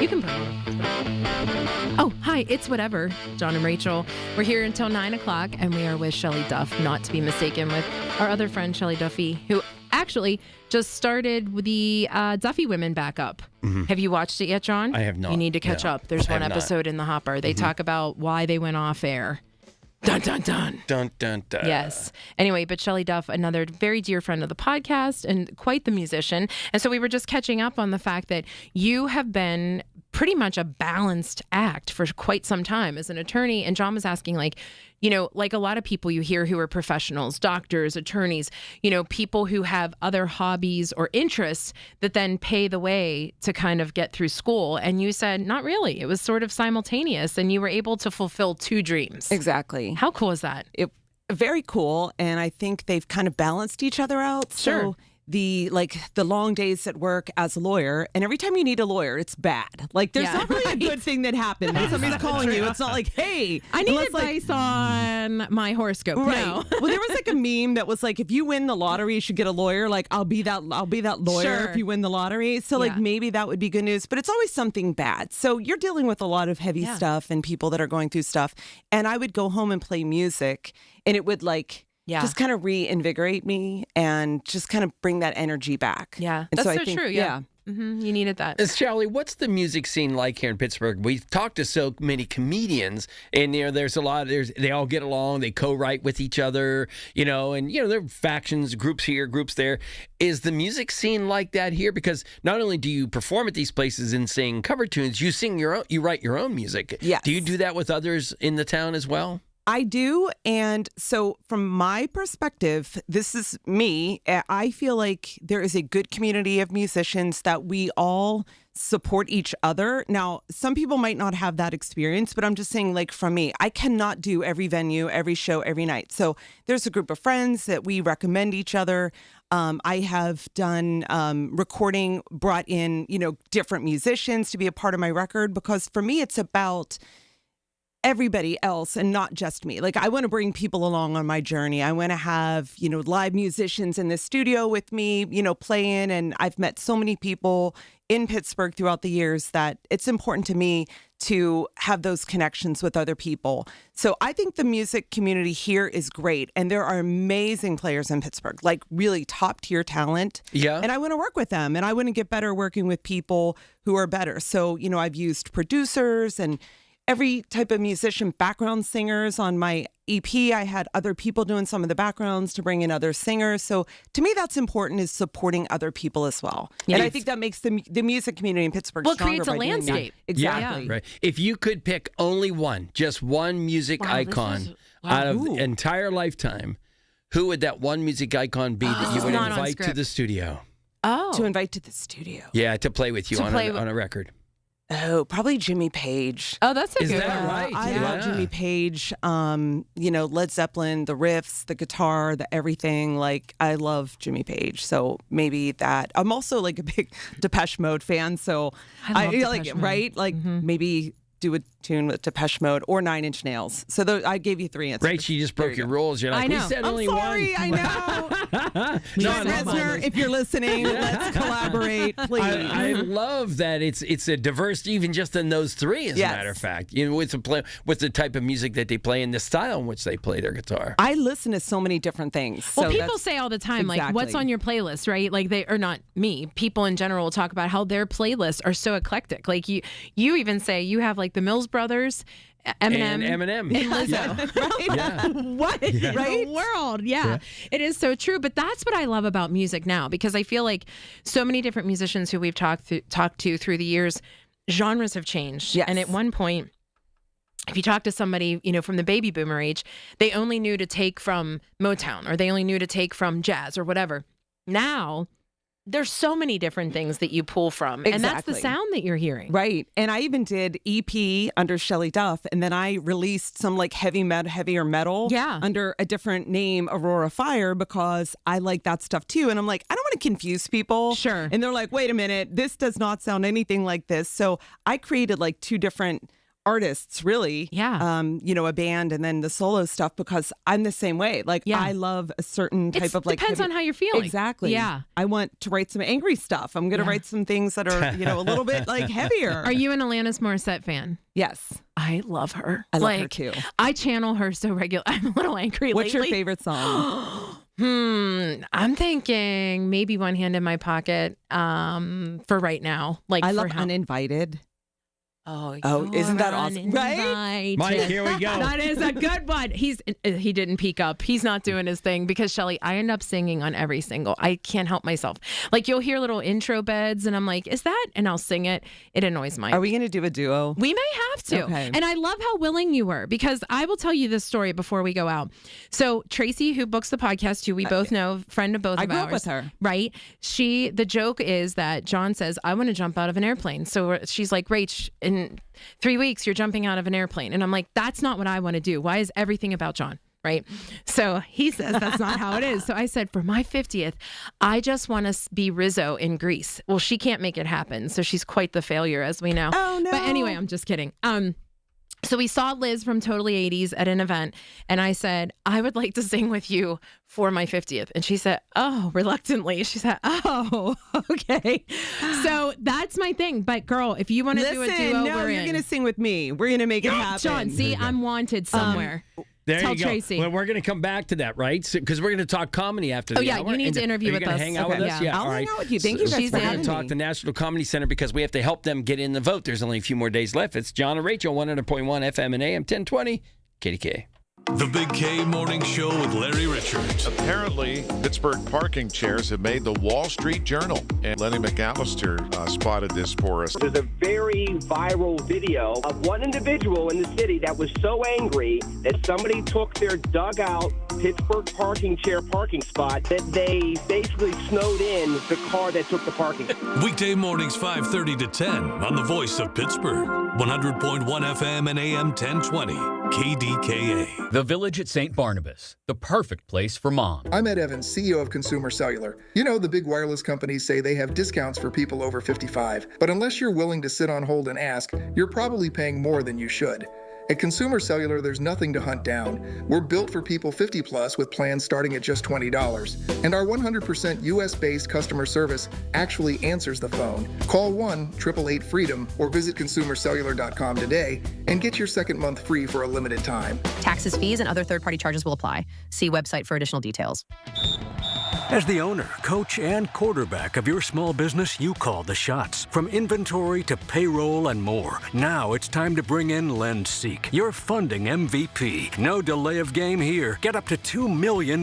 You can put it. Oh, hi, it's whatever. John and Rachel. We're here until 9 o'clock, and we are with Shelley Duff, not to be mistaken with our other friend, Shelley Duffy, who actually just started the Duffy Women back up. Mm-hmm. Have you watched it yet, John? I have not. You need to catch up. There's one episode in the hopper. They talk about why they went off air. Dun, dun, dun. Dun, dun, dun. Yes. Anyway, but Shelley Duff, another very dear friend of the podcast and quite the musician. And so we were just catching up on the fact that you have been pretty much a balanced act for quite some time as an attorney. And John was asking, like a lot of people you hear who are professionals, doctors, attorneys, people who have other hobbies or interests that then pay the way to kind of get through school. And you said, not really. It was sort of simultaneous, and you were able to fulfill two dreams. Exactly. How cool is that? Very cool. And I think they've kind of balanced each other out. Sure. So the long days at work as a lawyer, and every time you need a lawyer, it's bad. Like there's not really a good thing that happened when somebody's calling you. It's not like, hey, I need advice on my horoscope. Right. No. Well, there was like a meme that was like, if you win the lottery, you should get a lawyer. Like I'll be that lawyer Sure. if you win the lottery. So like maybe that would be good news, but it's always something bad. So you're dealing with a lot of heavy stuff and people that are going through stuff. And I would go home and play music, and it would just kind of reinvigorate me and just kind of bring that energy back. Yeah, and that's so I so think, true. Yeah. Mm-hmm. You needed that. Shelley, what's the music scene like here in Pittsburgh? We've talked to so many comedians, and there's a lot. They all get along. They co-write with each other. And there are factions, groups here, groups there. Is the music scene like that here? Because not only do you perform at these places and sing cover tunes, you sing your own. You write your own music. Yes. Do you do that with others in the town as well? I do. And so from my perspective, this is me. I feel like there is a good community of musicians that we all support each other. Now, some people might not have that experience, but I'm just saying, like, from me, I cannot do every venue, every show, every night. So there's a group of friends that we recommend each other. I have done recording, brought in, different musicians to be a part of my record, because for me, it's about everybody else and not just me. Like, I want to bring people along on my journey. I want to have, live musicians in the studio with me, playing. And I've met so many people in Pittsburgh throughout the years that it's important to me to have those connections with other people. So I think the music community here is great. And there are amazing players in Pittsburgh, like really top tier talent. Yeah. And I want to work with them, and I want to get better working with people who are better. So, I've used producers and every type of musician, background singers on my EP. I had other people doing some of the backgrounds to bring in other singers. So to me, that's important, is supporting other people as well. Yeah, and I think that makes the music community in Pittsburgh stronger. Creates a landscape. Exactly. Yeah, right. If you could pick only just one music icon out of the entire lifetime, who would that one music icon be that you would invite to the studio? To invite to the studio. Yeah, to play with you on a record. Oh, probably Jimmy Page. Oh, that's a good one. Is that right? I love Jimmy Page. Led Zeppelin, the riffs, the guitar, the everything. Like, I love Jimmy Page. So maybe that. I'm also like a big Depeche Mode fan. So I love Depeche Mode. Right? Like maybe do a tune with Depeche Mode or 9 Inch Nails. So I gave you 3 answers. Right, you just broke your rules. You're like, I know. We said I'm only sorry, one. I know. John Reznor, if you're listening, let's collaborate, please. I love that it's a diverse, even just in those three, as a matter of fact. With the type of music that they play and the style in which they play their guitar. I listen to so many different things. Well, people say all the time, like, what's on your playlist, right? Like, not me, people in general will talk about how their playlists are so eclectic. Like, you even say you have like the Mills Brothers, Eminem, and Lizzo. Right? Yeah. What? Yeah. Right? The world. Yeah. It is so true. But that's what I love about music now, because I feel like so many different musicians who we've talked to through the years genres have changed. Yes. And at one point, if you talk to somebody, from the baby boomer age, they only knew to take from Motown or they only knew to take from jazz or whatever. Now, there's so many different things that you pull from. Exactly. And that's the sound that you're hearing. Right. And I even did EP under Shelley Duff. And then I released some like heavier metal under a different name, Aurora Fire, because I like that stuff too. And I'm like, I don't want to confuse people. Sure. And they're like, wait a minute, this does not sound anything like this. So I created like 2 different artists, really. Yeah. A band and then the solo stuff, because I'm the same way. Like, I love a certain type of like. Depends on how you're feeling. Exactly. Yeah. I want to write some angry stuff. I'm going to write some things that are, a little bit like heavier. Are you an Alanis Morissette fan? Yes. I love her. I love her too. I channel her so regular. I'm a little angry What's lately. your favorite song? I'm thinking maybe One Hand in My Pocket for right now. Like I love Uninvited. Oh, isn't that awesome? Right? Mike, here we go. That is a good one. He didn't peek up. He's not doing his thing because Shelley, I end up singing on every single. I can't help myself. Like you'll hear little intro beds and I'm like, is that? And I'll sing it. It annoys Mike. Are we going to do a duo? We may have to. Okay. And I love how willing you were because I will tell you this story before we go out. So Tracy, who books the podcast too, we both know, friend of both of ours. I grew up with her. Right? The joke is that John says, I want to jump out of an airplane. So she's like, Rach, in 3 weeks, you're jumping out of an airplane. And I'm like, that's not what I want to do. Why is everything about John? Right? So he says that's not how it is. So I said, for my 50th, I just want to be Rizzo in Greece. Well, she can't make it happen. So she's quite the failure, as we know. Oh, no. But anyway, I'm just kidding. So we saw Liz from Totally 80s at an event, and I said, I would like to sing with you for my 50th. And she said, oh, reluctantly. She said, oh, okay. So that's my thing. But girl, if you want to do a duo, you're going to sing with me. We're going to make it happen. John, see, I'm wanted somewhere. There Tell you go. Tracy. Well, we're going to come back to that, right? Because we're going to talk comedy after the hour. You need to interview with us. Are you going to hang out with us? Yeah, I'll hang out with you. Thank you guys for We're having going to talk me. the National Comedy Center because we have to help them get in the vote. There's only a few more days left. It's John and Rachel, 100.1 FM and AM 1020, KDKA. The Big K Morning Show with Larry Richards. Apparently, Pittsburgh parking chairs have made the Wall Street Journal. And Lenny McAllister spotted this for us. There's a very viral video of one individual in the city that was so angry that somebody took their dugout Pittsburgh parking chair parking spot that they basically snowed in the car that took the parking. Weekday mornings 5:30 to 10 on the Voice of Pittsburgh. 100.1 FM and AM 1020, KDKA. The Village at St. Barnabas, the perfect place for mom. I'm Ed Evans, CEO of Consumer Cellular. You know, the big wireless companies say they have discounts for people over 55, but unless you're willing to sit on hold and ask, you're probably paying more than you should. At Consumer Cellular, there's nothing to hunt down. We're built for people 50 plus with plans starting at just $20. And our 100% US-based customer service actually answers the phone. Call 1-888-FREEDOM or visit consumercellular.com today and get your second month free for a limited time. Taxes, fees, and other third-party charges will apply. See website for additional details. As the owner, coach, and quarterback of your small business, you call the shots. From inventory to payroll and more. Now it's time to bring in LendSeek, your funding MVP. No delay of game here. Get up to $2 million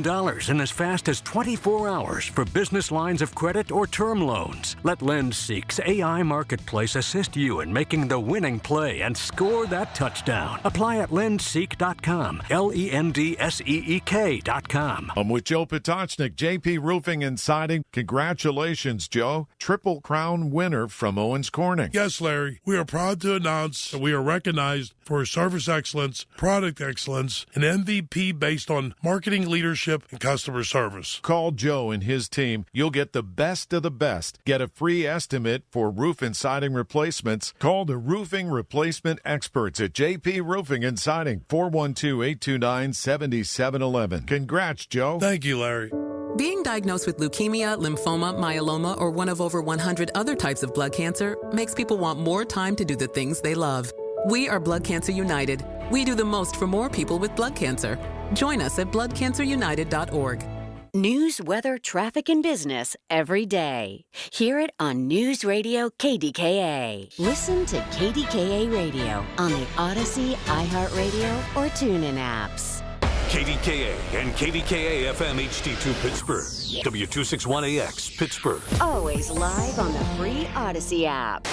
in as fast as 24 hours for business lines of credit or term loans. Let LendSeek's AI marketplace assist you in making the winning play and score that touchdown. Apply at lendseek.com, LENDSEEK.com. I'm with Joe Potocznik, JP Roofing and Siding. Congratulations, Joe. Triple Crown winner from Owens Corning. Yes, Larry. We are proud to announce that we are recognized for service excellence, product excellence, and MVP based on marketing leadership and customer service. Call Joe and his team. You'll get the best of the best. Get a free estimate for roof and siding replacements. Call the roofing replacement experts at JP Roofing and Siding, 412-829-7711. Congrats, Joe. Thank you, Larry. Being diagnosed with leukemia, lymphoma, myeloma, or one of over 100 other types of blood cancer makes people want more time to do the things they love. We are Blood Cancer United. We do the most for more people with blood cancer. Join us at bloodcancerunited.org. News, weather, traffic, and business every day. Hear it on News Radio KDKA. Listen to KDKA Radio on the Odyssey, iHeartRadio, or TuneIn apps. KDKA and KDKA FM HD2 Pittsburgh. W261AX Pittsburgh. Always live on the free Odyssey app.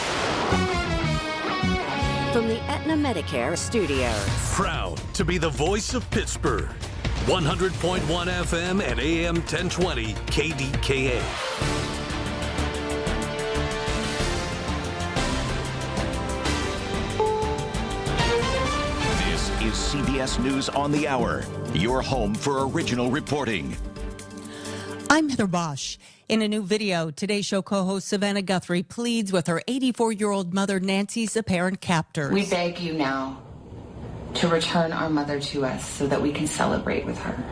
from the Aetna Medicare studios. Proud to be the voice of Pittsburgh. 100.1 FM and AM 1020 KDKA. This is CBS News on the Hour, your home for original reporting. I'm Heather Bosch. In a new video, Today's Show co-host Savannah Guthrie pleads with her 84-year-old mother, Nancy's apparent captors. We beg you now to return our mother to us so that we can celebrate with her.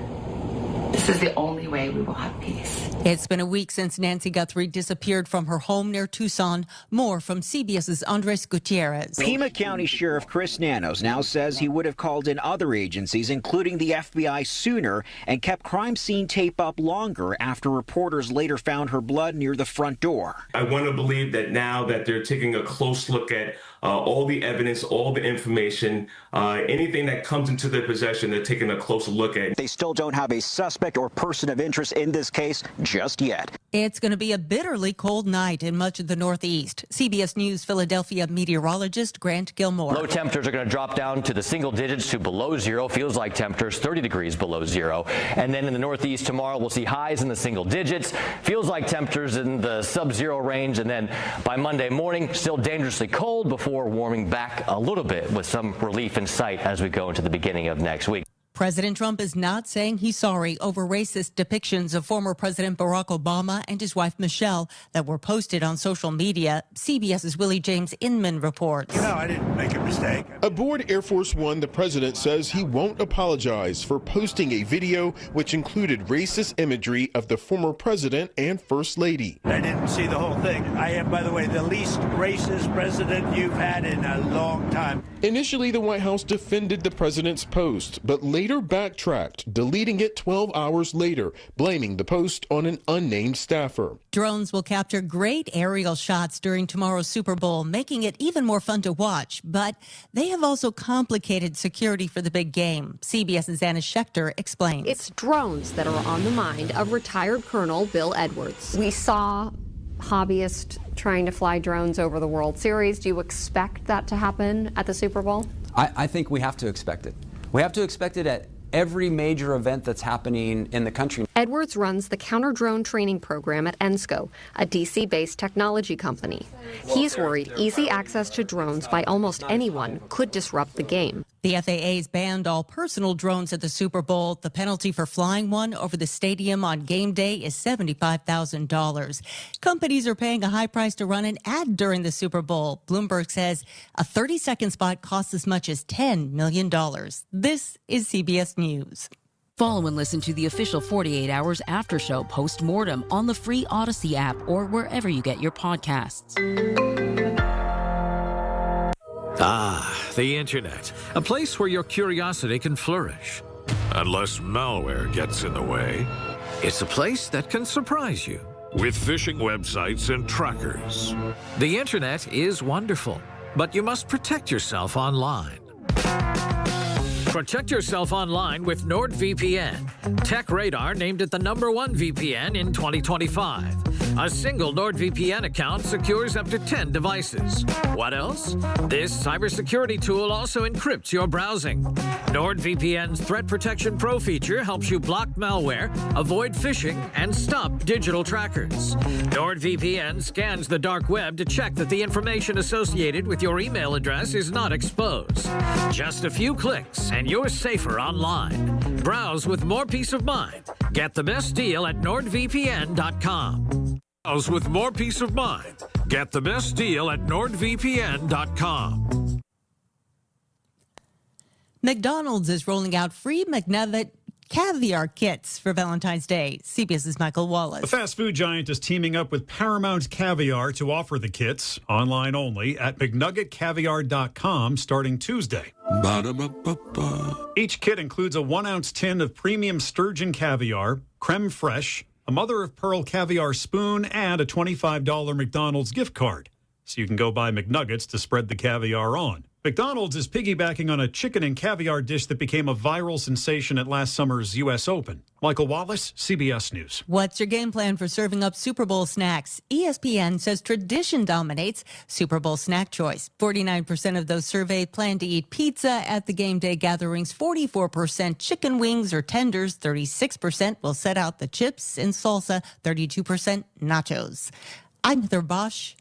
This is the only way we will have peace. It's been a week since Nancy Guthrie disappeared from her home near Tucson. More from CBS's Andres Gutierrez. Pima County Sheriff Chris Nanos now says he would have called in other agencies, including the FBI, sooner and kept crime scene tape up longer after reporters later found her blood near the front door. I want to believe that now that they're taking a close look at all the evidence, all the information, anything that comes into their possession, they're taking a closer look at. They still don't have a suspect or person of interest in this case just yet. It's going to be a bitterly cold night in much of the Northeast. CBS News Philadelphia meteorologist Grant Gilmore. Low temperatures are going to drop down to the single digits to below zero. Feels like temperatures 30 degrees below zero. And then in the Northeast tomorrow, we'll see highs in the single digits. Feels like temperatures in the sub-zero range. And then by Monday morning, still dangerously cold before warming back a little bit with some relief in sight as we go into the beginning of next week. President Trump is not saying he's sorry over racist depictions of former President Barack Obama and his wife Michelle that were posted on social media. CBS's Willie James Inman reports. I didn't make a mistake. Aboard Air Force One, the president says he won't apologize for posting a video which included racist imagery of the former president and first lady. I didn't see the whole thing. I am, by the way, the least racist president you've had in a long time. Initially, the White House defended the president's post, but later backtracked, deleting it 12 hours later, blaming the post on an unnamed staffer. Drones will capture great aerial shots during tomorrow's Super Bowl, making it even more fun to watch. But they have also complicated security for the big game. CBS's Anna Schechter explains. It's drones that are on the mind of retired Colonel Bill Edwards. We saw hobbyists trying to fly drones over the World Series. Do you expect that to happen at the Super Bowl? I think we have to expect it. We have to expect it at every major event that's happening in the country. Edwards runs the counter-drone training program at ENSCO, a D.C.-based technology company. He's worried easy access to drones by almost anyone could disrupt the game. The FAA's banned all personal drones at the Super Bowl. The penalty for flying one over the stadium on game day is $75,000. Companies are paying a high price to run an ad during the Super Bowl. Bloomberg says a 30-second spot costs as much as $10 million. This is CBS News. Follow and listen to the official 48 Hours After Show post-mortem on the free Odyssey app or wherever you get your podcasts. Ah, the Internet, a place where your curiosity can flourish. Unless malware gets in the way. It's a place that can surprise you. With phishing websites and trackers. The Internet is wonderful, but you must protect yourself online. Protect yourself online with NordVPN. Tech Radar named it the #1 VPN in 2025. A single NordVPN account secures up to 10 devices. What else? This cybersecurity tool also encrypts your browsing. NordVPN's Threat Protection Pro feature helps you block malware, avoid phishing, and stop digital trackers. NordVPN scans the dark web to check that the information associated with your email address is not exposed. Just a few clicks and you're safer online. Browse with more peace of mind. Get the best deal at NordVPN.com. Browse with more peace of mind. Get the best deal at NordVPN.com. McDonald's is rolling out free McNugget caviar kits for Valentine's Day. CBS's Michael Wallace. The fast food giant is teaming up with Paramount Caviar to offer the kits, online only, at McNuggetCaviar.com starting Tuesday. Ba-da-ba-ba-ba. Each kit includes a 1-ounce tin of premium sturgeon caviar, creme fraiche, a mother-of-pearl caviar spoon, and a $25 McDonald's gift card. So you can go buy McNuggets to spread the caviar on. McDonald's is piggybacking on a chicken and caviar dish that became a viral sensation at last summer's U.S. Open. Michael Wallace, CBS News. What's your game plan for serving up Super Bowl snacks? ESPN says tradition dominates Super Bowl snack choice. 49% of those surveyed plan to eat pizza at the game day gatherings, 44% chicken wings or tenders, 36% will set out the chips and salsa, 32% nachos. I'm Heather Bosch,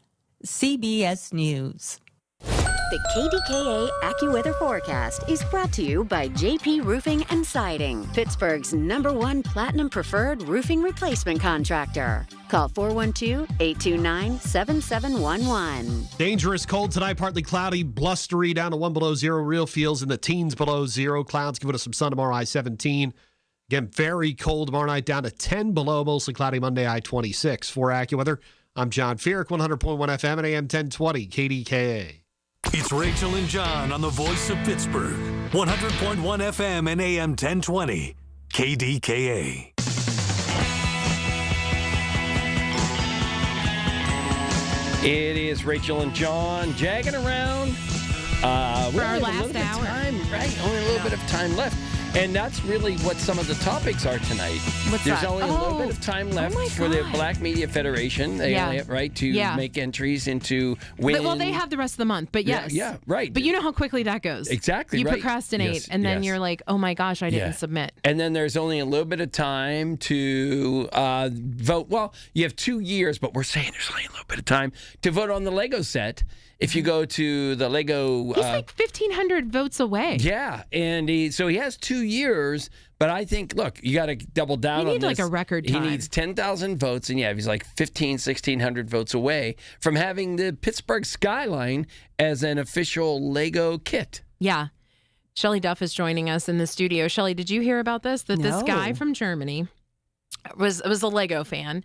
CBS News. The KDKA AccuWeather forecast is brought to you by JP Roofing and Siding, Pittsburgh's #1 Platinum Preferred roofing replacement contractor. Call 412-829-7711. Dangerous cold tonight, partly cloudy, blustery, down to 1 below zero. Real feels in the teens below zero. Clouds giving us some sun tomorrow, I-17. Again, very cold tomorrow night, down to 10 below, mostly cloudy Monday, I-26. For AccuWeather, I'm John Feerick, 100.1 FM and AM 1020, KDKA. It's Rachel and John on the voice of Pittsburgh. 100.1 FM and AM 1020. KDKA. It is Rachel and John jagging around. For our last hour. Only a little bit of time left. And that's really what some of the topics are tonight. There's only a little bit of time left for the Black Media Federation. They only have right to make entries into win. Well, they have the rest of the month, but yes. Yeah, right. But you know how quickly that goes. Exactly, You right. procrastinate, and then you're like, oh my gosh, I didn't submit. And then there's only a little bit of time to vote. Well, you have 2 years, but we're saying there's only a little bit of time to vote on the Lego set. If you go to the Lego... He's like 1,500 votes away. Yeah, and so he has 2 years, but I think, look, you got to double down on this. You need like a record time. He needs 10,000 votes, and he's like 1,600 votes away from having the Pittsburgh skyline as an official Lego kit. Yeah. Shelley Duff is joining us in the studio. Shelley, did you hear about this? That this guy from Germany was a Lego fan.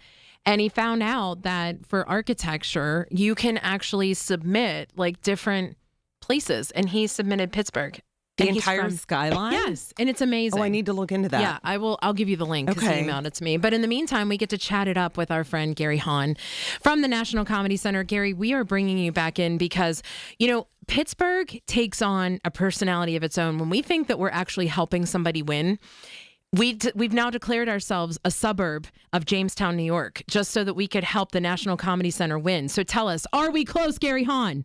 And he found out that for architecture, you can actually submit like different places. And he submitted Pittsburgh. The entire skyline? Yes. And it's amazing. Oh, I need to look into that. Yeah, I'll give you the link because he emailed it to me. But in the meantime, we get to chat it up with our friend Gary Hahn from the National Comedy Center. Gary, we are bringing you back in because, Pittsburgh takes on a personality of its own. When we think that we're actually helping somebody win, We've now declared ourselves a suburb of Jamestown, New York, just so that we could help the National Comedy Center win. So tell us, are we close, Gary Hahn?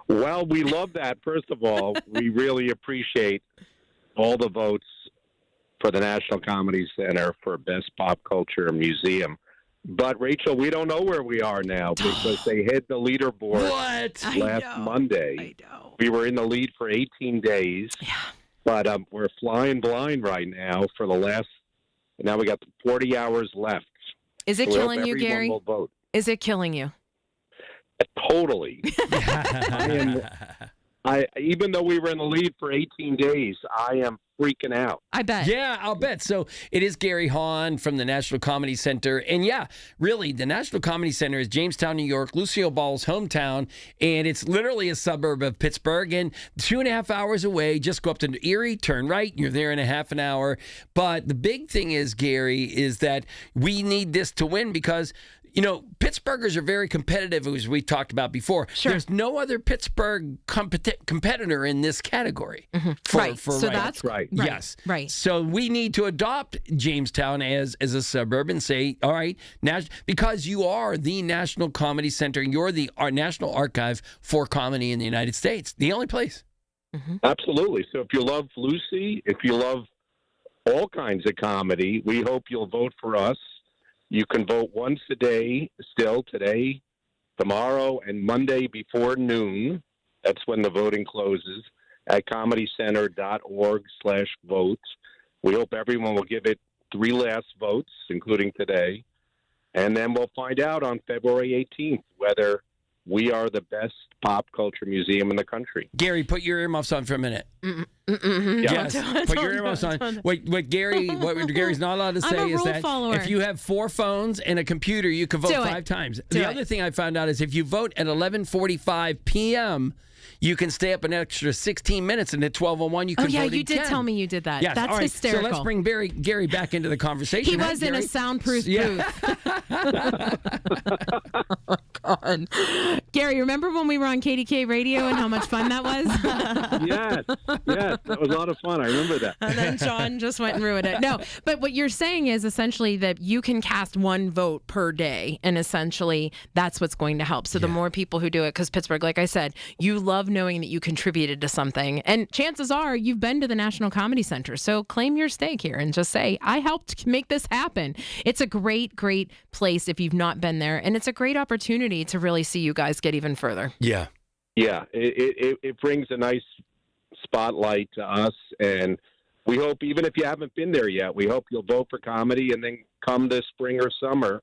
Well, we love that. First of all, we really appreciate all the votes for the National Comedy Center for Best Pop Culture Museum. But, Rachel, we don't know where we are now because they hit the leaderboard last Monday. I know. We were in the lead for 18 days. Yeah. But we're flying blind right now for the last. Now we got 40 hours left. Is it killing you, Gary? Will vote. Is it killing you? Totally. Even though we were in the lead for 18 days, I am freaking out. I bet. Yeah, I'll bet. So it is Gary Hahn from the National Comedy Center. And yeah, really, the National Comedy Center is Jamestown, New York, Lucille Ball's hometown. And it's literally a suburb of Pittsburgh. And 2.5 hours away, just go up to Erie, turn right. You're there in a half an hour. But the big thing is, Gary, is that we need this to win because Pittsburghers are very competitive, as we talked about before. Sure. There's no other Pittsburgh competitor in this category. Mm-hmm. That's right. Yes. Right. So we need to adopt Jamestown as a suburb and say, all right, because you are the National Comedy Center, you're the National Archive for comedy in the United States, the only place. Mm-hmm. Absolutely. So if you love Lucy, if you love all kinds of comedy, we hope you'll vote for us. You can vote once a day still, today, tomorrow, and Monday before noon. That's when the voting closes at comedycenter.org/vote. We hope everyone will give it 3 last votes, including today. And then we'll find out on February 18th whether we are the best pop culture museum in the country. Gary, put your earmuffs on for a minute. Yes, put your earmuffs on. What Gary's not allowed to say is that if you have 4 phones and a computer, you can vote 5 times. The other thing I found out is if you vote at 11:45 p.m., you can stay up an extra 16 minutes, and at 12:01 you can vote again. You did tell me you did that. Yes. That's all right. hysterical. So let's bring Gary back into the conversation. He was in a soundproof booth. John. Gary, remember when we were on KDKA Radio and how much fun that was? Yes, that was a lot of fun. I remember that. And then John just went and ruined it. No, but what you're saying is essentially that you can cast one vote per day, and essentially that's what's going to help. So the more people who do it, because Pittsburgh, like I said, you love knowing that you contributed to something, and chances are you've been to the National Comedy Center. So claim your stake here and just say, I helped make this happen. It's a great, great place if you've not been there, and it's a great opportunity to really see you guys get even further. Yeah. Yeah, it brings a nice spotlight to us, and we hope, even if you haven't been there yet, we hope you'll vote for comedy, and then come this spring or summer,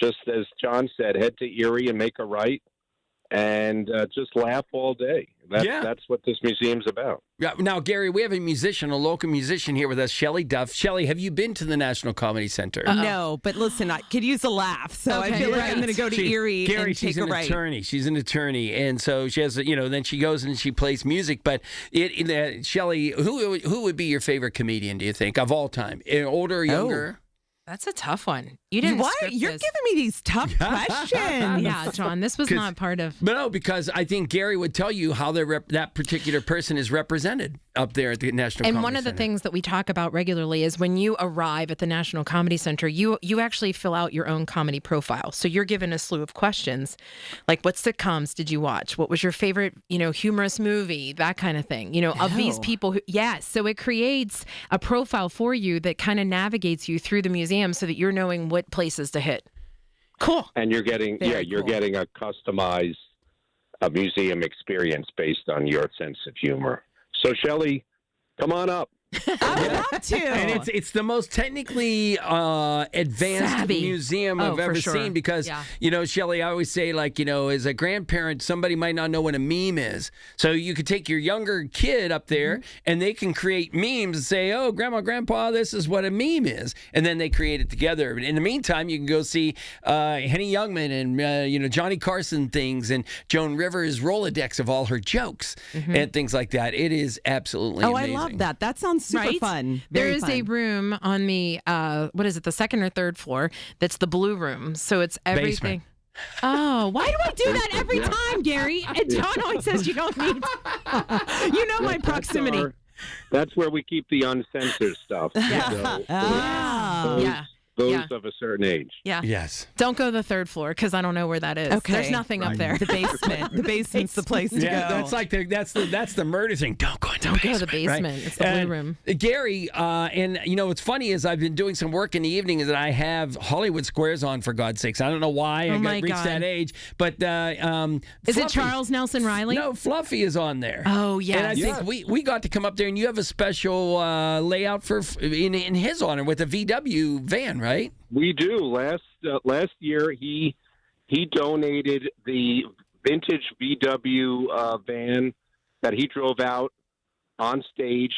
just as John said, head to Erie and make a right, and just laugh all day. That's what this museum's about. Yeah. Now, Gary, we have a musician, a local musician here with us, Shelley Duff. Shelley, have you been to the National Comedy Center? No, but listen, I could use a laugh, so I feel like I'm going to go to Erie Gary, and take a right. She's an attorney, and so she has, then she goes and she plays music. But Shelley, who would be your favorite comedian, do you think, of all time? Older or younger? That's a tough one. You didn't. What? script You're this. giving me these tough questions. Yeah, John, this was not part of. But no, because I think Gary would tell you how that particular person is represented up there at the National Comedy Center. And one of the things that we talk about regularly is when you arrive at the National Comedy Center, you actually fill out your own comedy profile. So you're given a slew of questions, like what sitcoms did you watch? What was your favorite, humorous movie? That kind of thing. Of these people. Yes. So it creates a profile for you that kind of navigates you through the museum so that you're knowing what places to hit. Cool. And you're getting getting a customized museum experience based on your sense of humor. So, Shelley, come on up. I would love to. And it's the most technically advanced Savvy. museum I've ever seen because, Shelley, I always say, as a grandparent, somebody might not know what a meme is. So you could take your younger kid up there and they can create memes and say, oh, Grandma, Grandpa, this is what a meme is. And then they create it together. In the meantime, you can go see Henny Youngman and, Johnny Carson things and Joan Rivers' Rolodex of all her jokes and things like that. It is absolutely amazing. I love that. That sounds super fun. There is a room on the the second or third floor that's the blue room. So it's everything. Basement. Oh, why do I do that every time, Gary? And John always says you don't need. My proximity. That's where we keep the uncensored stuff. Those of a certain age. Yeah. Yes. Don't go to the third floor because I don't know where that is. Okay. There's nothing up there. The basement. The basement's the place to go. That's like that's the murder thing. Don't go into the basement. Go to the basement. Right? It's the blue room. Gary, what's funny is I've been doing some work in the evening is that I have Hollywood Squares on, for God's sakes. I don't know why I reached that age, but is it Charles Nelson Riley? No, Fluffy is on there. Oh yeah. And I think we got to come up there, and you have a special layout in his honor with a VW van, right? We do. Last year, he donated the vintage VW van that he drove out on stage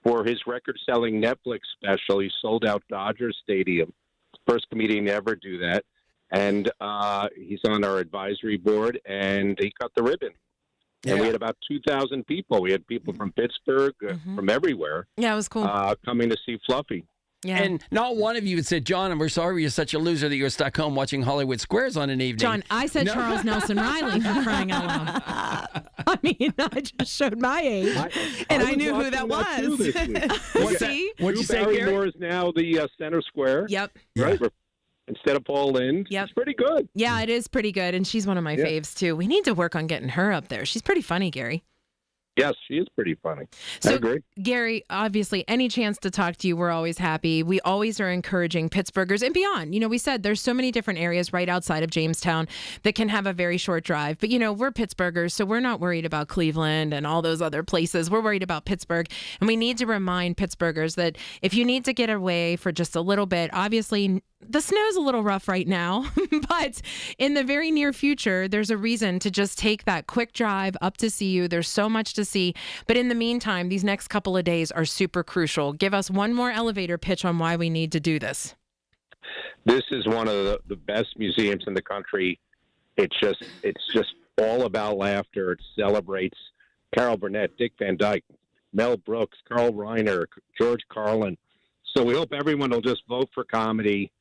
for his record-selling Netflix special. He sold out Dodger Stadium. First comedian to ever do that. And he's on our advisory board, and he cut the ribbon. And we had about 2,000 people. We had people from Pittsburgh, from everywhere. Yeah, it was cool. Coming to see Fluffy. Yeah. And not one of you had said, John, we're sorry you're such a loser that you're stuck home watching Hollywood Squares on an evening. John, I said Charles Nelson Riley for crying out loud. I just showed my age. I knew who that was. See? What'd you say, Barry Gary? Moore is now the center square. Yep. Right? Instead of Paul Lind. Yep. It's pretty good. Yeah, it is pretty good. And she's one of my faves, too. We need to work on getting her up there. She's pretty funny, Gary. Yes, she is pretty funny. So, I agree. Gary, obviously, any chance to talk to you, we're always happy. We always are encouraging Pittsburghers and beyond. We said there's so many different areas right outside of Jamestown that can have a very short drive. But, we're Pittsburghers, so we're not worried about Cleveland and all those other places. We're worried about Pittsburgh. And we need to remind Pittsburghers that if you need to get away for just a little bit, obviously the snow's a little rough right now, but in the very near future, there's a reason to just take that quick drive up to see you. There's so much to see. But in the meantime, these next couple of days are super crucial. Give us one more elevator pitch on why we need to do this. This is one of the best museums in the country. It's just all about laughter. It celebrates Carol Burnett, Dick Van Dyke, Mel Brooks, Carl Reiner, George Carlin. So we hope everyone will just vote for comedy.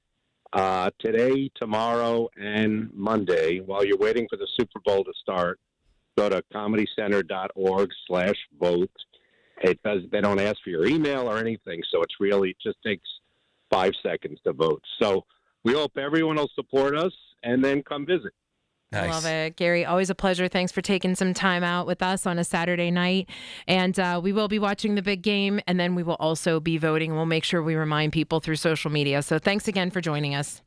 today, tomorrow, and Monday. While you're waiting for the Super Bowl to start, go to comedycenter.org/vote. They don't ask for your email or anything, so it's really it just takes 5 seconds to vote. So we hope everyone will support us and then come visit. Nice. Love it. Gary, always a pleasure. Thanks for taking some time out with us on a Saturday night. And we will be watching the big game, and then we will also be voting. We'll make sure we remind people through social media. So thanks again for joining us.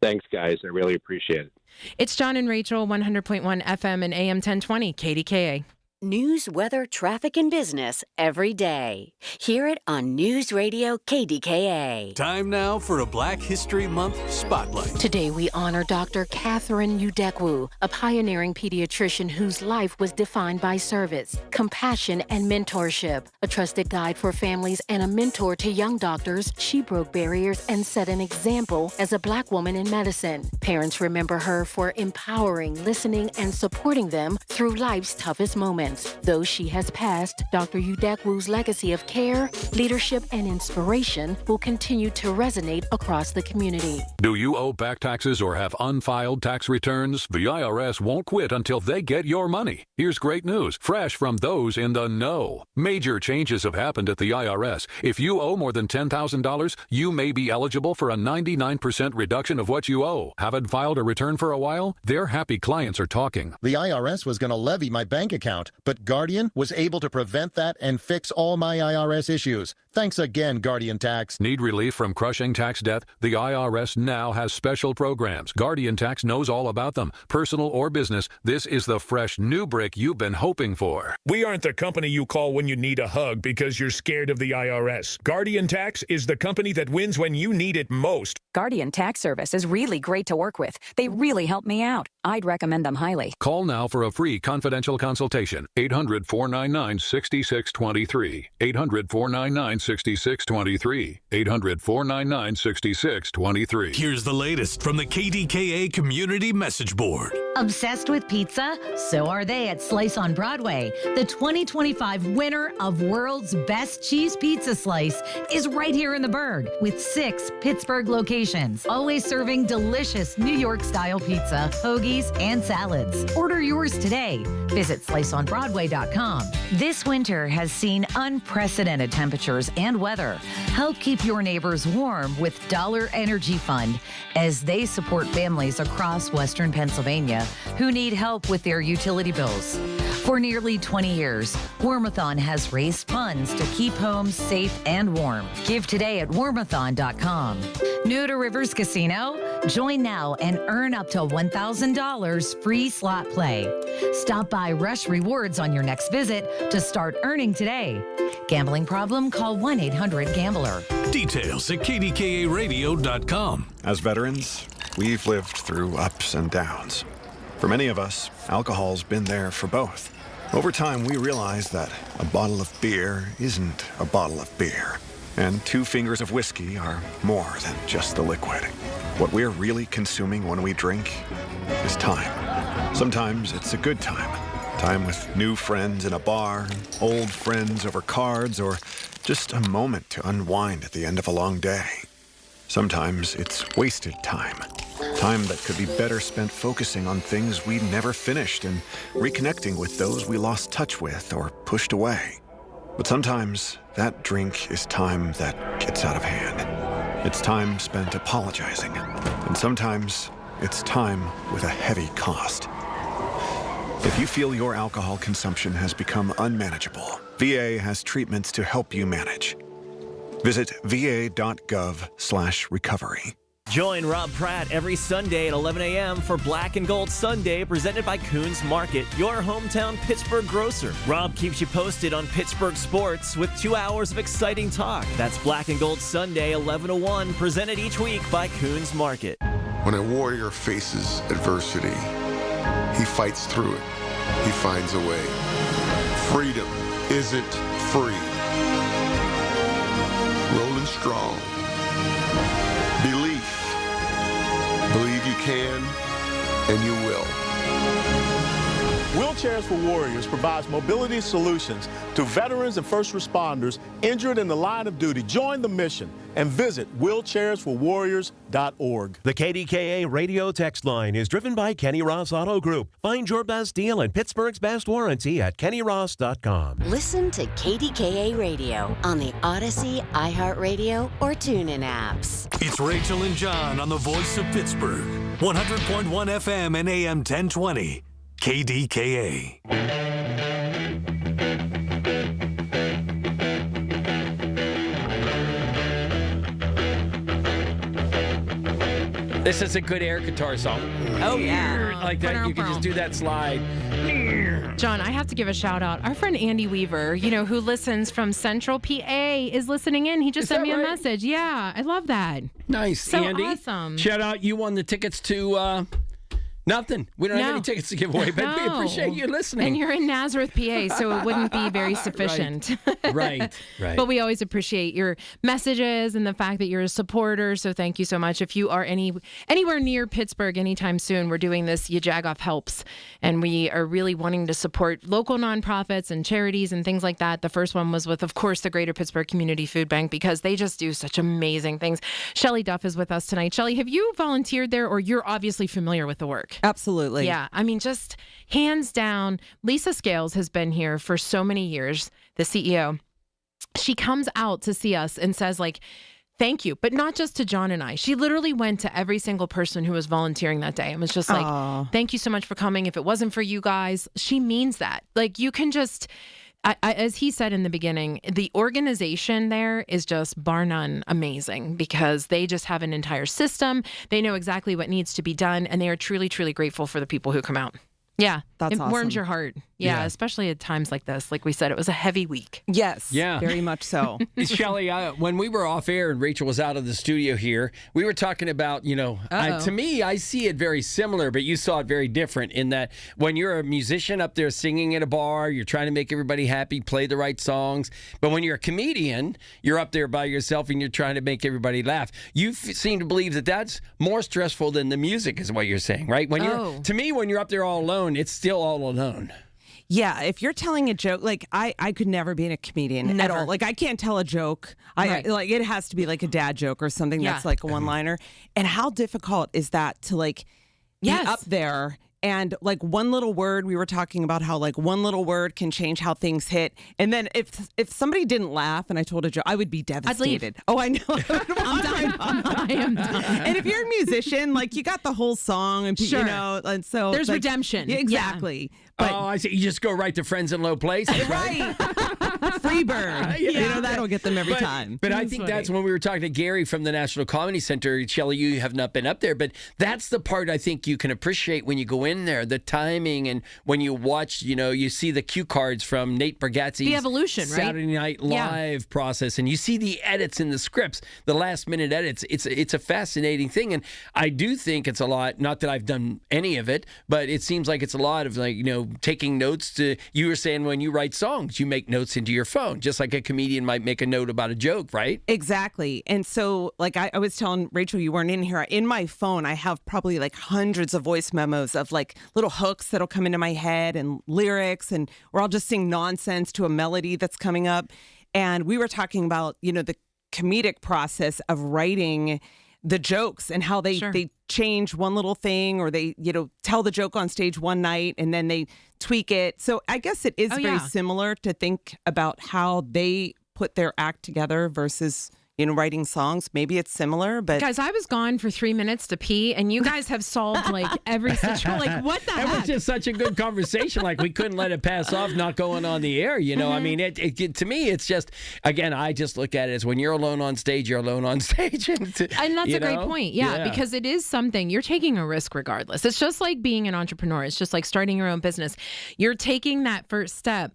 Thanks, guys. I really appreciate it. It's John and Rachel, 100.1 FM and AM 1020, KDKA. News, weather, traffic, and business every day. Hear it on News Radio KDKA. Time now for a Black History Month Spotlight. Today we honor Dr. Catherine Udekwu, a pioneering pediatrician whose life was defined by service, compassion, and mentorship. A trusted guide for families and a mentor to young doctors, she broke barriers and set an example as a Black woman in medicine. Parents remember her for empowering, listening, and supporting them through life's toughest moments. Though she has passed, Dr. Udekwu's legacy of care, leadership, and inspiration will continue to resonate across the community. Do you owe back taxes or have unfiled tax returns? The IRS won't quit until they get your money. Here's great news, fresh from those in the know. Major changes have happened at the IRS. If you owe more than $10,000, you may be eligible for a 99% reduction of what you owe. Haven't filed a return for a while? Their happy clients are talking. The IRS was going to levy my bank account, but Guardian was able to prevent that and fix all my IRS issues. Thanks again, Guardian Tax. Need relief from crushing tax debt? The IRS now has special programs. Guardian Tax knows all about them. Personal or business, this is the fresh new brick you've been hoping for. We aren't the company you call when you need a hug because you're scared of the IRS. Guardian Tax is the company that wins when you need it most. Guardian Tax Service is really great to work with. They really help me out. I'd recommend them highly. Call now for a free confidential consultation. 800-499-6623. 800-499-6623. 800-499-6623. Here's the latest from the KDKA Community Message Board. Obsessed with pizza? So are they at Slice on Broadway. The 2025 winner of World's Best Cheese Pizza Slice is right here in the Burgh with 6 Pittsburgh locations, always serving delicious New York-style pizza, hoagies, and salads. Order yours today. Visit sliceonbroadway.com. This winter has seen unprecedented temperatures and weather. Help keep your neighbors warm with Dollar Energy Fund as they support families across Western Pennsylvania who need help with their utility bills. For nearly 20 years, Warmathon has raised funds to keep homes safe and warm. Give today at warmathon.com. New to Rivers Casino? Join now and earn up to $1,000 free slot play. Stop by Rush Rewards on your next visit to start earning today. Gambling problem? Call 1-800-GAMBLER. Details at KDKARadio.com. As veterans, we've lived through ups and downs. For many of us, alcohol's been there for both. Over time, we realized that a bottle of beer isn't a bottle of beer, and 2 fingers of whiskey are more than just the liquid. What we're really consuming when we drink is time. Sometimes it's a good time. Time with new friends in a bar, old friends over cards, or just a moment to unwind at the end of a long day. Sometimes it's wasted time. Time that could be better spent focusing on things we never finished and reconnecting with those we lost touch with or pushed away. But sometimes that drink is time that gets out of hand. It's time spent apologizing. And sometimes it's time with a heavy cost. If you feel your alcohol consumption has become unmanageable, VA has treatments to help you manage. Visit va.gov/recovery. Join Rob Pratt every Sunday at 11 a.m. for Black and Gold Sunday, presented by Coons Market, your hometown Pittsburgh grocer. Rob keeps you posted on Pittsburgh sports with 2 hours of exciting talk. That's Black and Gold Sunday, 11 to 1, presented each week by Coons Market. When a warrior faces adversity, he fights through it. He finds a way. Freedom isn't free. Rolling strong. Belief. Believe you can, and you will. Wilt Wheelchairs for Warriors provides mobility solutions to veterans and first responders injured in the line of duty. Join the mission and visit wheelchairsforwarriors.org. The KDKA radio text line is driven by Kenny Ross Auto Group. Find your best deal and Pittsburgh's best warranty at kennyross.com. Listen to KDKA Radio on the Odyssey, iHeartRadio, or TuneIn apps. It's Rachel and John on the Voice of Pittsburgh. 100.1 FM and AM 1020. KDKA. This is a good air guitar song. Oh, yeah. Like that, you can just do that slide. John, I have to give a shout out. Our friend Andy Weaver, who listens from Central PA, is listening in. He just sent me a message. Yeah, I love that. Nice, so Andy. Awesome. Shout out, you won the tickets to nothing. We don't have any tickets to give away, but we appreciate you listening. And you're in Nazareth, PA, so it wouldn't be very sufficient. Right. But we always appreciate your messages and the fact that you're a supporter, so thank you so much. If you are anywhere near Pittsburgh anytime soon, we're doing this Yajagoff Helps, and we are really wanting to support local nonprofits and charities and things like that. The first one was with, of course, the Greater Pittsburgh Community Food Bank, because they just do such amazing things. Shelley Duff is with us tonight. Shelley, have you volunteered there, or you're obviously familiar with the work? Absolutely. Yeah. I mean, just hands down, Lisa Scales has been here for so many years, the CEO. She comes out to see us and says, thank you, but not just to John and I. She literally went to every single person who was volunteering that day and was just like, thank you so much for coming. If it wasn't for you guys, she means that. You can just... as he said in the beginning, the organization there is just bar none amazing, because they just have an entire system. They know exactly what needs to be done, and they are truly, truly grateful for the people who come out. Yeah, that's awesome. It warms your heart. Yeah, especially at times like this. Like we said, it was a heavy week. Yes. Yeah. Very much so. Shelley, when we were off air and Rachel was out of the studio here, we were talking about, to me, I see it very similar, but you saw it very different in that when you're a musician up there singing at a bar, you're trying to make everybody happy, play the right songs. But when you're a comedian, you're up there by yourself and you're trying to make everybody laugh. You seem to believe that that's more stressful than the music is what you're saying, right? To me, when you're up there all alone, it's still all alone. Yeah, if you're telling a joke, I could never be a comedian at all. I can't tell a joke. It has to be like a dad joke or something that's like a one-liner. And how difficult is that to be up there? And one little word, we were talking about how one little word can change how things hit. And then if somebody didn't laugh and I told a joke, I would be devastated. Oh, I know. I'm done. I am done. And if you're a musician, you got the whole song, and and so there's redemption. Exactly. Yeah. But, I see. You just go right to Friends in Low Places, right? Free bird. That'll get them every time. But I think that's when we were talking to Gary from the National Comedy Center. Shelley, you have not been up there, but that's the part I think you can appreciate when you go in there, the timing, and when you watch, you see the cue cards from Nate Bargatze's the evolution, right? Saturday Night Live process, and you see the edits in the scripts, the last minute edits. It's a fascinating thing, and I do think it's a lot. Not that I've done any of it, but it seems like it's a lot of taking notes. You were saying when you write songs, you make notes into your phone, just like a comedian might make a note about a joke, right? Exactly. And so, I was telling Rachel, you weren't in here. In my phone, I have probably hundreds of voice memos of little hooks that'll come into my head and lyrics, and where I'll just sing nonsense to a melody that's coming up. And we were talking about, the comedic process of writing the jokes and how they change one little thing, or they, tell the joke on stage one night and then they tweak it. So I guess it is very similar to think about how they put their act together versus, writing songs. Maybe it's similar, but... Guys, I was gone for 3 minutes to pee, and you guys have solved, every situation. What the heck? It was just such a good conversation. We couldn't let it pass off not going on the air, I mean, it to me, it's just, again, I just look at it as when you're alone on stage, you're alone on stage. And that's a great point. Yeah, because it is something, you're taking a risk regardless. It's just like being an entrepreneur. It's just like starting your own business. You're taking that first step.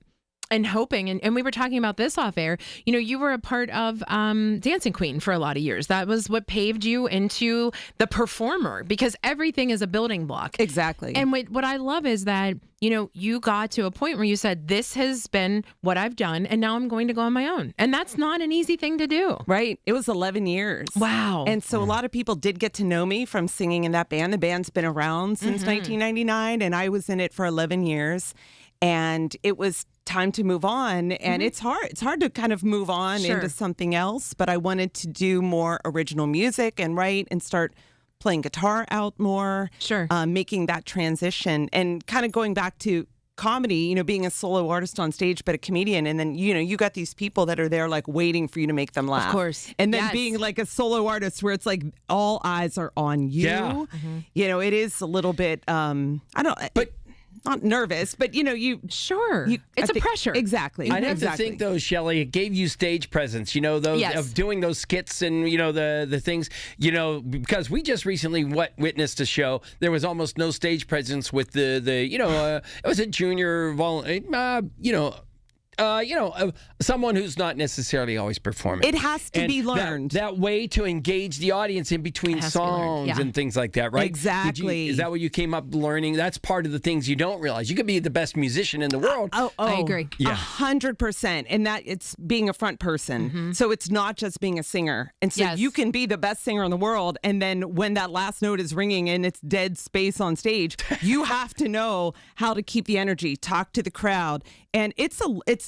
and hoping, and we were talking about this off air, you know, you were a part of Dancing Queen for a lot of years. That was what paved you into the performer, because everything is a building block. Exactly. And what I love is that, you know, you got to a point where you said, this has been what I've done, and now I'm going to go on my own. And that's not an easy thing to do. Right. It was 11 years. Wow. And so a lot of people did get to know me from singing in that band. The band's been around since 1999, and I was in it for 11 years. And it was time to move on. And it's hard. It's hard to kind of move on into something else. But I wanted to do more original music and write and start playing guitar out more, making that transition and kind of going back to comedy, you know, being a solo artist on stage, but a comedian. And then, you know, you got these people that are there like waiting for you to make them laugh. Of course. And then being like a solo artist where it's like all eyes are on you. Yeah. You know, it is a little bit, but not nervous, but you know, it's a pressure. Exactly. I'd have to think though, Shelley, it gave you stage presence, you know, those of doing those skits and, you know, the things, you know, because we just recently witnessed a show. There was almost no stage presence with the you know, it was a junior, someone who's not necessarily always performing. It has to be learned. That way to engage the audience in between songs and things like that, right? Exactly. Is that what you came up learning? That's part of the things you don't realize. You could be the best musician in the world. I agree. Yeah. 100%. And that it's being a front person. So it's not just being a singer. And so you can be the best singer in the world. And then when that last note is ringing and it's dead space on stage, you have to know how to keep the energy, talk to the crowd. And it's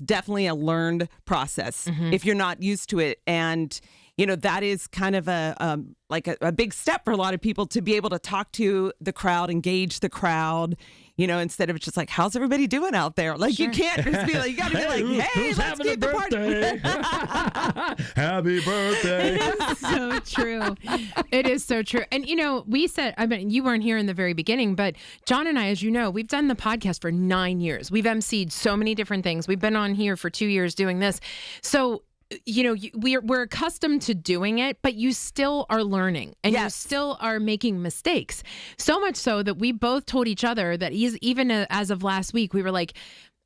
definitely a learned process if you're not used to it. And, you know, that is kind of a big step for a lot of people to be able to talk to the crowd, engage the crowd, you know, instead of just like, how's everybody doing out there? Like, you can't just be like, you got to be like, hey, let's keep the party. Happy birthday. It is so true. It is so true. And, you know, we said, I mean, you weren't here in the very beginning, but John and I, as you know, we've done the podcast for 9 years. We've emceed so many different things. We've been on here for 2 years doing this. So, you know, we're accustomed to doing it, but you still are learning and you still are making mistakes. So much so that we both told each other that even as of last week, we were like,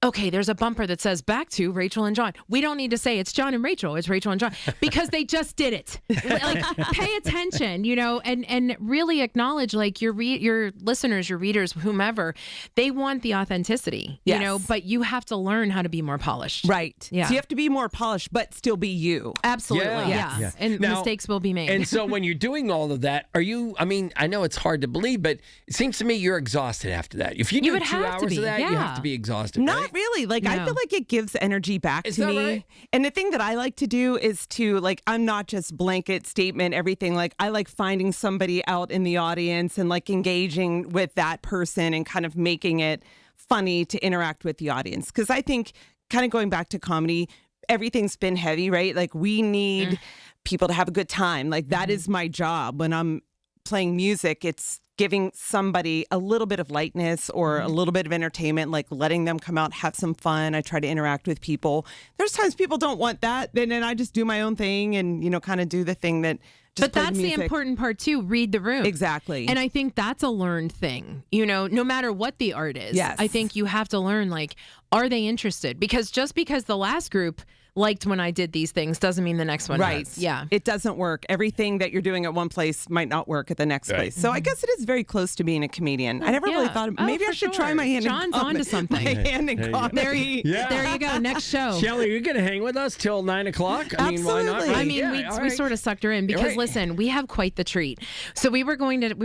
okay, there's a bumper that says back to Rachel and John. We don't need to say it's John and Rachel, it's Rachel and John, because they just did it. Like, pay attention, you know, and really acknowledge like your listeners, your readers, whomever, they want the authenticity, you know, but you have to learn how to be more polished. Right. Yeah. So you have to be more polished, but still be you. Absolutely. Yeah. And now, mistakes will be made. And so when you're doing all of that, I mean, I know it's hard to believe, but it seems to me you're exhausted after that. If you do 2 hours of that, you have to be exhausted. Not right? really. Like, I feel like it gives energy back to me. Right? And the thing that I like to do is to, like, I'm not just blanket statement, everything. Like, I like finding somebody out in the audience and, like, engaging with that person and kind of making it funny to interact with the audience. Because I think, kind of going back to comedy, everything's been heavy, right? Like, we need people to have a good time. Like, that is my job. When I'm playing music, it's giving somebody a little bit of lightness or a little bit of entertainment, like letting them come out, have some fun. I try to interact with people. There's times people don't want that. Then I just do my own thing and, you know, kind of do the thing that just But that's the important part too, read the room. Exactly. And I think that's a learned thing, you know, no matter what the art is. Yes. I think you have to learn, like, are they interested? Because just because the last group liked when I did these things doesn't mean the next one does. Yeah. It doesn't work. Everything that you're doing at one place might not work at the next place. So I guess it is very close to being a comedian. I never really thought maybe I should try my hand John's in comedy. onto something. My hand in comedy. There you go. Next show. Shelley, you're going to hang with us till 9 o'clock? I mean, why not? Absolutely. I mean, we sort of sucked her in because, listen, we have quite the treat. So we were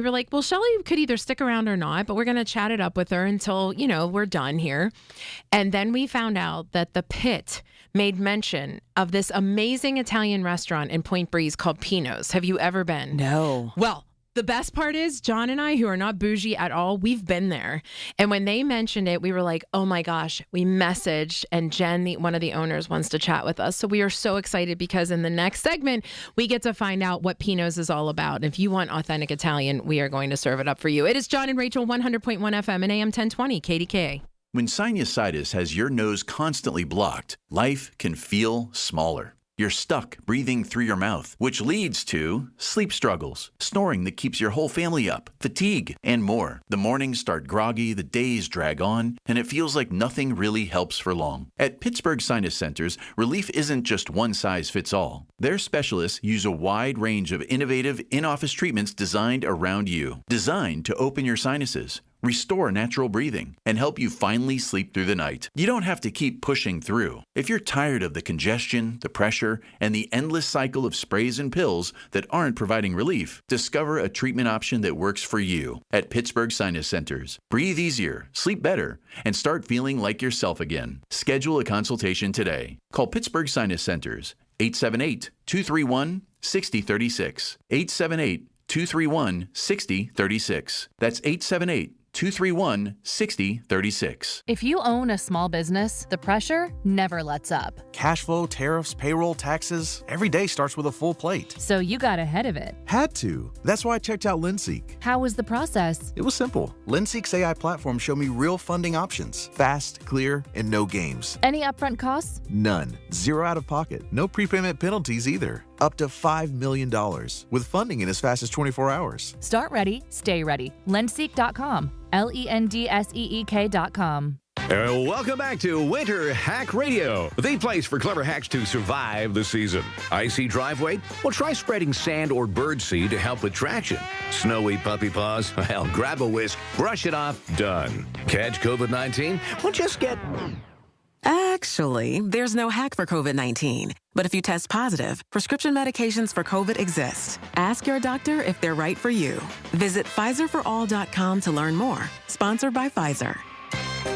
like, well, Shelley could either stick around or not, but we're going to chat it up with her until, you know, we're done here. And then we found out that the Pit made mention of this amazing Italian restaurant in Point Breeze called Pino's. Have you ever been? No. Well, the best part is John and I, who are not bougie at all, we've been there. And when they mentioned it, we were like, oh my gosh, we messaged, and Jen, one of the owners, wants to chat with us. So we are so excited because in the next segment, we get to find out what Pino's is all about. If you want authentic Italian, we are going to serve it up for you. It is John and Rachel, 100.1 FM and AM 1020, KDKA. When sinusitis has your nose constantly blocked, life can feel smaller. You're stuck breathing through your mouth, which leads to sleep struggles, snoring that keeps your whole family up, fatigue, and more. The mornings start groggy, the days drag on, and it feels like nothing really helps for long. At Pittsburgh Sinus Centers, relief isn't just one size fits all. Their specialists use a wide range of innovative in-office treatments designed around you, designed to open your sinuses, restore natural breathing, and help you finally sleep through the night. You don't have to keep pushing through. If you're tired of the congestion, the pressure, and the endless cycle of sprays and pills that aren't providing relief, discover a treatment option that works for you at Pittsburgh Sinus Centers. Breathe easier, sleep better, and start feeling like yourself again. Schedule a consultation today. Call Pittsburgh Sinus Centers, 878-231-6036. 878-231-6036. That's 878-231-6036. If you own a small business, the pressure never lets up. Cash flow, tariffs, payroll, taxes, every day starts with a full plate. So you got ahead of it. Had to. That's why I checked out Linseek. How was the process? It was simple. Linseek's AI platform showed me real funding options. Fast, clear, and no games. Any upfront costs? None. Zero out of pocket. No prepayment penalties either. Up to $5 million, with funding in as fast as 24 hours. Start ready, stay ready. Lenseek.com. LENDSEEK.com. Welcome back to Winter Hack Radio, the place for clever hacks to survive the season. Icy driveway? Well, try spreading sand or birdseed to help with traction. Snowy puppy paws? Well, grab a whisk, brush it off, done. Catch COVID-19? Well, just get... Actually, there's no hack for COVID-19. But if you test positive, prescription medications for COVID exist. Ask your doctor if they're right for you. Visit PfizerForAll.com to learn more. Sponsored by Pfizer.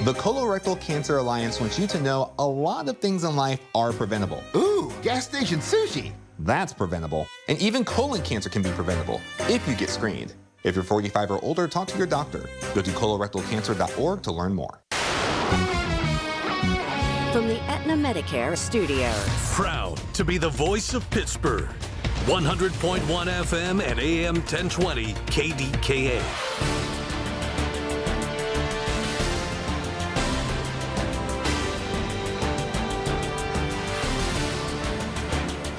The Colorectal Cancer Alliance wants you to know a lot of things in life are preventable. Ooh, gas station sushi. That's preventable. And even colon cancer can be preventable if you get screened. If you're 45 or older, talk to your doctor. Go to colorectalcancer.org to learn more. From the Aetna Medicare Studios. Proud to be the voice of Pittsburgh. 100.1 FM and AM 1020 KDKA.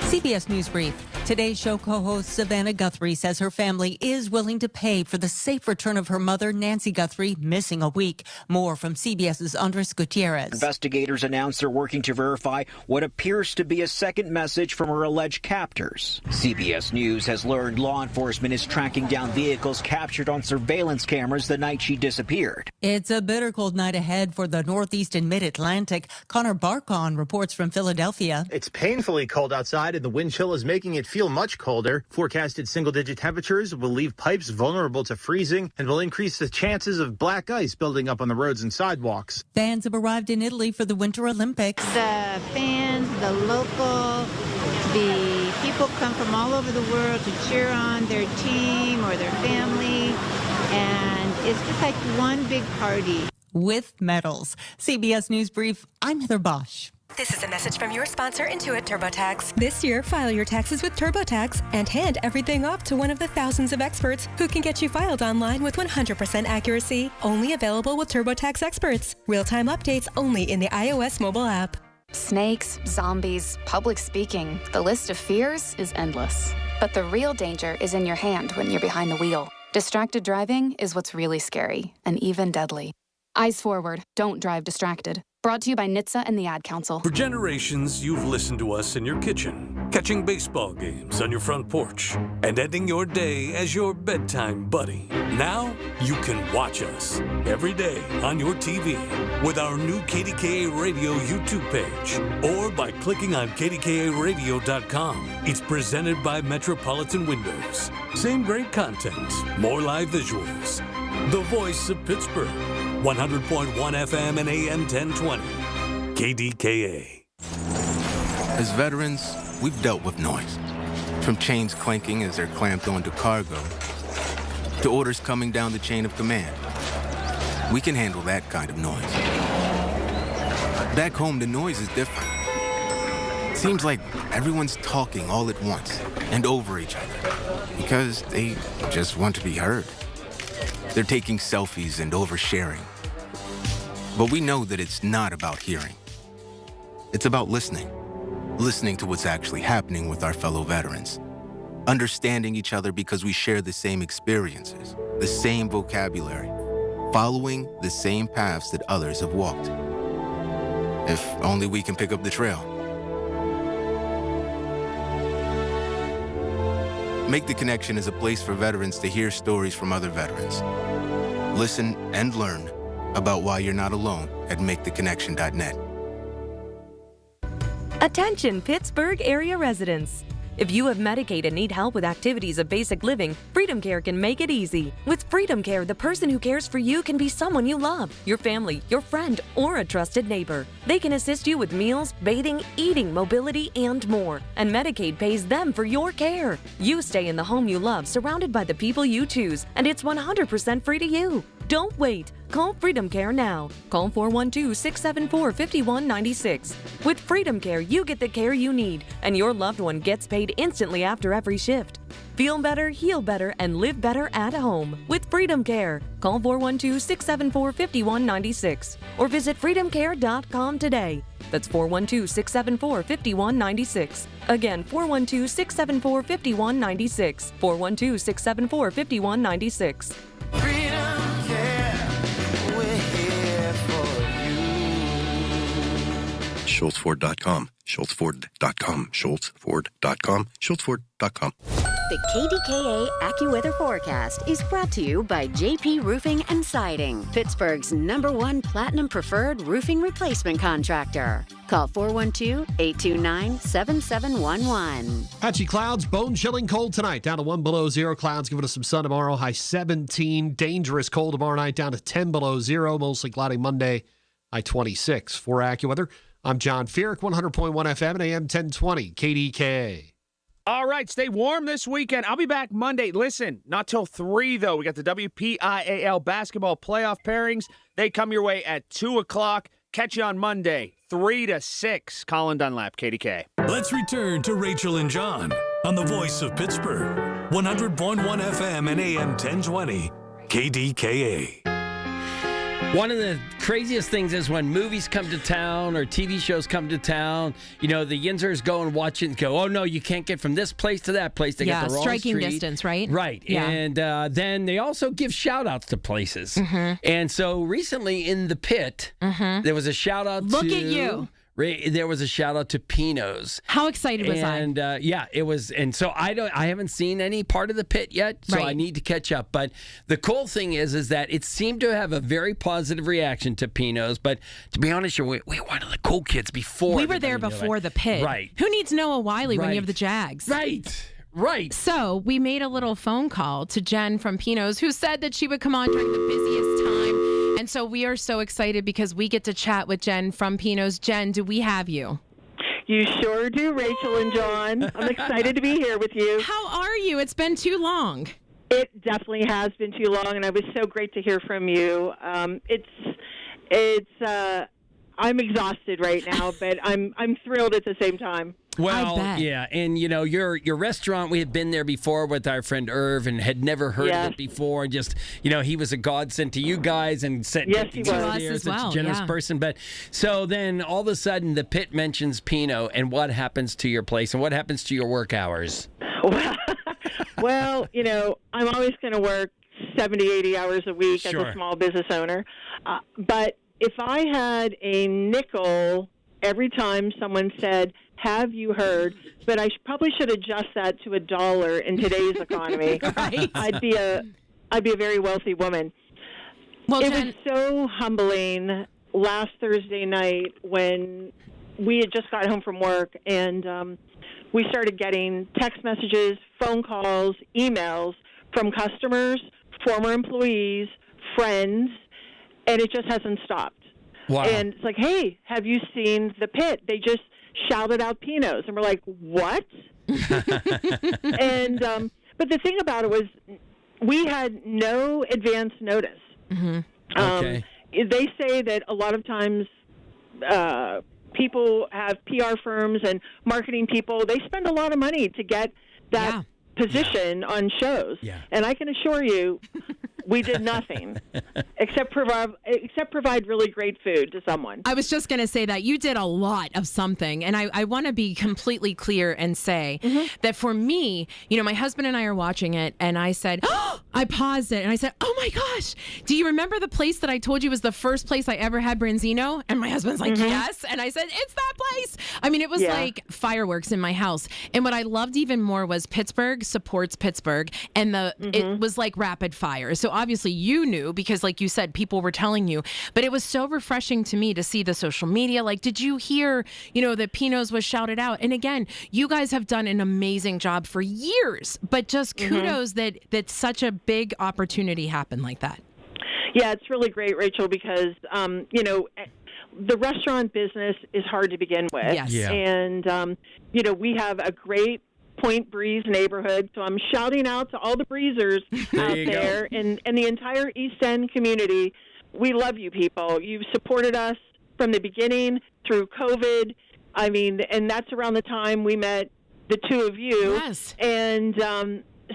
CBS News Brief. Today's show co-host Savannah Guthrie says her family is willing to pay for the safe return of her mother, Nancy Guthrie, missing a week. More from CBS's Andres Gutierrez. Investigators announced they're working to verify what appears to be a second message from her alleged captors. CBS News has learned law enforcement is tracking down vehicles captured on surveillance cameras the night she disappeared. It's a bitter cold night ahead for the Northeast and Mid-Atlantic. Connor Barkon reports from Philadelphia. It's painfully cold outside, and the wind chill is making it feel much colder. Forecasted single-digit temperatures will leave pipes vulnerable to freezing and will increase the chances of black ice building up on the roads and sidewalks. Fans have arrived in Italy for the Winter Olympics. The fans, the local, the people come from all over the world to cheer on their team or their family, and it's just like one big party. With medals. CBS News Brief, I'm Heather Bosch. This is a message from your sponsor, Intuit TurboTax. This year, file your taxes with TurboTax and hand everything off to one of the thousands of experts who can get you filed online with 100% accuracy. Only available with TurboTax experts. Real-time updates only in the iOS mobile app. Snakes, zombies, public speaking. The list of fears is endless. But the real danger is in your hand when you're behind the wheel. Distracted driving is what's really scary and even deadly. Eyes forward. Don't drive distracted. Brought to you by NHTSA and the Ad Council. For generations, you've listened to us in your kitchen, catching baseball games on your front porch, and ending your day as your bedtime buddy. Now, you can watch us every day on your TV with our new KDKA Radio YouTube page or by clicking on KDKARadio.com. It's presented by Metropolitan Windows. Same great content, more live visuals. The voice of Pittsburgh. 100.1 FM and AM 1020. KDKA. As veterans, we've dealt with noise. From chains clanking as they're clamped onto cargo, to orders coming down the chain of command. We can handle that kind of noise. Back home, the noise is different. Seems like everyone's talking all at once and over each other because they just want to be heard. They're taking selfies and oversharing. But we know that it's not about hearing. It's about listening. listening to what's actually happening with our fellow veterans, understanding each other because we share the same experiences, the same vocabulary, following the same paths that others have walked. If only we can pick up the trail. Make the Connection is a place for veterans to hear stories from other veterans. Listen and learn about why you're not alone at maketheconnection.net. Attention Pittsburgh area residents. If you have Medicaid and need help with activities of basic living, Freedom Care can make it easy. With Freedom Care, the person who cares for you can be someone you love, your family, your friend, or a trusted neighbor. They can assist you with meals, bathing, eating, mobility, and more. And Medicaid pays them for your care. You stay in the home you love, surrounded by the people you choose, and it's 100% free to you. Don't wait. Call Freedom Care now. Call 412-674-5196. With Freedom Care, you get the care you need, and your loved one gets paid instantly after every shift. Feel better, heal better, and live better at home with Freedom Care. Call 412-674-5196 or visit freedomcare.com today. That's 412-674-5196. Again, 412-674-5196. 412-674-5196. SchultzFord.com, SchultzFord.com, SchultzFord.com, SchultzFord.com. The KDKA AccuWeather forecast is brought to you by JP Roofing and Siding, Pittsburgh's #1 Platinum Preferred Roofing Replacement Contractor. Call 412-829-7711. Patchy clouds, bone-chilling cold tonight, down to 1 below zero. Clouds giving us some sun tomorrow, high 17. Dangerous cold tomorrow night, down to 10 below zero. Mostly cloudy Monday, high 26. For AccuWeather, I'm John Feerick, 100.1 FM and AM 1020, KDKA. All right, stay warm this weekend. I'll be back Monday. Listen, not till 3, though. We got the WPIAL basketball playoff pairings. They come your way at 2 o'clock. Catch you on Monday, 3 to 6. Colin Dunlap, KDK. Let's return to Rachel and John on the voice of Pittsburgh, 100.1 FM and AM 1020, KDKA. One of the craziest things is when movies come to town or TV shows come to town, you know, the Yinzers go and watch it and go, oh, no, you can't get from this place to that place. They get the wrong striking street. distance, right? Right. Yeah. And then they also give shout-outs to places. Mm-hmm. And so recently in the pit, there was a shout-out to... Look at you. There was a shout out to Pino's. How excited was I? And yeah, it was. And so I haven't seen any part of the pit yet, so right. I need to catch up. But the cool thing is that it seemed to have a very positive reaction to Pino's. But to be honest, we were one of the cool kids before. We were there before the pit. Right. Who needs Noah Wiley when you have the Jags? Right. So we made a little phone call to Jen from Pino's, who said that she would come on during the busiest time. And so we are so excited because we get to chat with Jen from Pino's. Jen, do we have you? You sure do, Rachel and John. I'm excited to be here with you. How are you? It's been too long. It definitely has been too long, and it was so great to hear from you. I'm exhausted right now, but I'm thrilled at the same time. Well, yeah, and you know your restaurant. We had been there before with our friend Irv, and had never heard of it before. Just he was a godsend to you guys, and sent he was. there, such a generous person. But so then all of a sudden, the pit mentions Pinot, and what happens to your place, and what happens to your work hours? Well, I'm always going to work 70, 80 hours a week as Sure. a small business owner, but if I had a nickel every time someone said, "Have you heard?" But I probably should adjust that to $1 in today's economy. Right. I'd be a very wealthy woman. Well, it Jen, was so humbling last Thursday night when we had just got home from work, and we started getting text messages, phone calls, emails from customers, former employees, friends, and it just hasn't stopped. Wow. And it's like, hey, have you seen the pit? They just shouted out Pino's. And we're like, what? And but the thing about it was we had no advance notice. Mm-hmm. Okay. They say that a lot of times people have PR firms and marketing people. They spend a lot of money to get that position on shows. Yeah. And I can assure you, We did nothing except provide really great food to someone. I was just going to say that you did a lot of something. And I want to be completely clear and say that for me, my husband and I are watching it, and I said, I paused it and I said, oh my gosh, do you remember the place that I told you was the first place I ever had branzino? And my husband's like, yes. And I said, it's that place. I mean, it was like fireworks in my house. And what I loved even more was Pittsburgh supports Pittsburgh, and it was like rapid fire. So obviously you knew, because like you said, people were telling you, but it was so refreshing to me to see the social media. Like, did you hear, that Pino's was shouted out? And again, you guys have done an amazing job for years, but just kudos that such a big opportunity happened like that. Yeah, it's really great, Rachel, because, the restaurant business is hard to begin with. Yes. Yeah. And, we have a great Point Breeze neighborhood. So I'm shouting out to all the breezers out there and the entire East End community. We love you people. You've supported us from the beginning through COVID. I mean, and that's around the time we met the two of you. Yes. And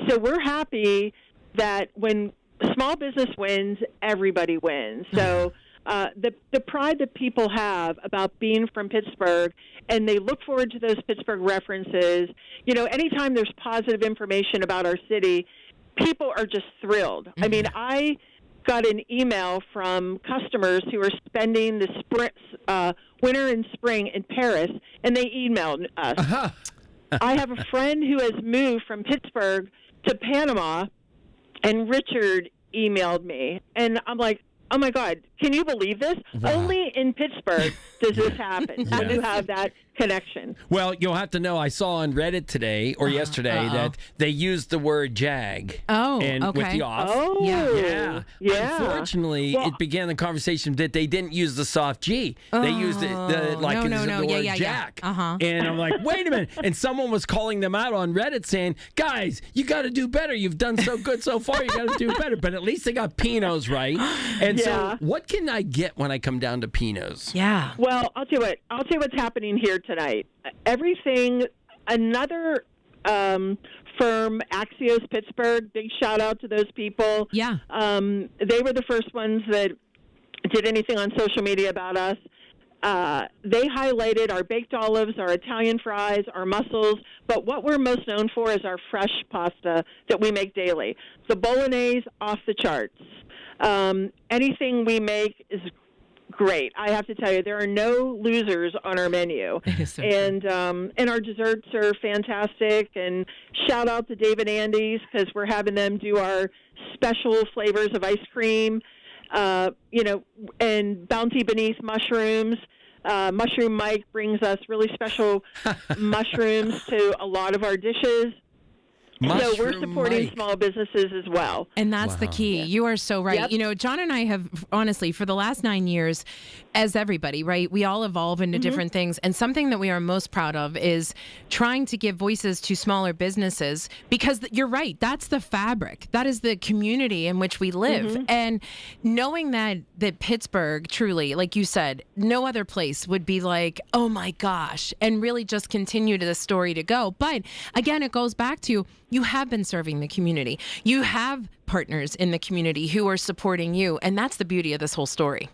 so we're happy that when small business wins, everybody wins. So the pride that people have about being from Pittsburgh, and they look forward to those Pittsburgh references. Anytime there's positive information about our city, people are just thrilled. I mean, I got an email from customers who are spending the winter and spring in Paris, and they emailed us. I have a friend who has moved from Pittsburgh to Panama, and Richard emailed me, and I'm like, oh my God, can you believe this? Wow. Only in Pittsburgh does this happen when you have that connection. Well, you'll have to know, I saw on Reddit today or yesterday that they used the word jag. Oh, and okay. with the off. Oh, yeah. Well, Unfortunately, it began the conversation that they didn't use the soft G. They used it the word jack. And I'm like, wait a minute. And someone was calling them out on Reddit saying, guys, you got to do better. You've done so good so far. You got to do better. But at least they got Pino's right. And so what can I get when I come down to Pino's? Yeah. Well, I'll tell you what's happening here tonight. Another firm, Axios Pittsburgh, big shout out to those people. Yeah. They were the first ones that did anything on social media about us. They highlighted our baked olives, our Italian fries, our mussels, but what we're most known for is our fresh pasta that we make daily. The bolognese, off the charts. Anything we make is great. I have to tell you, there are no losers on our menu. And our desserts are fantastic. And shout out to David Andy's, because we're having them do our special flavors of ice cream, and Bounty Beneath mushrooms. Mushroom Mike brings us really special mushrooms to a lot of our dishes. So we're supporting small businesses as well. And that's the key. You are so right. Yep. John and I have, honestly, for the last 9 years, as everybody, right, we all evolve into different things. And something that we are most proud of is trying to give voices to smaller businesses, because you're right, that's the fabric. That is the community in which we live. And knowing that Pittsburgh, truly, like you said, no other place would be like, oh my gosh, and really just continue to the story to go. But again, it goes back to, you have been serving the community. You have partners in the community who are supporting you. And that's the beauty of this whole story.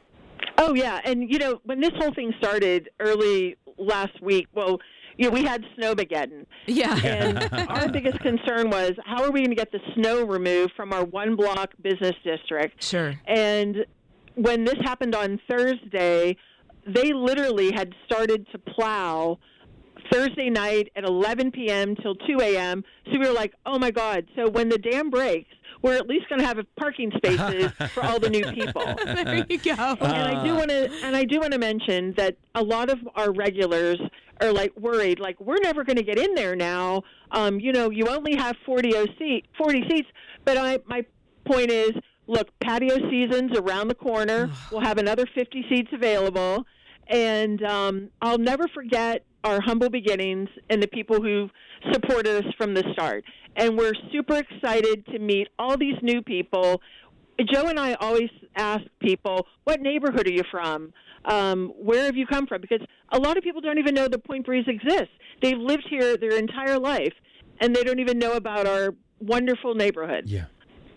Oh, yeah. And, when this whole thing started early last week, we had Snowmageddon. Yeah. And our biggest concern was, how are we going to get the snow removed from our one-block business district? Sure. And when this happened on Thursday, they literally had started to plow Thursday night at 11 p.m. till 2 a.m. So we were like, oh, my God. So when the dam breaks, we're at least going to have parking spaces for all the new people. There you go. And I do want to mention that a lot of our regulars are worried, we're never going to get in there now. You only have 40 seats. But my point is, look, patio season's around the corner. We'll have another 50 seats available. And I'll never forget our humble beginnings and the people who supported us from the start. And we're super excited to meet all these new people. Joe and I always ask people, what neighborhood are you from? Where have you come from? Because a lot of people don't even know that Point Breeze exists. They've lived here their entire life, and they don't even know about our wonderful neighborhood. Yeah.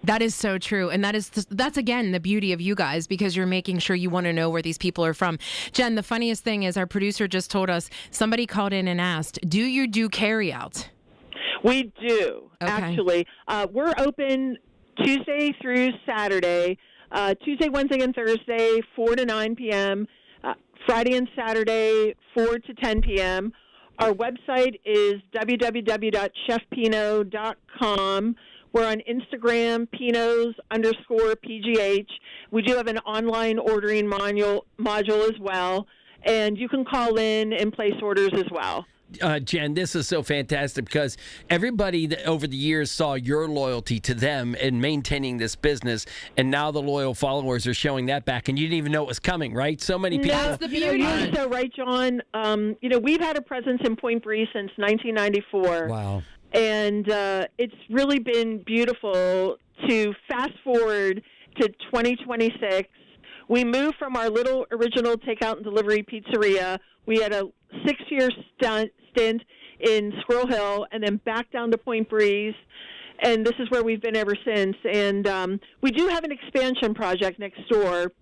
That is so true. And that's again the beauty of you guys, because you're making sure you want to know where these people are from. Jen, the funniest thing is our producer just told us somebody called in and asked, do you do carryout? We do, actually. We're open Tuesday through Saturday, Tuesday, Wednesday, and Thursday, 4 to 9 p.m., Friday and Saturday, 4 to 10 p.m. Our website is www.chefpino.com. We're on Instagram, Pinos_PGH. We do have an online ordering module as well, and you can call in and place orders as well. Jen, this is so fantastic because everybody that over the years saw your loyalty to them and maintaining this business, and now the loyal followers are showing that back, and you didn't even know it was coming, right? So many people. That's the beauty. You're so right, John. We've had a presence in Point Breeze since 1994. Wow. And it's really been beautiful to fast forward to 2026. We moved from our little original takeout and delivery pizzeria. We had a 6-year stint in Squirrel Hill and then back down to Point Breeze. And this is where we've been ever since. And we do have an expansion project next door,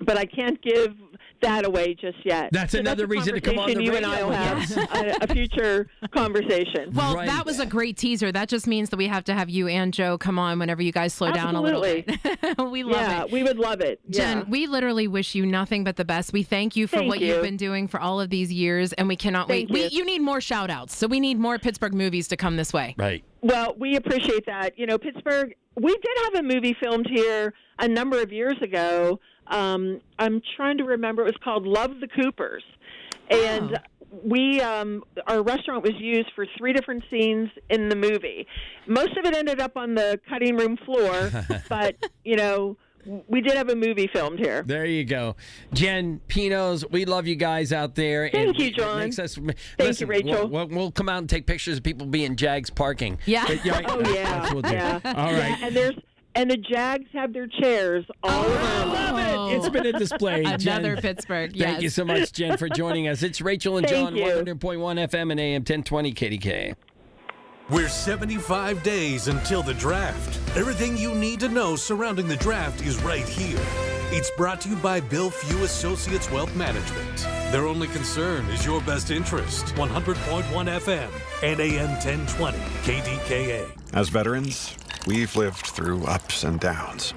but I can't give that away just yet. That's another reason to come on the radio. You and I will have a future conversation. Well, that was a great teaser. That just means that we have to have you and Joe come on whenever you guys slow down a little bit. We love it. Yeah, we would love it. Jen, we literally wish you nothing but the best. We thank you for what you've been doing for all of these years, and we cannot wait. You need more shout-outs, so we need more Pittsburgh movies to come this way. Right. Well, we appreciate that. Pittsburgh, we did have a movie filmed here a number of years ago. I'm trying to remember. It was called Love the Coopers. And we our restaurant was used for 3 different scenes in the movie. Most of it ended up on the cutting room floor, but, we did have a movie filmed here. There you go. Jen, Pinos, we love you guys out there. Thank you, John. Thank you, Rachel. We'll come out and take pictures of people being Jags parking. Yeah. Oh, yeah. That's what we'll do. Yeah. All right. Yeah, and the Jags have their chairs all around. I love it. It's been a display. Another Jen, Pittsburgh, yes. Thank you so much, Jen, for joining us. It's Rachel and John, Thank you. 100.1 FM and AM 1020 KDKA. We're 75 days until the draft. Everything you need to know surrounding the draft is right here. It's brought to you by Bill Few Associates Wealth Management. Their only concern is your best interest. 100.1 FM and AM 1020 KDKA. As veterans, we've lived through ups and downs.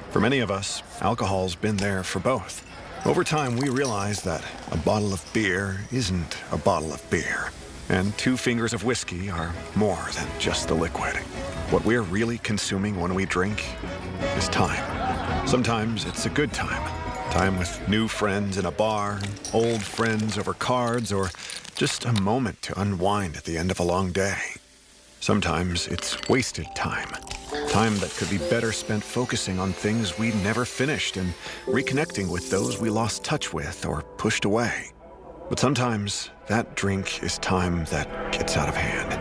For many of us, alcohol's been there for both. Over time, we realized that a bottle of beer isn't a bottle of beer. And 2 fingers of whiskey are more than just the liquid. What we're really consuming when we drink is time. Sometimes it's a good time. Time with new friends in a bar, old friends over cards, or just a moment to unwind at the end of a long day. Sometimes it's wasted time. Time that could be better spent focusing on things we never finished and reconnecting with those we lost touch with or pushed away. But sometimes that drink is time that gets out of hand.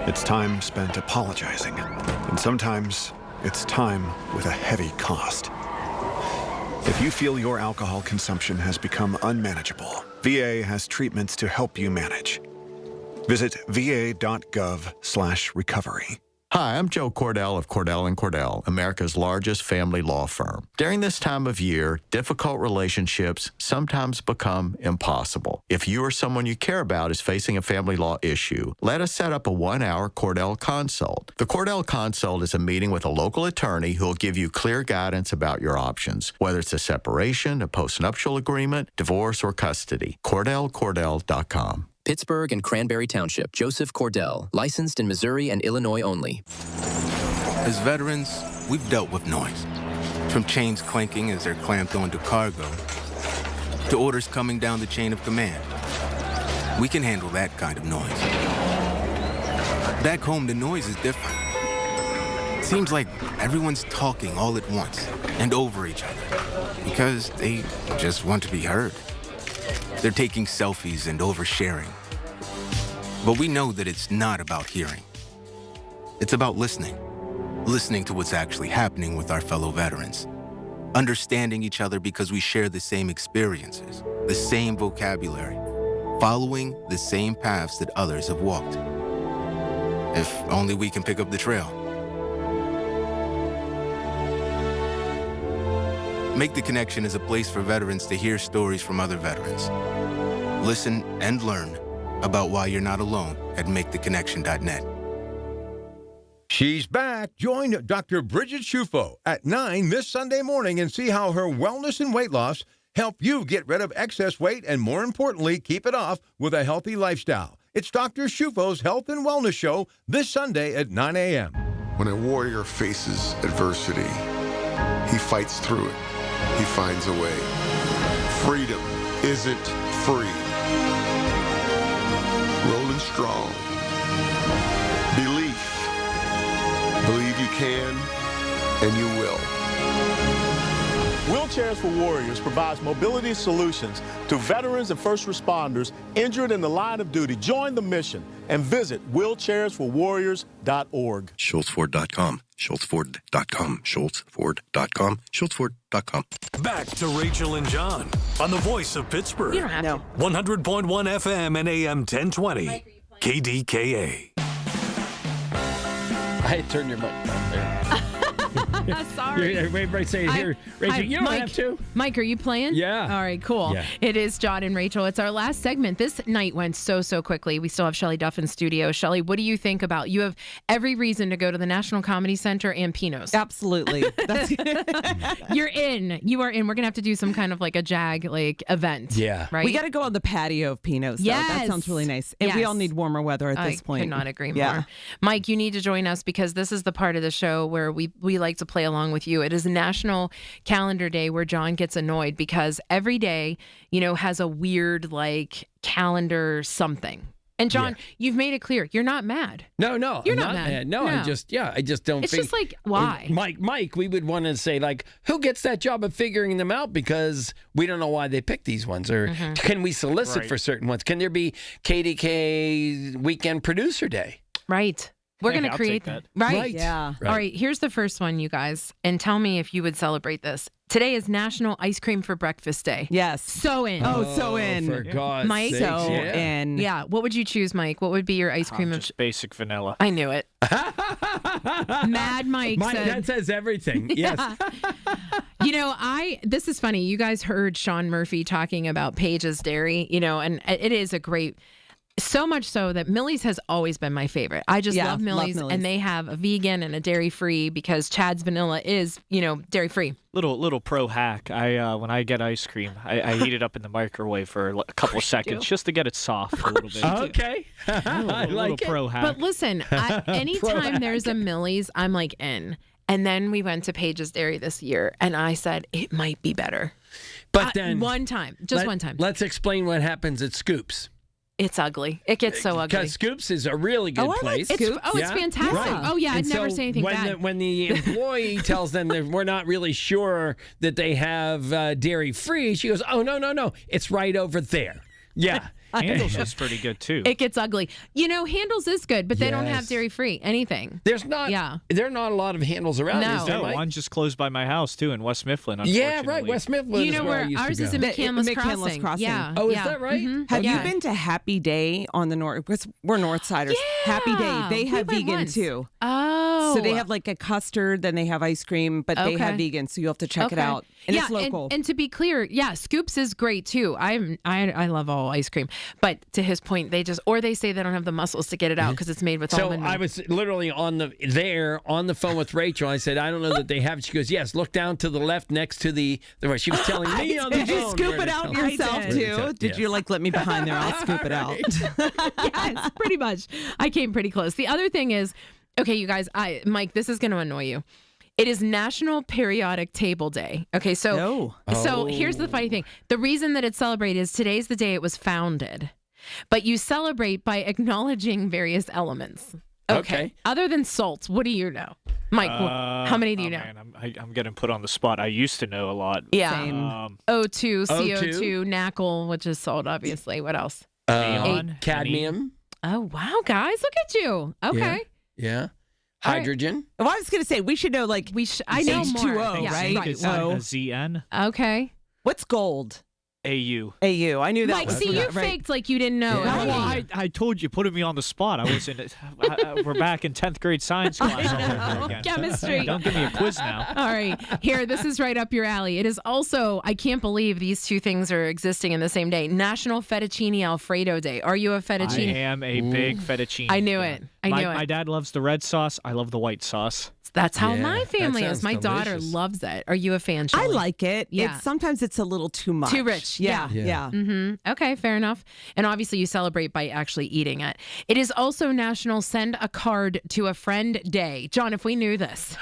It's time spent apologizing. And sometimes it's time with a heavy cost. If you feel your alcohol consumption has become unmanageable, VA has treatments to help you manage. Visit va.gov/recovery. Hi, I'm Joe Cordell of Cordell & Cordell, America's largest family law firm. During this time of year, difficult relationships sometimes become impossible. If you or someone you care about is facing a family law issue, let us set up a 1-hour Cordell Consult. The Cordell Consult is a meeting with a local attorney who will give you clear guidance about your options, whether it's a separation, a postnuptial agreement, divorce, or custody. CordellCordell.com. Pittsburgh and Cranberry Township. Joseph Cordell, licensed in Missouri and Illinois only. As veterans, we've dealt with noise. From chains clanking as they're clamped onto cargo, to orders coming down the chain of command. We can handle that kind of noise. Back home, the noise is different. It seems like everyone's talking all at once and over each other because they just want to be heard. They're taking selfies and oversharing. But we know that it's not about hearing. It's about listening. Listening to what's actually happening with our fellow veterans. Understanding each other because we share the same experiences, the same vocabulary, following the same paths that others have walked. If only we can pick up the trail. Make the Connection is a place for veterans to hear stories from other veterans. Listen and learn about why you're not alone at maketheconnection.net. She's back. Join Dr. Bridget Shufo at 9 this Sunday morning and see how her wellness and weight loss help you get rid of excess weight and, more importantly, keep it off with a healthy lifestyle. It's Dr. Shufo's Health and Wellness Show this Sunday at 9 a.m. When a warrior faces adversity, he fights through it. He finds a way. Freedom isn't free. Rolling strong. Belief. Believe you can, and you will. Wheelchairs for Warriors provides mobility solutions to veterans and first responders injured in the line of duty. Join the mission and visit wheelchairsforwarriors.org. SchultzFord.com. SchultzFord.com. SchultzFord.com. SchultzFord.com. Back to Rachel and John on the voice of Pittsburgh. You don't have to. 100.1 FM and AM 1020. KDKA. I turned your mic on there. Sorry. Everybody say it here. Rachel, you don't Mike, have to. Mike, are you playing? Yeah. All right, cool. Yeah. It is John and Rachel. It's our last segment. This night went so quickly. We still have Shelley Duff in studio. Shelley, what do you think about? You have every reason to go to the National Comedy Center and Pino's. Absolutely. You're in. You are in. We're going to have to do some kind of like a JAG event. Yeah. Right? We got to go on the patio of Pino's. Though. Yes. That sounds really nice. And we all need warmer weather at this point. I could not agree Yeah. more. Mike, you need to join us because this is the part of the show where we like to play along with you. It is National Calendar Day where John gets annoyed because every day, has a weird calendar something. And John, you've made it clear you're not mad. No, you're I'm not mad. No, I just don't. It's think, just why? Mike, we would want to say who gets that job of figuring them out because we don't know why they pick these ones, or can we solicit for certain ones? Can there be KDKA Weekend Producer Day? Right. We're going to create that. Right. Yeah. All right. Here's the first one, you guys. And tell me if you would celebrate this. Today is National Ice Cream for Breakfast Day. Yes. So in. Oh, so in. For God's Mike, sakes, so in. Yeah. What would you choose, Mike? What would be your ice cream? Just basic vanilla. I knew it. Mad Mike said. That says everything. Yes. This is funny. You guys heard Sean Murphy talking about Paige's Dairy, and it is a great. So much so that Millie's has always been my favorite. I just love Millie's, and they have a vegan and a dairy-free because Chad's Vanilla is, dairy-free. Little pro hack. When I get ice cream, I heat it up in the microwave for a couple of seconds just to get it soft a little bit. Okay. I like it. Pro hack. But listen, anytime there's a Millie's, I'm in. And then we went to Paige's Dairy this year, and I said it might be better. But then one time, just one time. Let's explain what happens at Scoops. It's ugly. It gets so ugly. Because Scoops is a really good place. It's fantastic. Right. Oh, yeah, I'd never say anything bad. When the employee tells them that we're not really sure that they have dairy-free, she goes, oh, no, it's right over there. Yeah. Handles is pretty good, too. It gets ugly. Handles is good, but they don't have dairy-free anything. There are not a lot of Handles around. No. Is there, Mike? One just closed by my house, too, in West Mifflin, Yeah, right. West Mifflin is where I used ours to go. is in McCandless Crossing. Yeah. Oh, is that right? Mm-hmm. Have you been to Happy Day on the north? Because we're Northsiders. Yeah. Happy Day. They have vegan, too. Oh. So they have a custard, then they have ice cream, but they have vegan, so you have to check it out. And it's local. And to be clear, Scoops is great, too. I love all ice cream. But to his point, they say they don't have the muscles to get it out because it's made with almond milk. So I was literally on the phone with Rachel. I said, I don't know that they have it. She goes, yes, look down to the left next to the right. She was telling me on the phone. Did you scoop it out yourself, too? Did you let me behind there? I'll scoop it out. Yes, pretty much. I came pretty close. The other thing is, okay, you guys, Mike, this is going to annoy you. It is National Periodic Table Day. Okay, so here's the funny thing. The reason that it's celebrated is today's the day it was founded. But you celebrate by acknowledging various elements. Okay. Other than salt, what do you know? Mike, how many do you know? Man, I'm getting put on the spot. I used to know a lot. Yeah. O2, CO2, NACL, which is salt, obviously. What else? Cadmium. Oh, wow, guys. Look at you. Okay. Yeah. Hydrogen. Well, I was going to say, we should know, I know more. H2O, right? ZN. Okay. What's gold? AU. I knew that. Mike, see, you faked like you didn't know. Yeah. Well, I told you, putting me on the spot. I was in. We're back in 10th grade science class all over again. Chemistry. Don't give me a quiz now. All right, here, this is right up your alley. It is also, I can't believe these two things are existing in the same day. National Fettuccine Alfredo Day. Are you a fettuccine? I am a big fettuccine. I knew it. My dad loves the red sauce. I love the white sauce. That's how my family is. My daughter loves it. Are you a fan, Shelley? I like it. Yeah. Sometimes it's a little too much. Too rich. Yeah. Mm-hmm. Okay, fair enough. And obviously you celebrate by actually eating it. It is also National Send a Card to a Friend Day. John, if we knew this.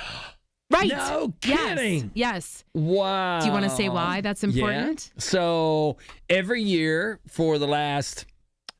Right. No kidding. Yes. Wow. Do you want to say why that's important? Yeah. So every year for the last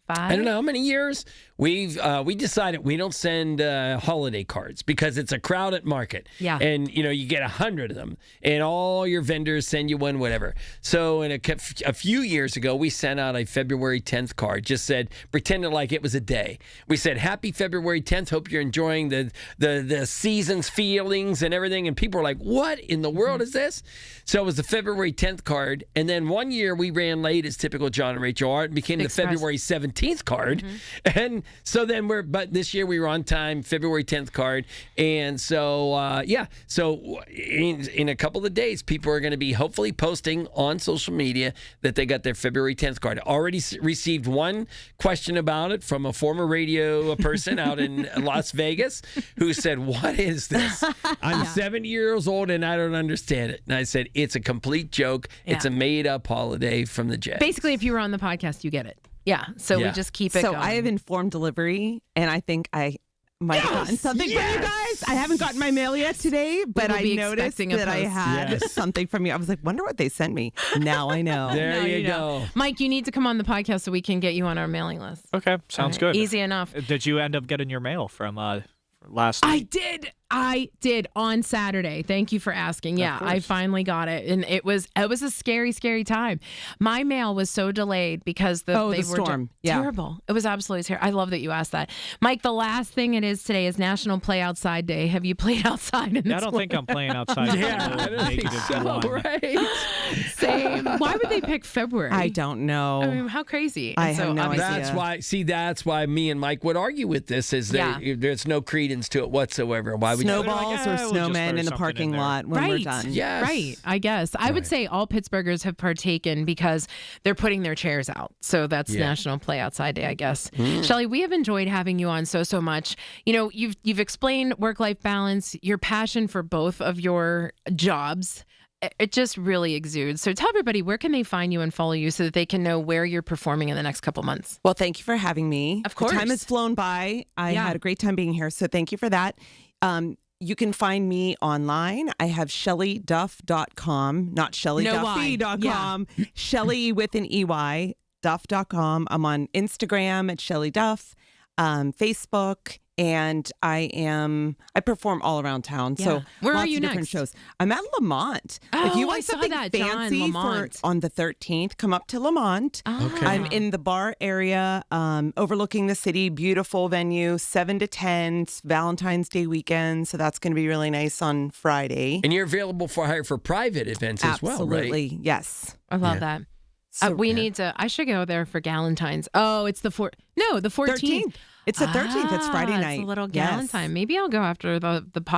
5? I don't know how many years we decided we don't send holiday cards because it's a crowded market. Yeah. And you get 100 of them, and all your vendors send you one, whatever. So in a few years ago, we sent out a February 10th card. Just said, pretended like it was a day. We said, "Happy February 10th. Hope you're enjoying the season's feelings and everything." And people were like, "What in the world is this?" So it was the February 10th card, and then one year we ran late, as typical John and Rachel Art, and became the February 17th card, and. So then but this year we were on time, February 10th card. And so, so in a couple of days, people are going to be hopefully posting on social media that they got their February 10th card. Already received one question about it from a former radio person out in Las Vegas who said, "What is this? I'm 7 years old and I don't understand it." And I said, "It's a complete joke. It's a made-up holiday from the Jets." Basically, if you were on the podcast, you get it. Yeah, so we just keep it going. I have informed delivery, and I think I might have gotten something from you guys. I haven't gotten my mail yet today, but I noticed that I had something from you. I was like, wonder what they sent me. Now I know. There you go. Mike, you need to come on the podcast so we can get you on our mailing list. Okay, sounds good. Easy enough. Did you end up getting your mail from last week? I did on Saturday. Thank you for asking. Yeah, I finally got it, and it was a scary, scary time. My mail was so delayed because they the were storm. Terrible. It was absolutely terrible. I love that you asked that, Mike. The last thing it is today is National Play Outside Day. Have you played outside in this? I don't think I'm playing outside. I don't think so. Right? Same. Why would they pick February? I don't know. I mean, how crazy. I have no idea. That's why me and Mike would argue with this. There's no credence to it whatsoever. Why would snowballs or snowmen in the parking lot when we're done? Yes. Right. I guess I would say all Pittsburghers have partaken because they're putting their chairs out. So that's National Play Outside Day, I guess. Shelley, we have enjoyed having you on so much. You've explained work-life balance, your passion for both of your jobs. It just really exudes. So tell everybody, where can they find you and follow you so that they can know where you're performing in the next couple months? Well, thank you for having me. Of course. The time has flown by. I had a great time being here, so thank you for that. You can find me online. I have ShelleyDuff.com, not ShelleyDuffy.com. Shelley with an EY, Duff.com. I'm on Instagram at Shelley Duff, Facebook, and I perform all around town. Yeah. So where lots are you of different next? shows. I'm at Lamont. Oh, if you want I saw something that, fancy John, for Lamont. on the 13th, come up to Lamont. Okay. I'm in the bar area, overlooking the city. Beautiful venue, 7 to 10. It's Valentine's Day weekend, so that's going to be really nice on Friday. And you're available for hire for private events as well, right? Absolutely, yes. I love that. So, need to. I should go there for Galentine's. Oh, it's the 14th. It's the 13th. It's Friday night. It's a little Galentine. Maybe I'll go after the podcast.